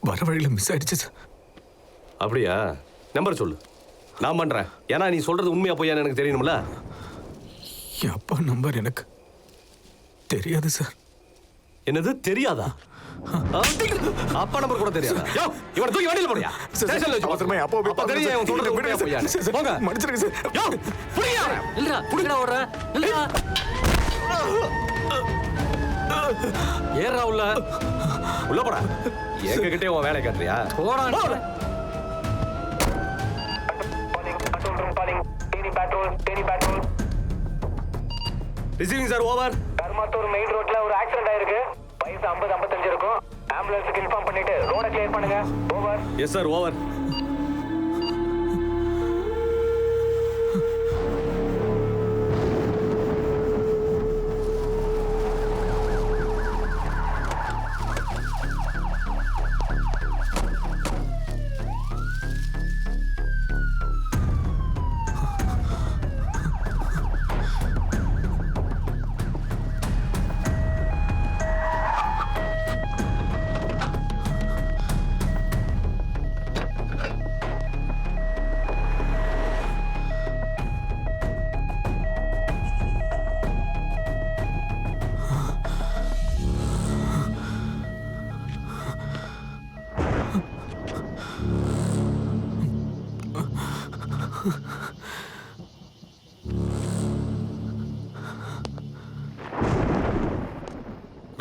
வர வழியில மிஸ் ஆயிடுச்சு சார். அப்படியா? நம்பர் சொல்லு, நான் பண்றேன். ஏன்னா நீ சொல்றது உண்மையா பொய்யான்னு எனக்கு தெரியணும்ல. என் அப்பா நம்பர் எனக்கு தெரியாது சார். என்னது தெரியாதா? அப்பா நம்பர் கூட தெரியாதா? யோ இவனை தூக்கி வண்டியில போறியா? ஸ்டேஷன்ல வச்சு அவசரமா அப்பா தெரியும் இவன் சொல்றது உண்மையா பொய்யான்னு. போங்க மன்னிச்சிருங்க சார். யோ புடியா இல்லடா புடிடா ஓடுற இல்லடா. ஏறா உள்ள. உள்ள போடா. எங்ககிட்டே உன் வேலை காட்டுறியா? போடா. Receiving sir, over. Karumathur main ரோட்ல ஒரு ஆக்சிடென்ட் ஆயிருக்கு. வயசு 50-55 இருக்கும். ஆம்புலன்ஸுக்கு இன்ஃபார்ம் பண்ணிட்டு ரோட கிளியர் பண்ணுங்க. ஓவர். Yes sir, over.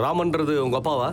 ராமன்றது உங்க அப்பாவா?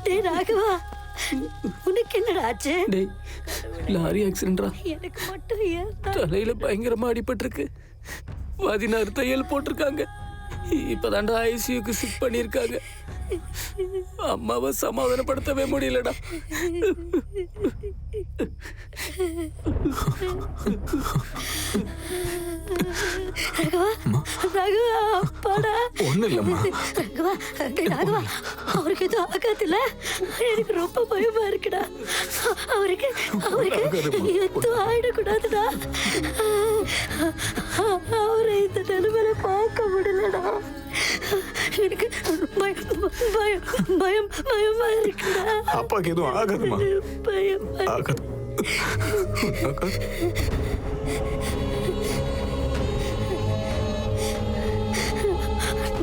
டேய் ராகவா, உனக்கு என்னடா ஆச்சு? டேய், லாரி ஆக்சிடென்ட்ரா. எனக்கு மட்டும் ஏன் தலையில பயங்கரமா அடிபட்டிருக்கு. 16 தையல் போட்டிருக்காங்க. இப்பதான்டா ஐசியூக்கு ஷிஃப்ட் பண்ணியிருக்காங்க. அம்மாவை சமாதானப்படுத்தவே முடியலடா. ராகவா, அப்பாடா. ஒண்ணும் இல்லம்மா. ராகவா, டேய் ராகவா, அவருக்கு எதுவும் ஆகாதுல்ல? எனக்கு ரொம்ப பயமா இருக்குடா. அவருக்கு எதுவும் ஆயிடக்கூடாதுடா. அவரை இந்த நிலைமையில பார்க்க முடியலடா. எனக்கு பயமா இருக்குடா. அப்பாக்கு எதுவும் ஆகாதுமா. பயமா ஆகாது.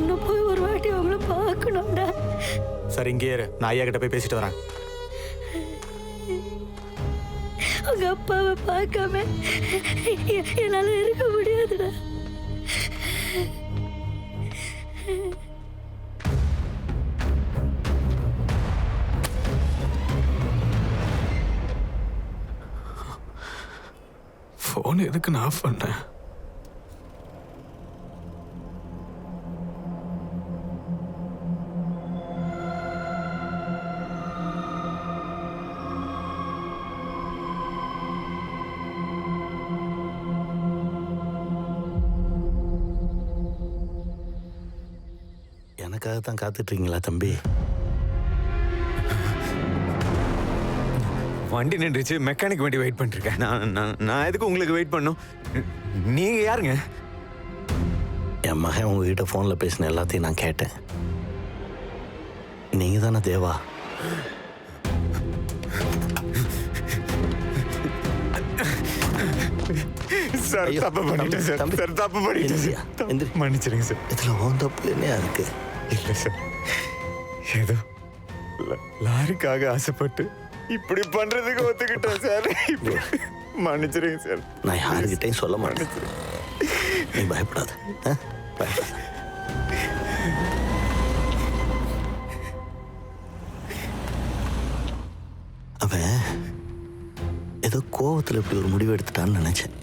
நான் போய் ஒரு வாட்டி அவங்கள பார்க்கணும்டா. சார், இங்கே இரு. நான் ஐயா கிட்ட போய் பேசிட்டு வரேன். உங்க அப்பாவை பார்க்காம என்னால இருக்க முடியாதுடா. போன் எதுக்கு நான் ஆஃப் பண்ணேன்? எனக்காக தான் காத்துட்டு இருக்கீங்களா தம்பி? வண்டி நின்றுச்சு, மெக்கானிக் வண்டி வெயிட் பண்ணிட்டு இருக்கேன். நான் எதுக்கு உங்களுக்கு வெயிட் பண்ணும்? நீங்க யாருங்க? என் மகன் உங்ககிட்ட ஃபோனில் பேசின எல்லாத்தையும் நான் கேட்டேன். நீங்க தானே தேவா? சார், தப்பு பண்ணிட்டேன் சார். சார், தப்பு பண்ணிட்டேன் சார். மன்னிச்சிருங்க சார். இதில் உன் தப்பு என்ன இருக்கு? இல்லை சார், ஏதோ லாரிக்காக ஆசைப்பட்டு இப்படி பண்றதுக்கு ஒத்துக்கிட்டேன் சார். மன்னிச்சிருங்க சார். நான் யாருக்கிட்டையும் சொல்ல மாட்டேன். நீ பயப்படாத. பயப்படாத. அவன் ஏதோ கோவத்தில் இப்படி ஒரு முடிவு எடுத்துட்டான்னு நினைச்சேன்.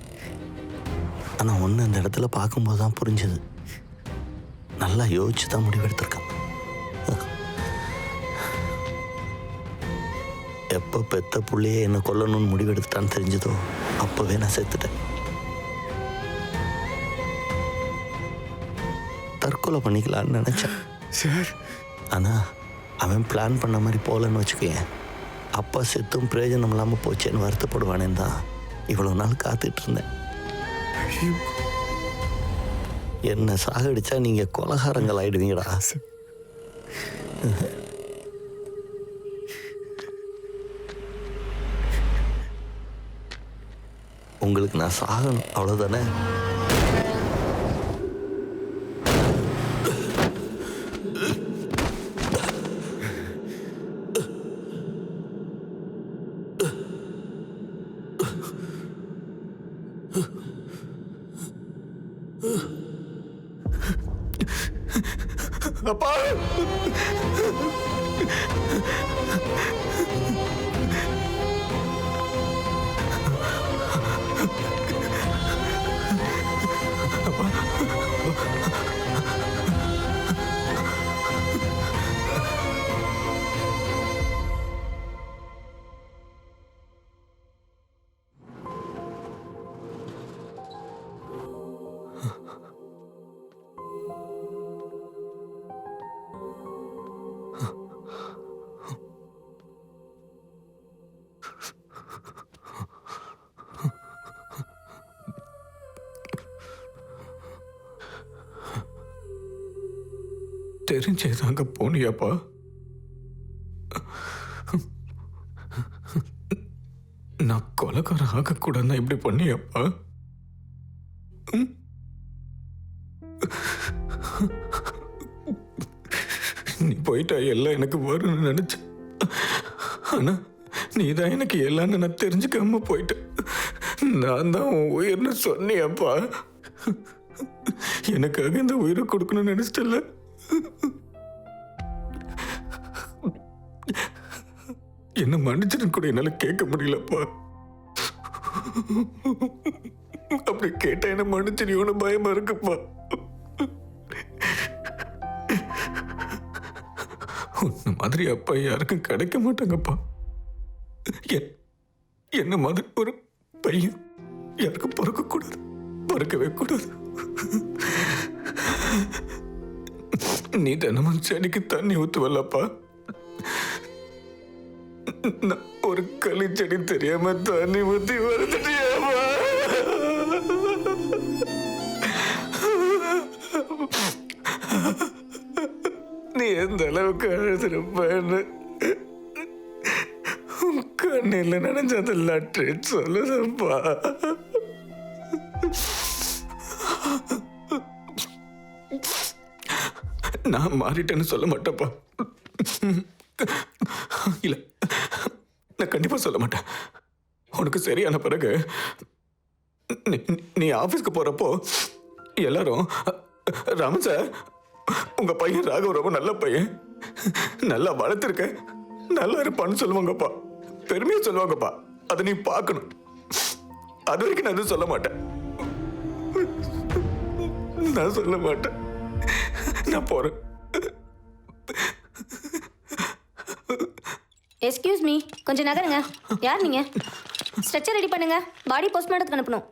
ஆனால் ஒன்று அந்த இடத்துல பார்க்கும்போது தான் புரிஞ்சது. நல்லா யோசிச்சு தான் முடிவு எடுத்திருக்கான். எப்போ பெத்த புள்ளையே என்னை கொல்லணும்னு முடிவு எடுத்துட்டான்னு தெரிஞ்சதோ அப்பவே நான் செத்துட்டேன். தற்கொலை பண்ணிக்கலான்னு நினைச்சேன் சார். ஆனா அவன் பிளான் பண்ண மாதிரி போலன்னு வச்சுக்கேன், அப்பா செத்தும் பிரயோஜனம் இல்லாமல் போச்சேன்னு வருத்தப்படுவானேன்னு தான் இவ்வளோ நாள் காத்துட்டு இருந்தேன். என்ன சாகடிச்சா நீங்க கொலகாரங்கள் ஆயிடுவீங்கடா. உங்களுக்கு நான் சாகணும், அவ்வளவுதானே? அப்பா, தெரிஞ்சேதாங்க போனியாப்பா? நான் கொலைக்காரன் ஆகக்கூடாதுன்னா இப்படி பண்ணியாப்பா? நீ போயிட்டா எல்லாம் எனக்கு வரும்னு நினைச்சேன். ஆனா நீதான் எனக்கு எல்லான்னு நான் தெரிஞ்சுக்காம போயிட்டேன். நான் தான் உன் உயிர்னு சொன்னியாப்பா. எனக்காக இந்த உயிரை கொடுக்கணும்னு நினைச்சிட்டல. என்ன மன்னிச்சிட்டு கூட என்னால கேட்க முடியலப்பா. அப்படி கேட்டா என்ன மன்னிச்சிருவோன்னு பயமா இருக்குப்பா. உன்ன மாதிரி அப்பா யாருக்கும் கிடைக்க மாட்டாங்கப்பா. என்ன மாதிரி ஒரு பையன் யாருக்கும் பிறக்க கூடாது, பிறக்கவே கூடாது. நீ தினமும் செடிக்கு தண்ணி ஊத்துவல்லப்பா. நான் ஒரு களி செடி தெரியாம தண்ணி ஊத்தி வருதுட்டியாப்பா. நீ எந்த அளவுக்கு அழுதுருப்பன்னு கண்ணில நினைச்சது லட்டு சொல்லுதப்பா. நான் மாறிட்டேன்னு சொல்ல மாட்டேப்பா. இல்ல, நான் கண்டிப்பா சொல்ல மாட்டேன். உனக்கு சரியான பிறகு நீ ஆபீஸ்க்கு போறப்போ எல்லாரும் ராமன் சார், உங்க பையன் ராகவ் ரொம்ப நல்ல பையன், நல்லா வளர்த்துருக்க, நல்லா இருப்பான்னு சொல்லுவாங்கப்பா, பெருமையா சொல்லுவாங்கப்பா. அதை நீ பார்க்கணும். அது வரைக்கும் நான் எதுவும் சொல்ல மாட்டேன். நான் சொல்ல மாட்டேன். நான் போறேன். எஸ்கியூஸ் மீ, கொஞ்சம் நகருங்க. யார் நீங்க? ஸ்ட்ரெச்சர் ரெடி பண்ணுங்க, பாடி போஸ்ட்மார்ட்டத்துக்கு அனுப்பணும்.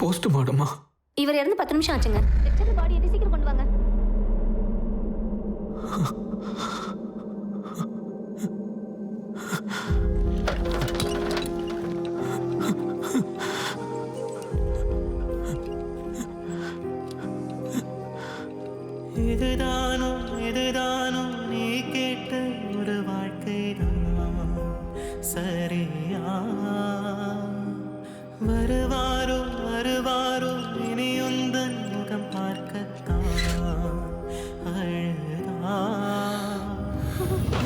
போஸ்ட்மார்ட்டமா? இவர் இறந்து 10 நிமிஷம் ஆச்சுங்க. ஸ்ட்ரெச்சர் பாடி எடுத்து சீக்கிரம் கொண்டு வாங்க. இதுதானோ இதுதானோ நீ கேட்ட ஒரு வாழ்க்கைதான் சரியா? வருவாரோ வருவாரோ இனியுந்தன் முகம் பார்க்கத்தான் அழுதா?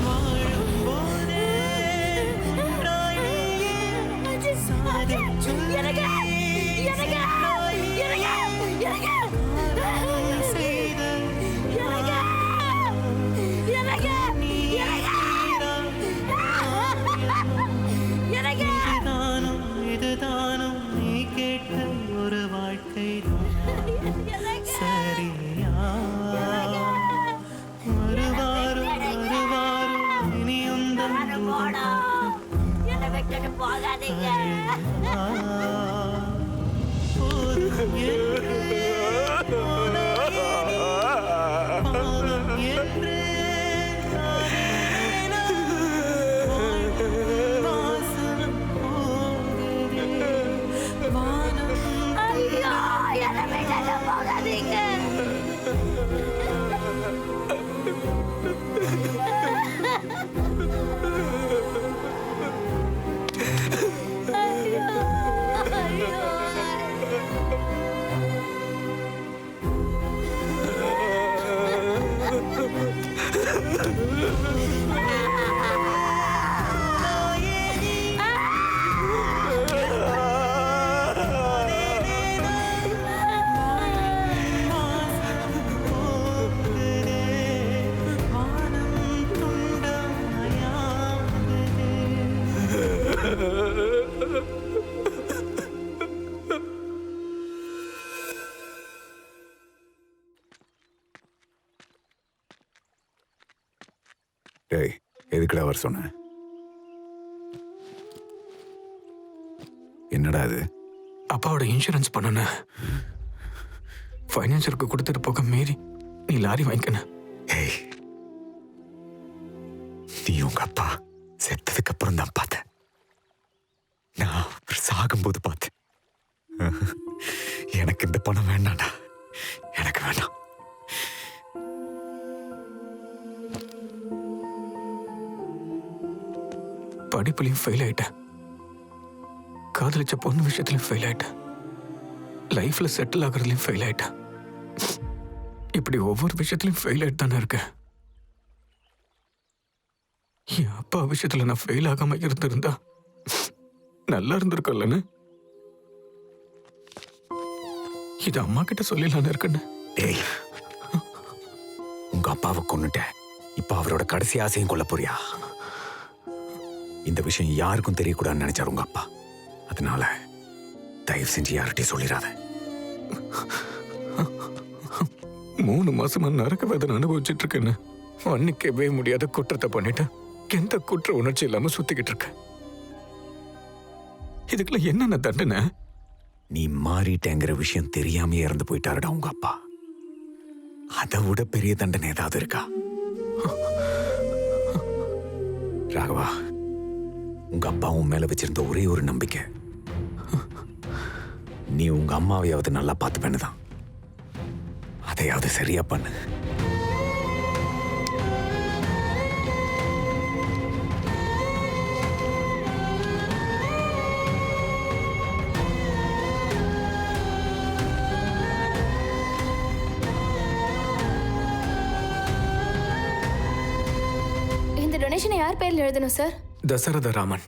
வாழும் போதே ஒன்றாய் நீயே சாதிச் சொல்லி இதுதானோ இதுதானோ நீ டேய் எதுக்குடா வர சொன்ன? என்னடா அது? அப்பாவோட இன்சூரன்ஸ் பண்ணன ஃபைனான்சருக்கு கொடுத்துட்டு போக மீறி நீ லாரி வாங்கிக்கணும். ஏய், நீ உங்க அப்பா செத்ததுக்கு அப்புறம் தான் பார்த்தேன். நான் அவர் சாகும்போது பார்த்தேன். எனக்கு இந்த பணம் வேண்டாம்டா, எனக்கு வேண்டாம். படிப்புலையும் ஃபெயில் ஆயிட்டேன், காதலிச்ச பொண்ணு விஷயத்துலையும் ஃபெயில் ஆயிட்டேன், லைஃப்ல செட்டில் ஆகுறதுலையும் ஃபெயில் ஆயிட்டேன். இப்படி ஒவ்வொரு விஷயத்துலையும் ஃபெயில் ஆயிட்டு தானே இருக்கேன். என் அப்பா விஷயத்துல நான் ஃபெயில் ஆகாம இருந்திருந்தா நல்லா இருந்திருக்கல்லன்னு இது அம்மா கிட்ட சொல்லிடலான்னு இருக்குன்னு. டேய், உங்க அப்பாவை கொன்னுட்ட, இப்ப அவரோட கடைசி ஆசையும் கொல்ல போறியா? இந்த விஷயம் யாருக்கும் தெரியக்கூடாதுன்னு நினைச்சாரு உங்க அப்பா. அதனால தயவு செஞ்சு யார்கிட்டயும் சொல்லிடாத. 3 மாசமா நரக வேதனை அனுபவிச்சுட்டு இருக்கேன்னு மன்னிக்கவே முடியாத குற்றத்தை பண்ணிட்டேன். எந்த குற்ற உணர்ச்சி இல்லாம சுத்திக்கிட்டு இருக்கேன். இதுக்குள்ள என்னென்ன தண்டனை? நீ மாறிட்டேங்கிற விஷயம் தெரியாம இறந்து போயிட்டாருடா உங்க அப்பா. அதை விட பெரிய தண்டனை ஏதாவது இருக்கா? ராகவா, உங்க அப்பா உன் மேல வச்சிருந்த ஒரே ஒரு நம்பிக்கை நீ உங்க அம்மாவையாவது நல்லா பார்த்துப்பேன்னு தான். அதையாவது சரியா பண்ணு. இந்த டொனேஷனை யார் பேர்ல எழுதணும் சார்? தசரத ராமன்.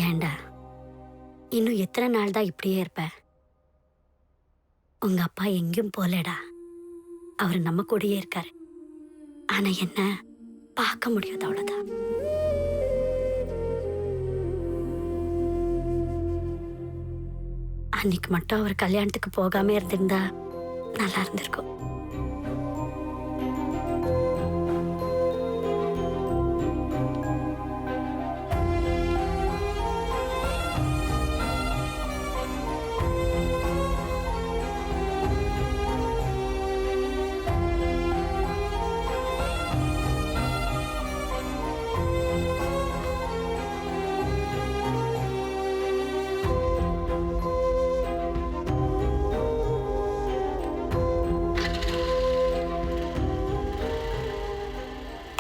ஏண்டா இன்னும் எத்தனை நாள் தான் இப்படியே இருப்ப? உங்க அப்பா எங்கேயும் போலடா, அவர் நம்ம கூடயே இருக்காரு. ஆனா என்ன பார்க்க முடியாது, அவ்வளவுதான். அன்னைக்கு மட்டும் அவர் கல்யாணத்துக்கு போகாம இருந்திருந்தா நல்லா இருந்திருக்கும்.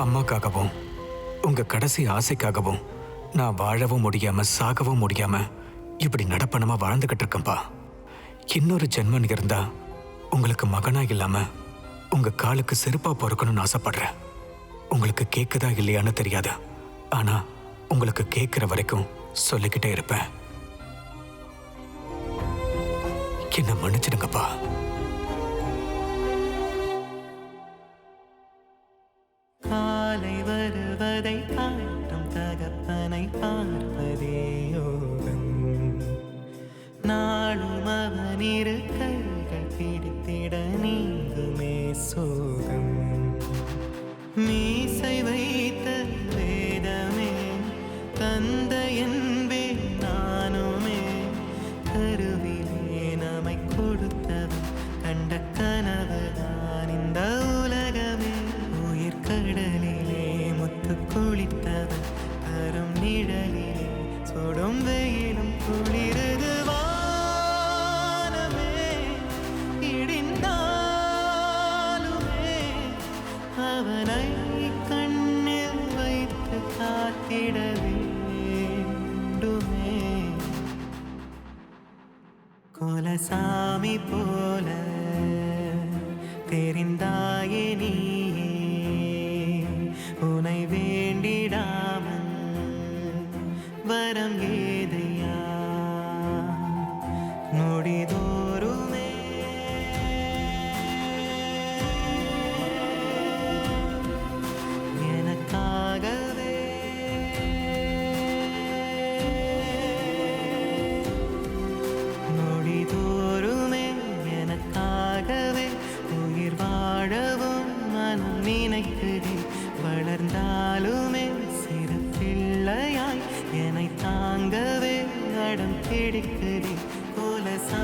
அம்மாக்காகவும் உங்க கடைசி ஆசைக்காகவும் நான் வாழவும் முடியாம சாகவும் முடியாம இப்படி நடப்பணமா வாழ்ந்துகிட்டு இருக்கேன்பா. இன்னொரு ஜென்மம் இருந்தா உங்களுக்கு மகனா இல்லாம உங்க காலுக்கு செருப்பா பொறுக்கணும்னு ஆசைப்படுறேன். உங்களுக்கு கேக்குதா இல்லையான்னு தெரியாது, ஆனா உங்களுக்கு கேட்கிற வரைக்கும் சொல்லிக்கிட்டே இருப்பேன். என்ன மன்னிச்சிடுங்கப்பா. காலை வருவதை காட்டும் தகப்பனை பார்ப்பதே யோகம். நாளும் அவன் இரு கைகள் பிடித்திட நீங்குமே சோகம். மீசை வைத்த வேதமே தந்தை என்பேன் நானுமே. கருவிலே நம்மை கொடுத்தவன் கண்ட கனவுதான் இந்த உலகமே. உயிர் கடலிலே முத்து குளித்தவன் தரும் நிழலிலே சுடும் வெயிலும் குளிரது வானமே. இடிந்தாலுமே அவனை கண்ணில் வைத்து காத்திட வேண்டுமே. குலசாமி போல தெரிந்தாயே நீயே, உனை வேண்டிடாமல் வரம் ஏதையா. நொடிதோறுமே எனக்காகவே நொடிதோறுமே எனக்காகவே உயிர் வாழவும் மனம் நினைக்குதே. வளர்ந்தாலுமே சிறு பிள்ளையாய் என்னை தாங்கவே அடம் பிடிக்குதே. குலசா